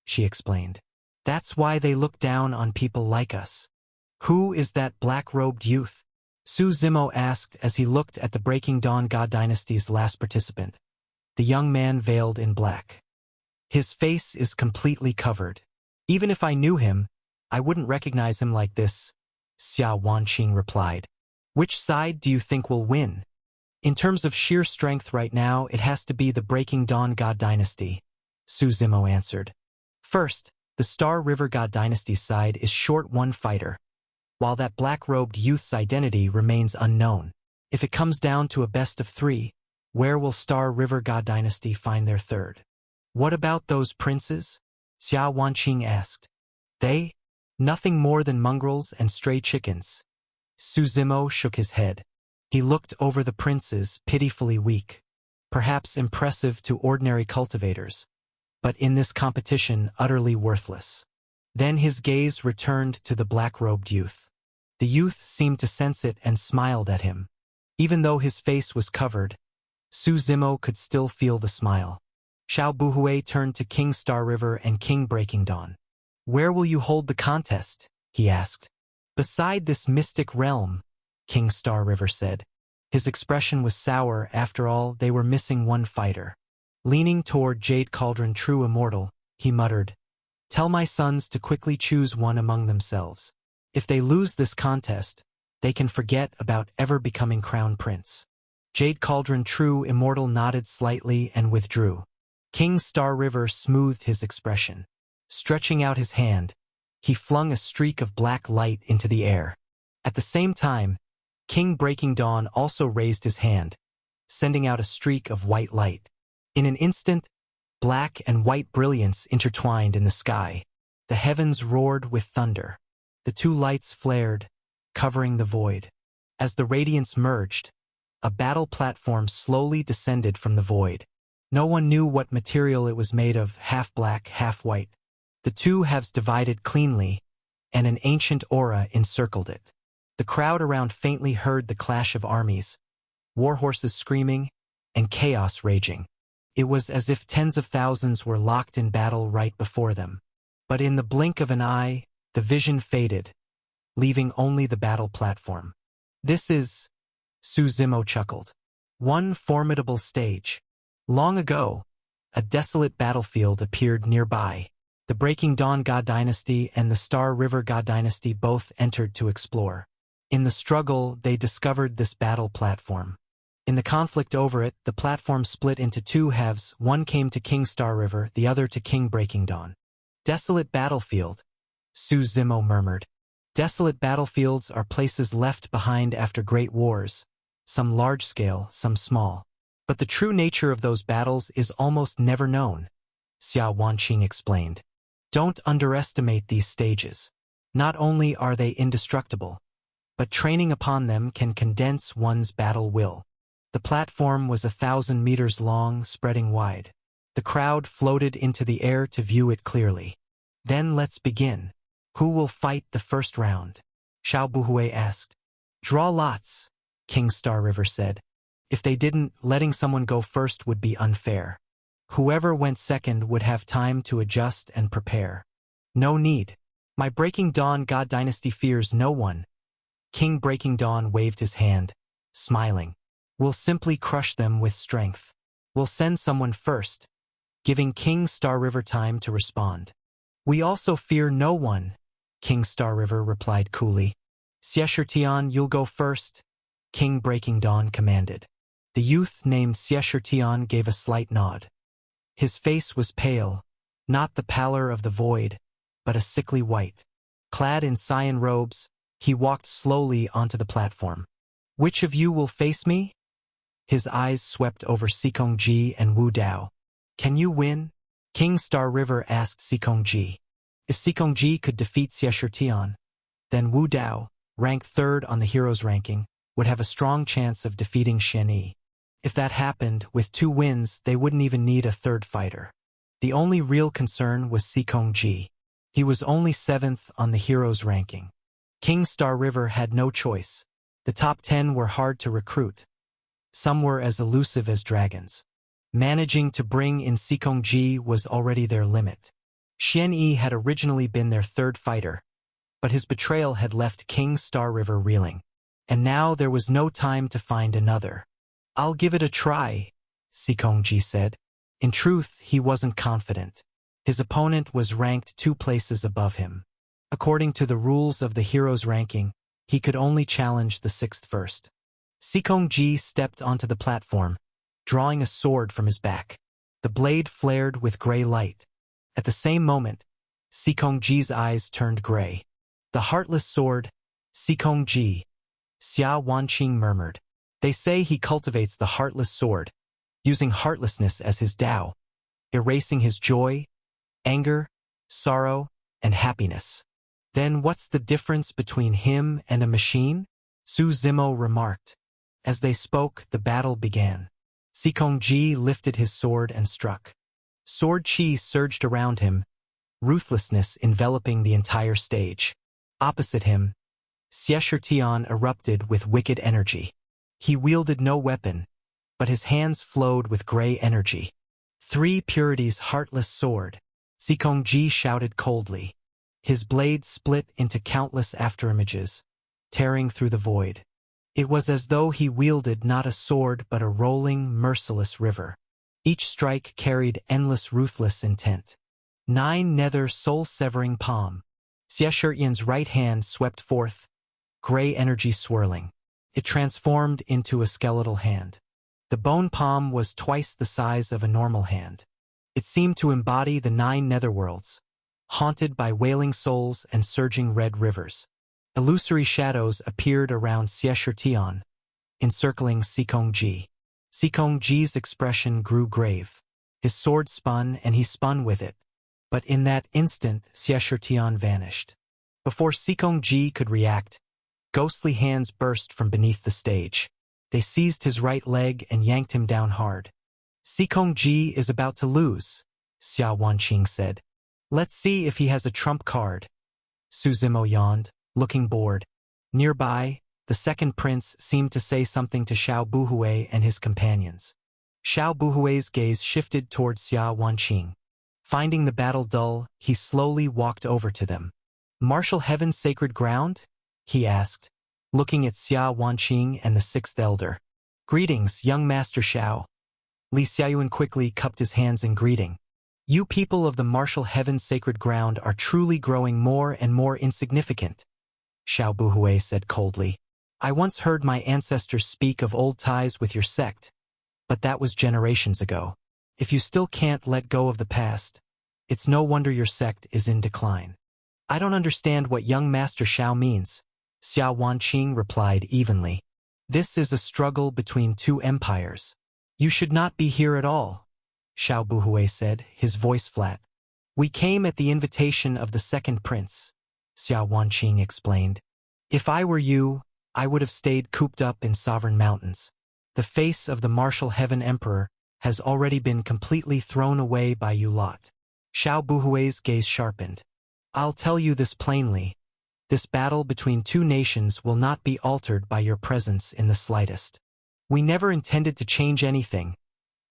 Speaker 1: she explained. That's why they look down on people like us. Who is that black-robed youth? Su Zimo asked as he looked at the Breaking Dawn God Dynasty's last participant, the young man veiled in black. His face is completely covered. Even if I knew him, I wouldn't recognize him like this, Xia Wanqing replied. Which side do you think will win? In terms of sheer strength right now, it has to be the Breaking Dawn God Dynasty, Su Zimo answered. First, the Star River God Dynasty's side is short one fighter, while that black-robed youth's identity remains unknown. If it comes down to a best of 3, where will Star River God Dynasty find their third? What about those princes? Xia Wanqing asked. They? Nothing more than mongrels and stray chickens. Su Zimo shook his head. He looked over the princes, pitifully weak, perhaps impressive to ordinary cultivators, but in this competition utterly worthless. Then his gaze returned to the black-robed youth. The youth seemed to sense it and smiled at him. Even though his face was covered, Su Zimo could still feel the smile. Xiao Buhui turned to King Star River and King Breaking Dawn. "Where will you hold the contest?" he asked. "Beside this mystic realm," King Star River said. His expression was sour. After all, they were missing one fighter. Leaning toward Jade Cauldron True Immortal, he muttered, "Tell my sons to quickly choose one among themselves. If they lose this contest, they can forget about ever becoming crown prince." Jade Cauldron True Immortal nodded slightly and withdrew. King Star River smoothed his expression. Stretching out his hand, he flung a streak of black light into the air. At the same time, King Breaking Dawn also raised his hand, sending out a streak of white light. In an instant, black and white brilliance intertwined in the sky. The heavens roared with thunder. The two lights flared, covering the void. As the radiance merged, a battle platform slowly descended from the void. No one knew what material it was made of, half black, half white. The two halves divided cleanly, and an ancient aura encircled it. The crowd around faintly heard the clash of armies, war horses screaming, and chaos raging. It was as if tens of thousands were locked in battle right before them. But in the blink of an eye, the vision faded, leaving only the battle platform. "This is," Su Zimo chuckled, "one formidable stage. Long ago, a desolate battlefield appeared nearby. The Breaking Dawn God Dynasty and the Star River God Dynasty both entered to explore. In the struggle, they discovered this battle platform. In the conflict over it, the platform split into two halves. One came to King Star River, the other to King Breaking Dawn." "Desolate battlefield," Su Zimo murmured. "Desolate battlefields are places left behind after great wars, some large-scale, some small. But the true nature of those battles is almost never known," Xia Wanqing explained. "Don't underestimate these stages. Not only are they indestructible, but training upon them can condense one's battle will." The platform was 1,000 meters long, spreading wide. The crowd floated into the air to view it clearly. "Then let's begin. Who will fight the first round?" Xiao Buhui asked. "Draw lots," King Star River said. "If they didn't, letting someone go first would be unfair. Whoever went second would have time to adjust and prepare." "No need. My Breaking Dawn God Dynasty fears no one." King Breaking Dawn waved his hand, smiling. "We'll simply crush them with strength. We'll send someone first," giving King Star River time to respond. "We also fear no one," King Star River replied coolly. "Xie Shitian, you'll go first," King Breaking Dawn commanded. The youth named Xie Shitian gave a slight nod. His face was pale, not the pallor of the void, but a sickly white. Clad in cyan robes, he walked slowly onto the platform. "Which of you will face me?" His eyes swept over Sikong Ji and Wu Dao. "Can you win?" King Star River asked Sikong Ji. If Sikong Ji could defeat Xie Shitian, then Wu Dao, ranked third on the heroes ranking, would have a strong chance of defeating Xian Yi. If that happened, with 2 wins, they wouldn't even need a third fighter. The only real concern was Sikong Ji. He was only 7th on the heroes ranking. King Star River had no choice. The top 10 were hard to recruit. Some were as elusive as dragons. Managing to bring in Sikong Ji was already their limit. Xian Yi had originally been their third fighter, but his betrayal had left King Star River reeling. And now there was no time to find another. "I'll give it a try," Sikong Ji said. In truth, he wasn't confident. His opponent was ranked 2 places above him. According to the rules of the heroes ranking, he could only challenge the 6th first. Sikong Ji stepped onto the platform, drawing a sword from his back. The blade flared with gray light. At the same moment, Sikong Ji's eyes turned gray. "The heartless sword, Sikong Ji," Xia Wanqing murmured. "They say he cultivates the heartless sword, using heartlessness as his Tao, erasing his joy, anger, sorrow, and happiness. Then what's the difference between him and a machine?" Su Zimo remarked. As they spoke, the battle began. Sikong Ji lifted his sword and struck. Sword chi surged around him, ruthlessness enveloping the entire stage. Opposite him, Xie Tian erupted with wicked energy. He wielded no weapon, but his hands flowed with gray energy. 3 Purity's heartless sword, Zikongji shouted coldly. His blade split into countless afterimages, tearing through the void. It was as though he wielded not a sword but a rolling, merciless river. Each strike carried endless ruthless intent. 9 Nether soul-severing palm. Xie Tian's right hand swept forth, gray energy swirling. It transformed into a skeletal hand. The bone palm was twice the size of a normal hand. It seemed to embody the 9 netherworlds, haunted by wailing souls and surging red rivers. Illusory shadows appeared around Xie Tian, encircling Zikongji. Zikongji's expression grew grave. His sword spun and he spun with it. But in that instant, Xie Tian vanished. Before Zikongji could react, ghostly hands burst from beneath the stage. They seized his right leg and yanked him down hard. Zikongji is about to lose, Xia Wanqing said. Let's see if he has a trump card. Su Zimo yawned, looking bored. Nearby, the second prince seemed to say something to Xiao Buhui and his companions. Xiao Buhui's gaze shifted toward Xia Wanqing. Finding the battle dull, he slowly walked over to them. Martial Heaven's sacred ground? He asked, looking at Xia Wanqing and the 6th elder. Greetings, young Master Xiao. Li Xiaoyuan quickly cupped his hands in greeting. You people of the Martial Heaven's sacred ground are truly growing more and more insignificant, Xiao Buhui said coldly. I once heard my ancestors speak of old ties with your sect, but that was generations ago. If you still can't let go of the past, it's no wonder your sect is in decline. I don't understand what young Master Xiao means, Xia Wanqing replied evenly. This is a struggle between 2 empires. You should not be here at all, Xiao Buhui said, his voice flat. We came at the invitation of the second prince, Xia Wanqing explained. If I were you, I would have stayed cooped up in Sovereign Mountains. The face of the Martial Heaven Emperor has already been completely thrown away by you lot. Xiao Buhui's gaze sharpened. I'll tell you this plainly. This battle between 2 nations will not be altered by your presence in the slightest. We never intended to change anything,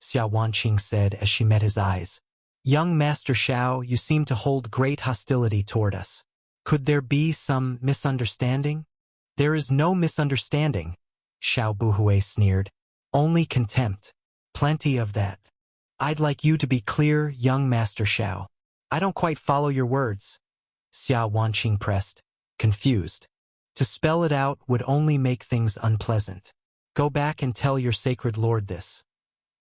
Speaker 1: Xia Wanqing said as she met his eyes. Young Master Xiao, you seem to hold great hostility toward us. Could there be some misunderstanding? There is no misunderstanding, Xiao Buhui sneered. Only contempt. Plenty of that. I'd like you to be clear, young Master Xiao. I don't quite follow your words, Xia Wanqing pressed, confused. To spell it out would only make things unpleasant. Go back and tell your sacred lord this.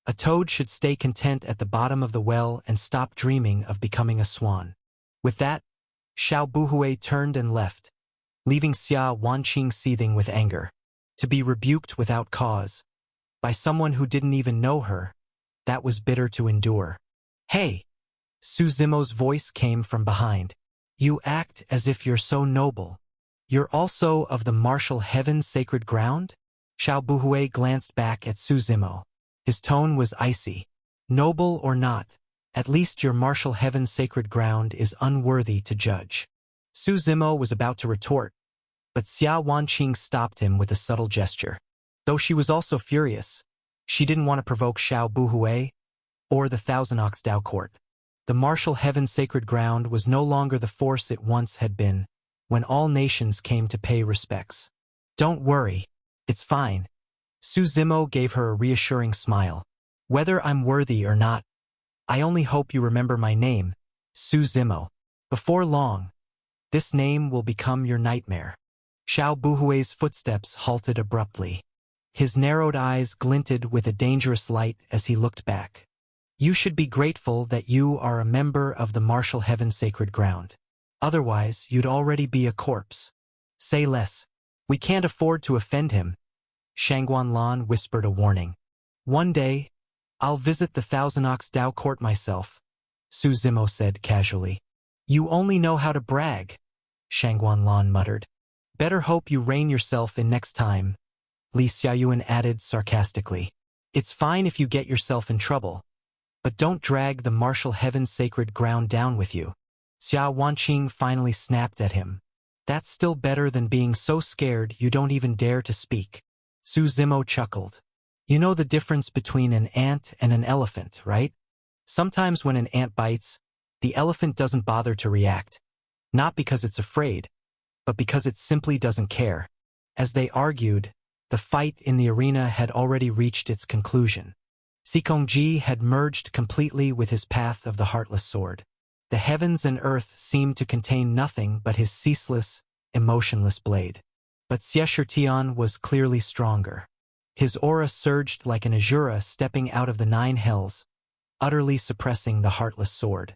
Speaker 1: A toad should stay content at the bottom of the well and stop dreaming of becoming a swan. With that, Xiao Buhui turned and left, leaving Xia Wanqing seething with anger. To be rebuked without cause, by someone who didn't even know her, that was bitter to endure. Hey! Su Zimo's voice came from behind. You act as if you're so noble. You're also of the Martial Heaven's sacred ground? Xiao Buhui glanced back at Su Zimo. His tone was icy. Noble or not, at least your Martial Heaven's sacred ground is unworthy to judge. Su Zimo was about to retort, but Xia Wanqing stopped him with a subtle gesture. Though she was also furious, she didn't want to provoke Xiao Buhui or the Thousand Ox Dao Court. The Martial Heaven's sacred ground was no longer the force it once had been, when all nations came to pay respects. Don't worry, it's fine. Su Zimo gave her a reassuring smile. Whether I'm worthy or not, I only hope you remember my name, Su Zimo. Before long, this name will become your nightmare. Xiao Buhui's footsteps halted abruptly. His narrowed eyes glinted with a dangerous light as he looked back. You should be grateful that you are a member of the Martial Heaven's sacred ground. Otherwise, you'd already be a corpse. Say less. We can't afford to offend him. Shangguan Lan whispered a warning. One day, I'll visit the Thousand Ox Dao Court myself, Su Zimo said casually. You only know how to brag, Shangguan Lan muttered. Better hope you rein yourself in next time, Li Xiaoyuan added sarcastically. It's fine if you get yourself in trouble, but don't drag the Martial Heaven's sacred ground down with you. Xia Wanqing finally snapped at him. That's still better than being so scared you don't even dare to speak. Su Zimo chuckled. You know the difference between an ant and an elephant, right? Sometimes when an ant bites, the elephant doesn't bother to react. Not because it's afraid, but because it simply doesn't care. As they argued, the fight in the arena had already reached its conclusion. Xikongji had merged completely with his path of the Heartless Sword. The heavens and earth seemed to contain nothing but his ceaseless, emotionless blade. But Xie Shitian was clearly stronger. His aura surged like an Azura stepping out of the 9 hells, utterly suppressing the Heartless Sword.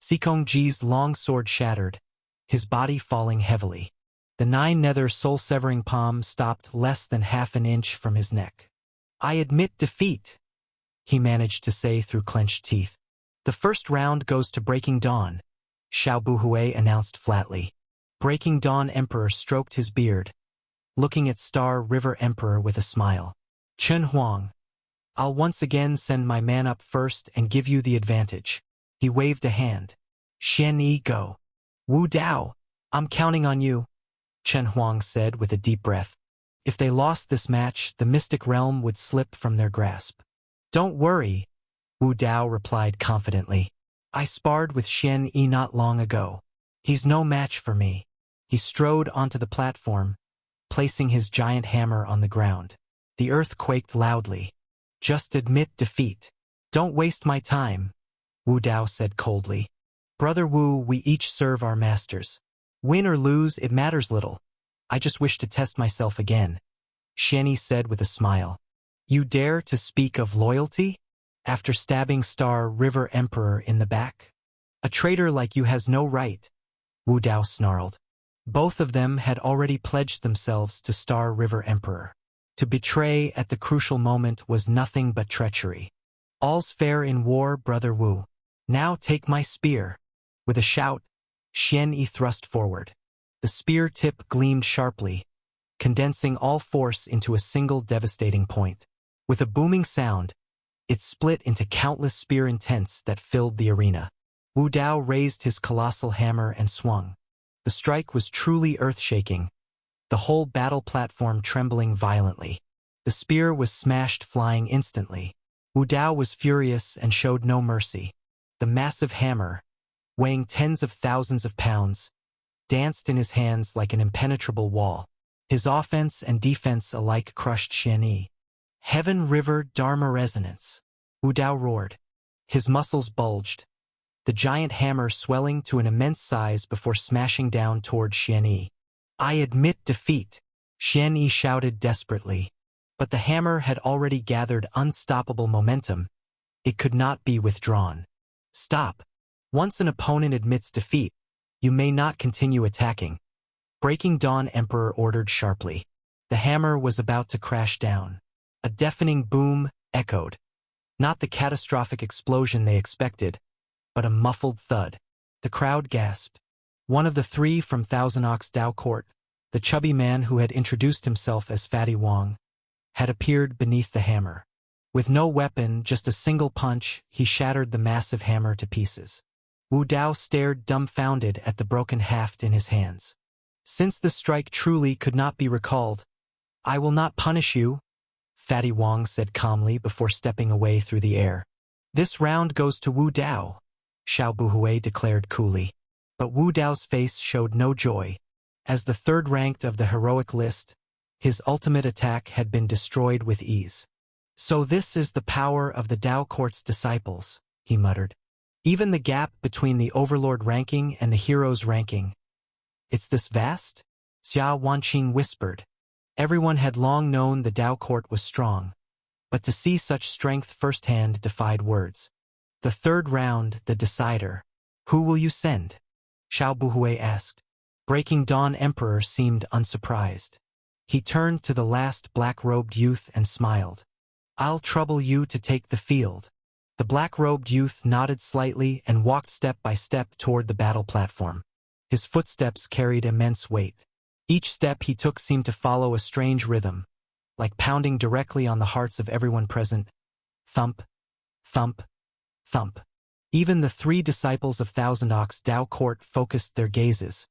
Speaker 1: Xikongji's long sword shattered, his body falling heavily. The 9 nether soul-severing palm stopped less than half an inch from his neck. I admit defeat, he managed to say through clenched teeth. The first round goes to Breaking Dawn, Xiao Buhui announced flatly. Breaking Dawn Emperor stroked his beard, looking at Star River Emperor with a smile. Chen Huang, I'll once again send my man up first and give you the advantage. He waved a hand. Xian Yi go. Wu Dao, I'm counting on you, Chen Huang said with a deep breath. If they lost this match, the Mystic Realm would slip from their grasp. Don't worry, Wu Dao replied confidently. I sparred with Xian Yi not long ago. He's no match for me. He strode onto the platform, placing his giant hammer on the ground. The earth quaked loudly. Just admit defeat. Don't waste my time, Wu Dao said coldly. Brother Wu, we each serve our masters. Win or lose, it matters little. I just wish to test myself again, Xian Yi said with a smile. You dare to speak of loyalty? After stabbing Star River Emperor in the back? A traitor like you has no right, Wu Dao snarled. Both of them had already pledged themselves to Star River Emperor. To betray at the crucial moment was nothing but treachery. All's fair in war, Brother Wu. Now take my spear. With a shout, Xian Yi thrust forward. The spear tip gleamed sharply, condensing all force into a single devastating point. With a booming sound, it split into countless spear intents that filled the arena. Wu Dao raised his colossal hammer and swung. The strike was truly earth-shaking, the whole battle platform trembling violently. The spear was smashed flying instantly. Wu Dao was furious and showed no mercy. The massive hammer, weighing tens of thousands of pounds, danced in his hands like an impenetrable wall. His offense and defense alike crushed Xian Yi. Heaven River Dharma Resonance, Wu Dao roared. His muscles bulged, the giant hammer swelling to an immense size before smashing down toward Xian Yi. I admit defeat, Xian Yi shouted desperately. But the hammer had already gathered unstoppable momentum. It could not be withdrawn. Stop. Once an opponent admits defeat, you may not continue attacking, Breaking Dawn Emperor ordered sharply. The hammer was about to crash down. A deafening boom echoed. Not the catastrophic explosion they expected, but a muffled thud. The crowd gasped. One of the 3 from Thousand Ox Dao Court, the chubby man who had introduced himself as Fatty Wong, had appeared beneath the hammer. With no weapon, just a single punch, he shattered the massive hammer to pieces. Wu Dao stared dumbfounded at the broken haft in his hands. Since the strike truly could not be recalled, I will not punish you, Fatty Wong said calmly before stepping away through the air. This round goes to Wu Dao, Xiao Buhui declared coolly. But Wu Dao's face showed no joy. As the 3rd ranked of the heroic list, his ultimate attack had been destroyed with ease. So this is the power of the Dao Court's disciples, he muttered. Even the gap between the Overlord ranking and the Hero's ranking. It's this vast? Xia Wanqing whispered. Everyone had long known the Dao Court was strong, but to see such strength firsthand defied words. The 3rd round, the decider. Who will you send? Xiao Buhui asked. Breaking Dawn Emperor seemed unsurprised. He turned to the last black-robed youth and smiled. I'll trouble you to take the field. The black-robed youth nodded slightly and walked step by step toward the battle platform. His footsteps carried immense weight. Each step he took seemed to follow a strange rhythm, like pounding directly on the hearts of everyone present. Thump, thump, thump. Even the 3 disciples of Thousand Ox Dao Court focused their gazes,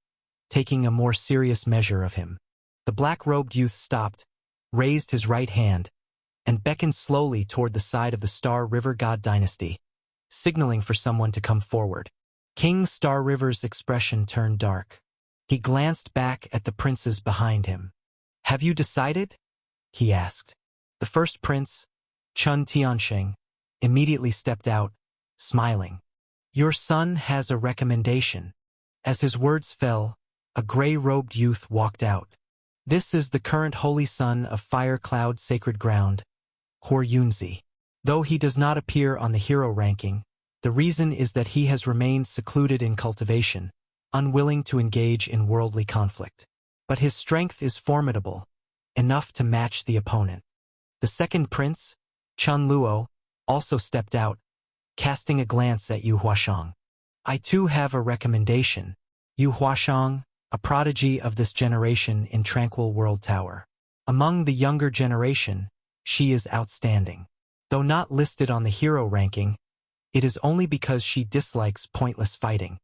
Speaker 1: taking a more serious measure of him. The black-robed youth stopped, raised his right hand, and beckoned slowly toward the side of the Star River God dynasty, signaling for someone to come forward. King Star River's expression turned dark. He glanced back at the princes behind him. "Have you decided?" he asked. The first prince, Chun Tiansheng, immediately stepped out, smiling. "Your son has a recommendation." As his words fell, a gray-robed youth walked out. "This is the current holy son of Fire Cloud Sacred Ground, Huo Yunzi. Though he does not appear on the hero ranking, the reason is that he has remained secluded in cultivation, unwilling to engage in worldly conflict. But his strength is formidable, enough to match the opponent." The second prince, Chun Luo, also stepped out, casting a glance at Yu Huashang. "I too have a recommendation. Yu Huashang, a prodigy of this generation in Tranquil World Tower. Among the younger generation, she is outstanding. Though not listed on the hero ranking, it is only because she dislikes pointless fighting."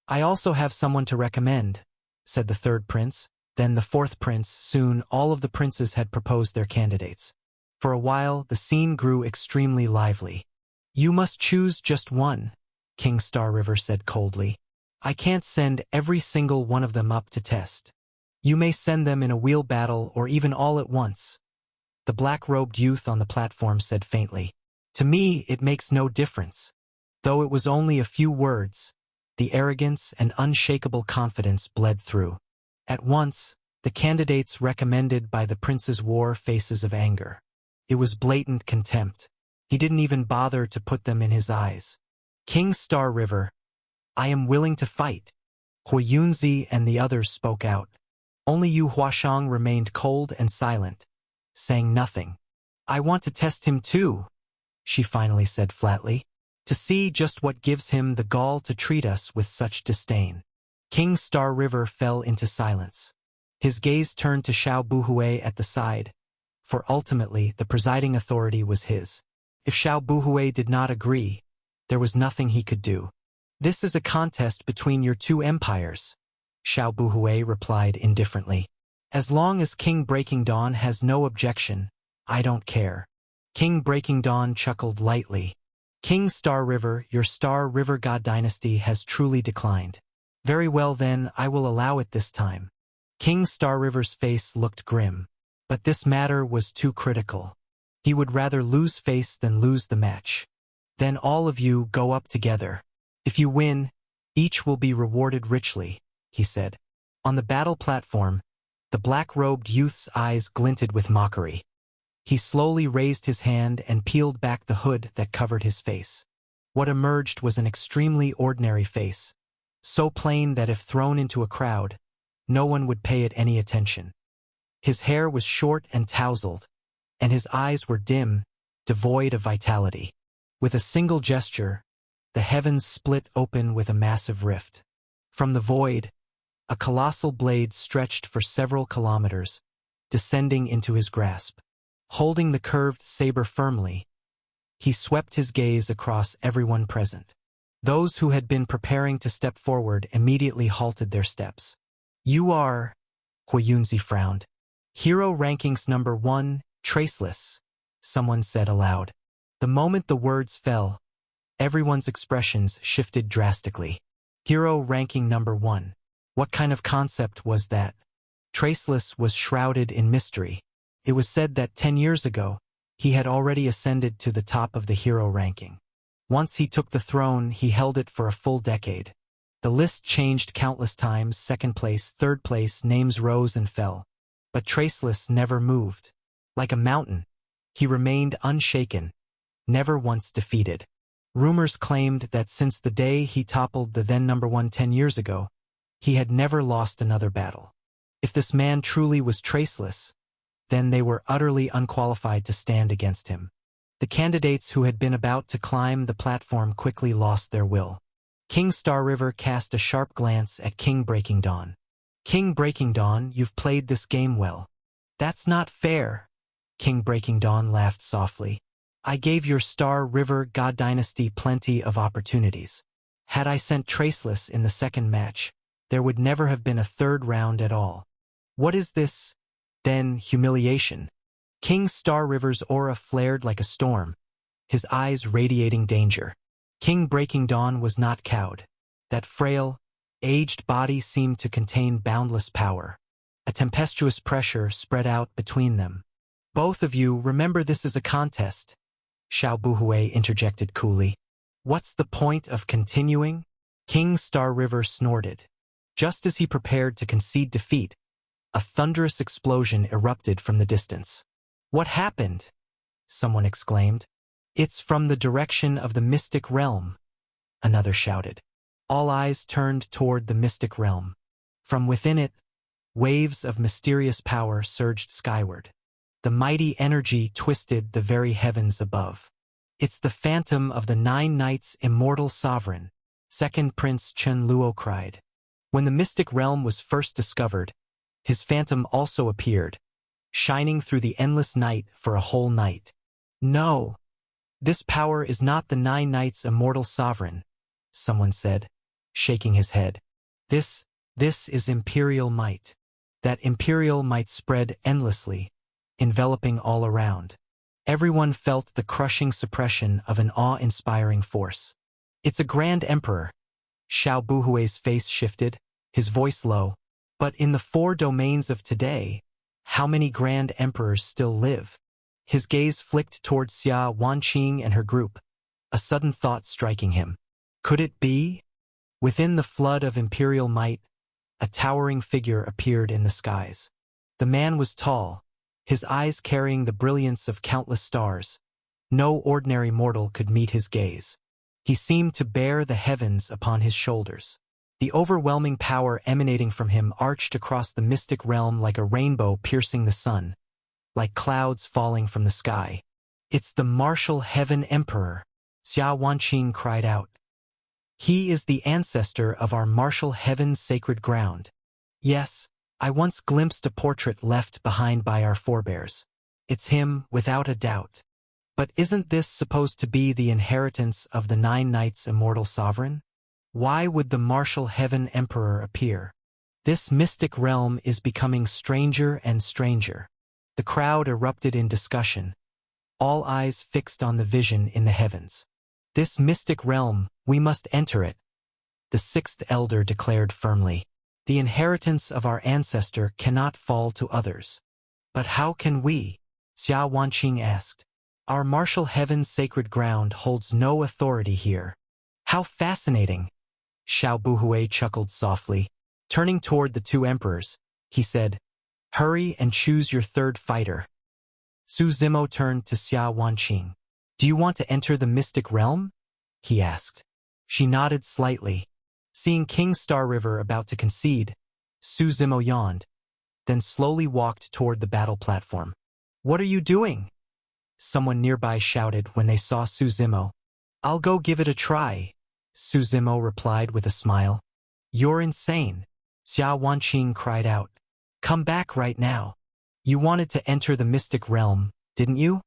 Speaker 1: "I also have someone to recommend," said the third prince, then the fourth prince. Soon all of the princes had proposed their candidates. For a while, the scene grew extremely lively. "You must choose just one," King Star River said coldly. "I can't send every single one of them up to test. You may send them in a wheel battle or even all at once." The black-robed youth on the platform said faintly, "To me, it makes no difference." Though it was only a few words, the arrogance and unshakable confidence bled through. At once, the candidates recommended by the princes wore faces of anger. It was blatant contempt. He didn't even bother to put them in his eyes. "King Star River, I am willing to fight." Huo Yunzi and the others spoke out. Only Yu Huashang remained cold and silent, saying nothing. "I want to test him too," she finally said flatly, "to see just what gives him the gall to treat us with such disdain." King Star River fell into silence. His gaze turned to Xiao Buhui at the side, for ultimately the presiding authority was his. If Xiao Buhui did not agree, there was nothing he could do. "This is a contest between your two empires," Xiao Buhui replied indifferently. "As long as King Breaking Dawn has no objection, I don't care." King Breaking Dawn chuckled lightly. "King Star River, your Star River God dynasty has truly declined. Very well then, I will allow it this time." King Star River's face looked grim. But this matter was too critical. He would rather lose face than lose the match. "Then all of you go up together. If you win, each will be rewarded richly," he said. On the battle platform, the black-robed youth's eyes glinted with mockery. He slowly raised his hand and peeled back the hood that covered his face. What emerged was an extremely ordinary face, so plain that if thrown into a crowd, no one would pay it any attention. His hair was short and tousled, and his eyes were dim, devoid of vitality. With a single gesture, the heavens split open with a massive rift. From the void, a colossal blade stretched for several kilometers, descending into his grasp. Holding the curved saber firmly, he swept his gaze across everyone present. Those who had been preparing to step forward immediately halted their steps. "You are," Huo Yunzi frowned. "Hero rankings number 1, Traceless," someone said aloud. The moment the words fell, everyone's expressions shifted drastically. Hero ranking number 1. What kind of concept was that? Traceless was shrouded in mystery. It was said that 10 years ago, he had already ascended to the top of the hero ranking. Once he took the throne, he held it for a full decade. The list changed countless times, second place, third place, names rose and fell. But Traceless never moved. Like a mountain, he remained unshaken, never once defeated. Rumors claimed that since the day he toppled the then number 1 10 years ago, he had never lost another battle. If this man truly was Traceless, then they were utterly unqualified to stand against him. The candidates who had been about to climb the platform quickly lost their will. King Star River cast a sharp glance at King Breaking Dawn. "King Breaking Dawn, you've played this game well." "That's not fair," King Breaking Dawn laughed softly. I gave your Star River God Dynasty plenty of opportunities. Had I sent Traceless in the second match, there would never have been a third round at all. What is this, then, humiliation? King Star River's aura flared like a storm, his eyes radiating danger. King Breaking Dawn was not cowed. That frail, aged body seemed to contain boundless power. A tempestuous pressure spread out between them. Both of you remember this is a contest, Xiao Buhui interjected coolly. What's the point of continuing? King Star River snorted. Just as he prepared to concede defeat, a thunderous explosion erupted from the distance. What happened? Someone exclaimed. It's from the direction of the Mystic Realm, another shouted. All eyes turned toward the Mystic Realm. From within it, waves of mysterious power surged skyward. The mighty energy twisted the very heavens above. It's the phantom of the 9 Knights' immortal sovereign, Second Prince Chen Luo cried. When the Mystic Realm was first discovered, his phantom also appeared, shining through the endless night for a whole night. No, this power is not the 9 Knights' immortal sovereign, someone said, shaking his head. This is imperial might. That imperial might spread endlessly, enveloping all around. Everyone felt the crushing suppression of an awe-inspiring force. It's a grand emperor. Xiao Buhui's face shifted, his voice low. But in the 4 domains of today, how many grand emperors still live? His gaze flicked toward Xia Wanqing and her group, a sudden thought striking him. Could it be? Within the flood of imperial might, a towering figure appeared in the skies. The man was tall, his eyes carrying the brilliance of countless stars. No ordinary mortal could meet his gaze. He seemed to bear the heavens upon his shoulders. The overwhelming power emanating from him arched across the mystic realm like a rainbow piercing the sun, like clouds falling from the sky. It's the martial heaven emperor, Xia Wanqing cried out. He is the ancestor of our martial heaven's sacred ground. Yes, I once glimpsed a portrait left behind by our forebears. It's him, without a doubt. But isn't this supposed to be the inheritance of the 9 Knights' immortal sovereign? Why would the martial heaven emperor appear? This mystic realm is becoming stranger and stranger. The crowd erupted in discussion, all eyes fixed on the vision in the heavens. This mystic realm, we must enter it, the 6th elder declared firmly. The inheritance of our ancestor cannot fall to others. But how can we? Xia Wanqing asked. Our martial heaven's sacred ground holds no authority here. How fascinating! Xiao Buhui chuckled softly. Turning toward the 2 emperors, he said, Hurry and choose your 3rd fighter. Su Zimo turned to Xia Wanqing. Do you want to enter the mystic realm? He asked. She nodded slightly. Seeing King Star River about to concede, Su Zimo yawned, then slowly walked toward the battle platform. What are you doing? Someone nearby shouted when they saw Su Zimo. I'll go give it a try, Su Zimo replied with a smile. You're insane, Xia Wanqing cried out. Come back right now. You wanted to enter the mystic realm, didn't you?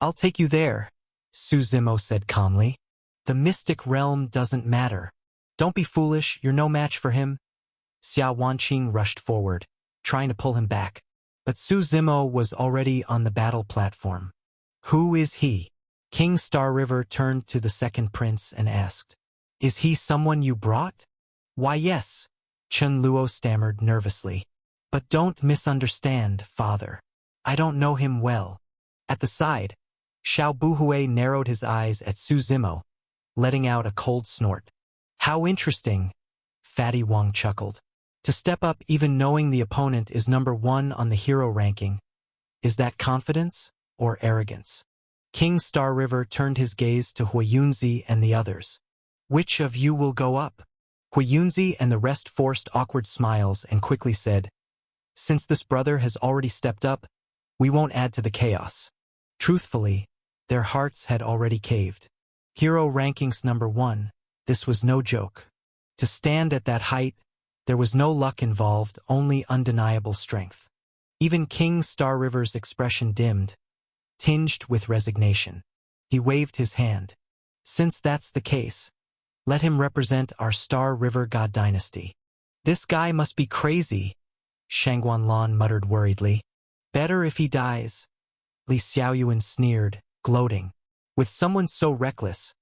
Speaker 1: I'll take you there, Su Zimo said calmly. The mystic realm doesn't matter. Don't be foolish, you're no match for him. Xia Wanqing rushed forward, trying to pull him back. But Su Zimo was already on the battle platform. Who is he? King Star River turned to the 2nd prince and asked. Is he someone you brought? Why yes, Chen Luo stammered nervously. But don't misunderstand, father. I don't know him well. At the side, Xiao Buhui narrowed his eyes at Su Zimo, letting out a cold snort. How interesting, Fatty Wang chuckled. To step up even knowing the opponent is number 1 on the hero ranking. Is that confidence or arrogance? King Star River turned his gaze to Huayunzi and the others. Which of you will go up? Huayunzi and the rest forced awkward smiles and quickly said, Since this brother has already stepped up, we won't add to the chaos. Truthfully, their hearts had already caved. Hero rankings number 1, this was no joke. To stand at that height, there was no luck involved, only undeniable strength. Even King Star River's expression dimmed, tinged with resignation. He waved his hand. Since that's the case, let him represent our Star River God dynasty. This guy must be crazy, Shangguanlan muttered worriedly. Better if he dies, Li Xiaoyuan sneered, gloating. With someone so reckless,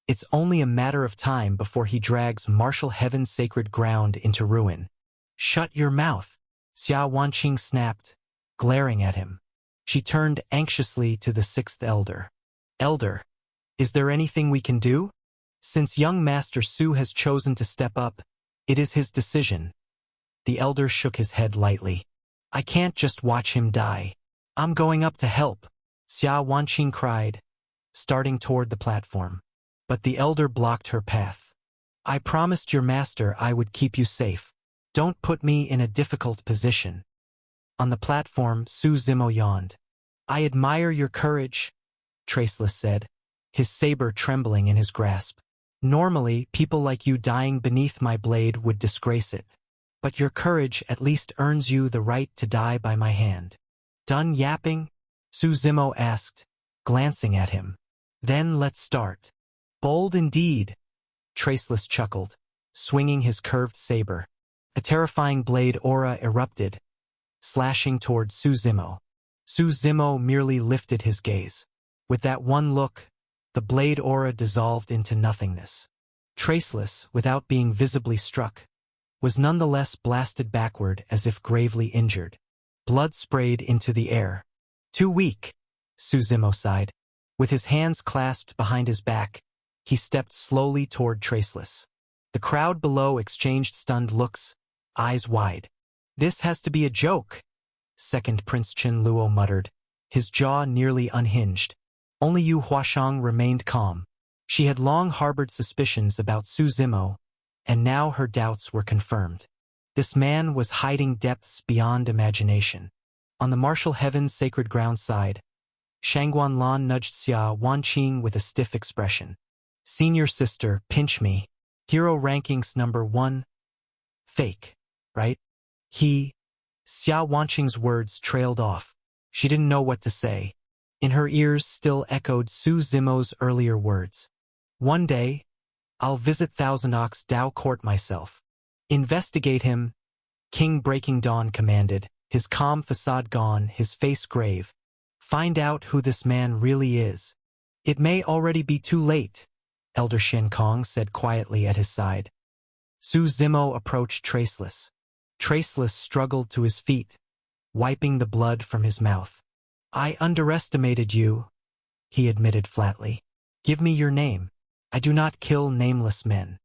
Speaker 1: it's only a matter of time before he drags martial heaven's sacred ground into ruin. Shut your mouth, Xia Wanqing snapped, glaring at him. She turned anxiously to the sixth elder. Elder, is there anything we can do? Since young Master Su has chosen to step up, it is his decision. The elder shook his head lightly. I can't just watch him die. I'm going up to help, Xia Wanqing cried, starting toward the platform. But the elder blocked her path. I promised your master I would keep you safe. Don't put me in a difficult position. On the platform, Su Zimo yawned. I admire your courage, Traceless said, his saber trembling in his grasp. Normally, people like you dying beneath my blade would disgrace it. But your courage at least earns you the right to die by my hand. Done yapping? Su Zimo asked, glancing at him. Then let's start. Bold indeed, Traceless chuckled, swinging his curved saber. A terrifying blade aura erupted, slashing toward Su Zimo. Su Zimo merely lifted his gaze. With that one look, the blade aura dissolved into nothingness. Traceless, without being visibly struck, was nonetheless blasted backward as if gravely injured. Blood sprayed into the air. Too weak, Su Zimo sighed. With his hands clasped behind his back, he stepped slowly toward Traceless. The crowd below exchanged stunned looks, eyes wide. This has to be a joke, Second Prince Chen Luo muttered, his jaw nearly unhinged. Only Yu Huashang remained calm. She had long harbored suspicions about Su Zimo, and now her doubts were confirmed. This man was hiding depths beyond imagination. On the martial heaven's sacred ground side, Shangguanlan nudged Xia Wanqing with a stiff expression. Senior sister, pinch me. Hero rankings number 1. Fake, right? Xia Wanqing's words trailed off. She didn't know what to say. In her ears still echoed Su Zimo's earlier words. One day, I'll visit Thousand Ox Dao Court myself. Investigate him, King Breaking Dawn commanded, his calm facade gone, his face grave. Find out who this man really is. It may already be too late, Elder Shen Kong said quietly at his side. Su Zimo approached Traceless. Traceless struggled to his feet, wiping the blood from his mouth. I underestimated you, he admitted flatly. Give me your name. I do not kill nameless men.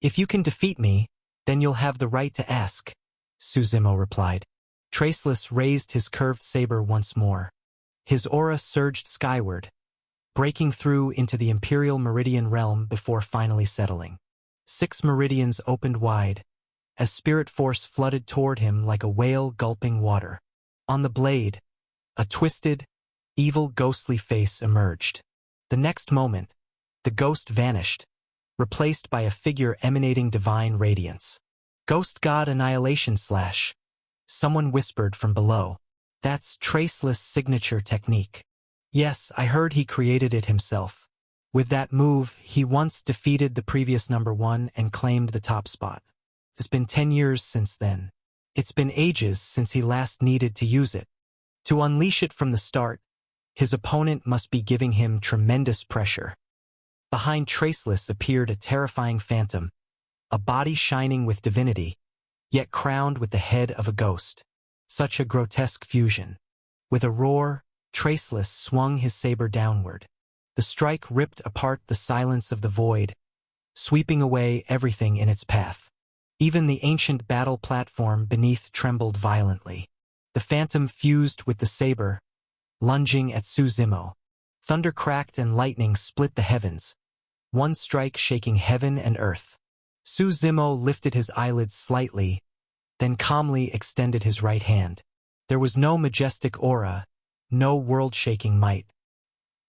Speaker 1: If you can defeat me, then you'll have the right to ask, Su Zimo replied. Traceless raised his curved saber once more. His aura surged skyward, breaking through into the Imperial Meridian realm before finally settling. 6 meridians opened wide, as spirit force flooded toward him like a whale gulping water. On the blade, a twisted, evil ghostly face emerged. The next moment, the ghost vanished, replaced by a figure emanating divine radiance. Ghost God Annihilation Slash, someone whispered from below. That's Traceless' signature technique. Yes, I heard he created it himself. With that move, he once defeated the previous number 1 and claimed the top spot. It's been 10 years since then. It's been ages since he last needed to use it. To unleash it from the start, his opponent must be giving him tremendous pressure. Behind Traceless appeared a terrifying phantom, a body shining with divinity, yet crowned with the head of a ghost. Such a grotesque fusion. With a roar, Traceless swung his saber downward. The strike ripped apart the silence of the void, sweeping away everything in its path. Even the ancient battle platform beneath trembled violently. The phantom fused with the saber, lunging at Su Zimo. Thunder cracked and lightning split the heavens, one strike shaking heaven and earth. Su Zimo lifted his eyelids slightly, then calmly extended his right hand. There was no majestic aura, no world-shaking might.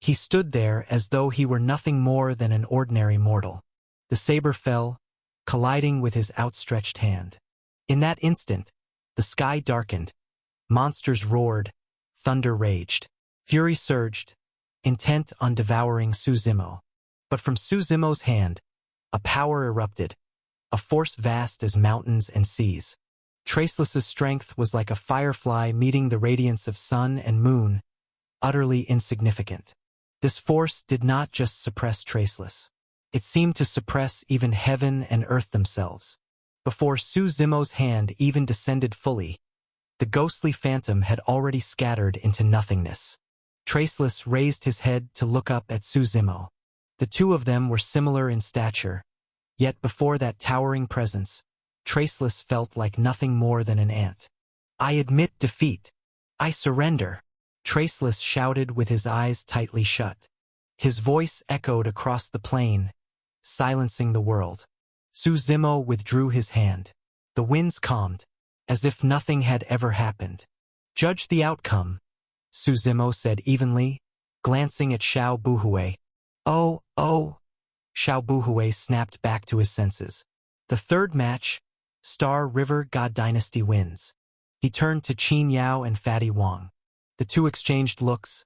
Speaker 1: He stood there as though he were nothing more than an ordinary mortal. The saber fell, colliding with his outstretched hand. In that instant, the sky darkened, monsters roared, thunder raged, fury surged, intent on devouring Su Zimo. But from Su Zimo's hand, a power erupted, a force vast as mountains and seas. Traceless's strength was like a firefly meeting the radiance of sun and moon, utterly insignificant. This force did not just suppress Traceless. It seemed to suppress even heaven and earth themselves. Before Su Zimo's hand even descended fully, the ghostly phantom had already scattered into nothingness. Traceless raised his head to look up at Su Zimo. The two of them were similar in stature, yet before that towering presence, Traceless felt like nothing more than an ant. "I admit defeat. I surrender," Traceless shouted with his eyes tightly shut. His voice echoed across the plain, silencing the world. Su Zimo withdrew his hand. The winds calmed, as if nothing had ever happened. "Judge the outcome," Su Zimo said evenly, glancing at Xiao Buhui. Oh, Xiao Buhui snapped back to his senses. "The third match, Star River God Dynasty wins." He turned to Qin Yao and Fatty Wong. The two exchanged looks,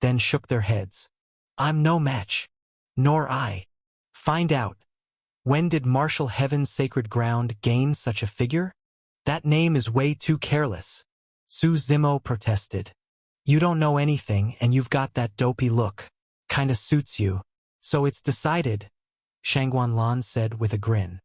Speaker 1: then shook their heads. "I'm no match. Nor I. Find out. When did Martial Heaven's sacred ground gain such a figure? That name is way too careless," Su Zimo protested. "You don't know anything and you've got that dopey look. Kinda suits you. So it's decided," Shangguan Lan said with a grin.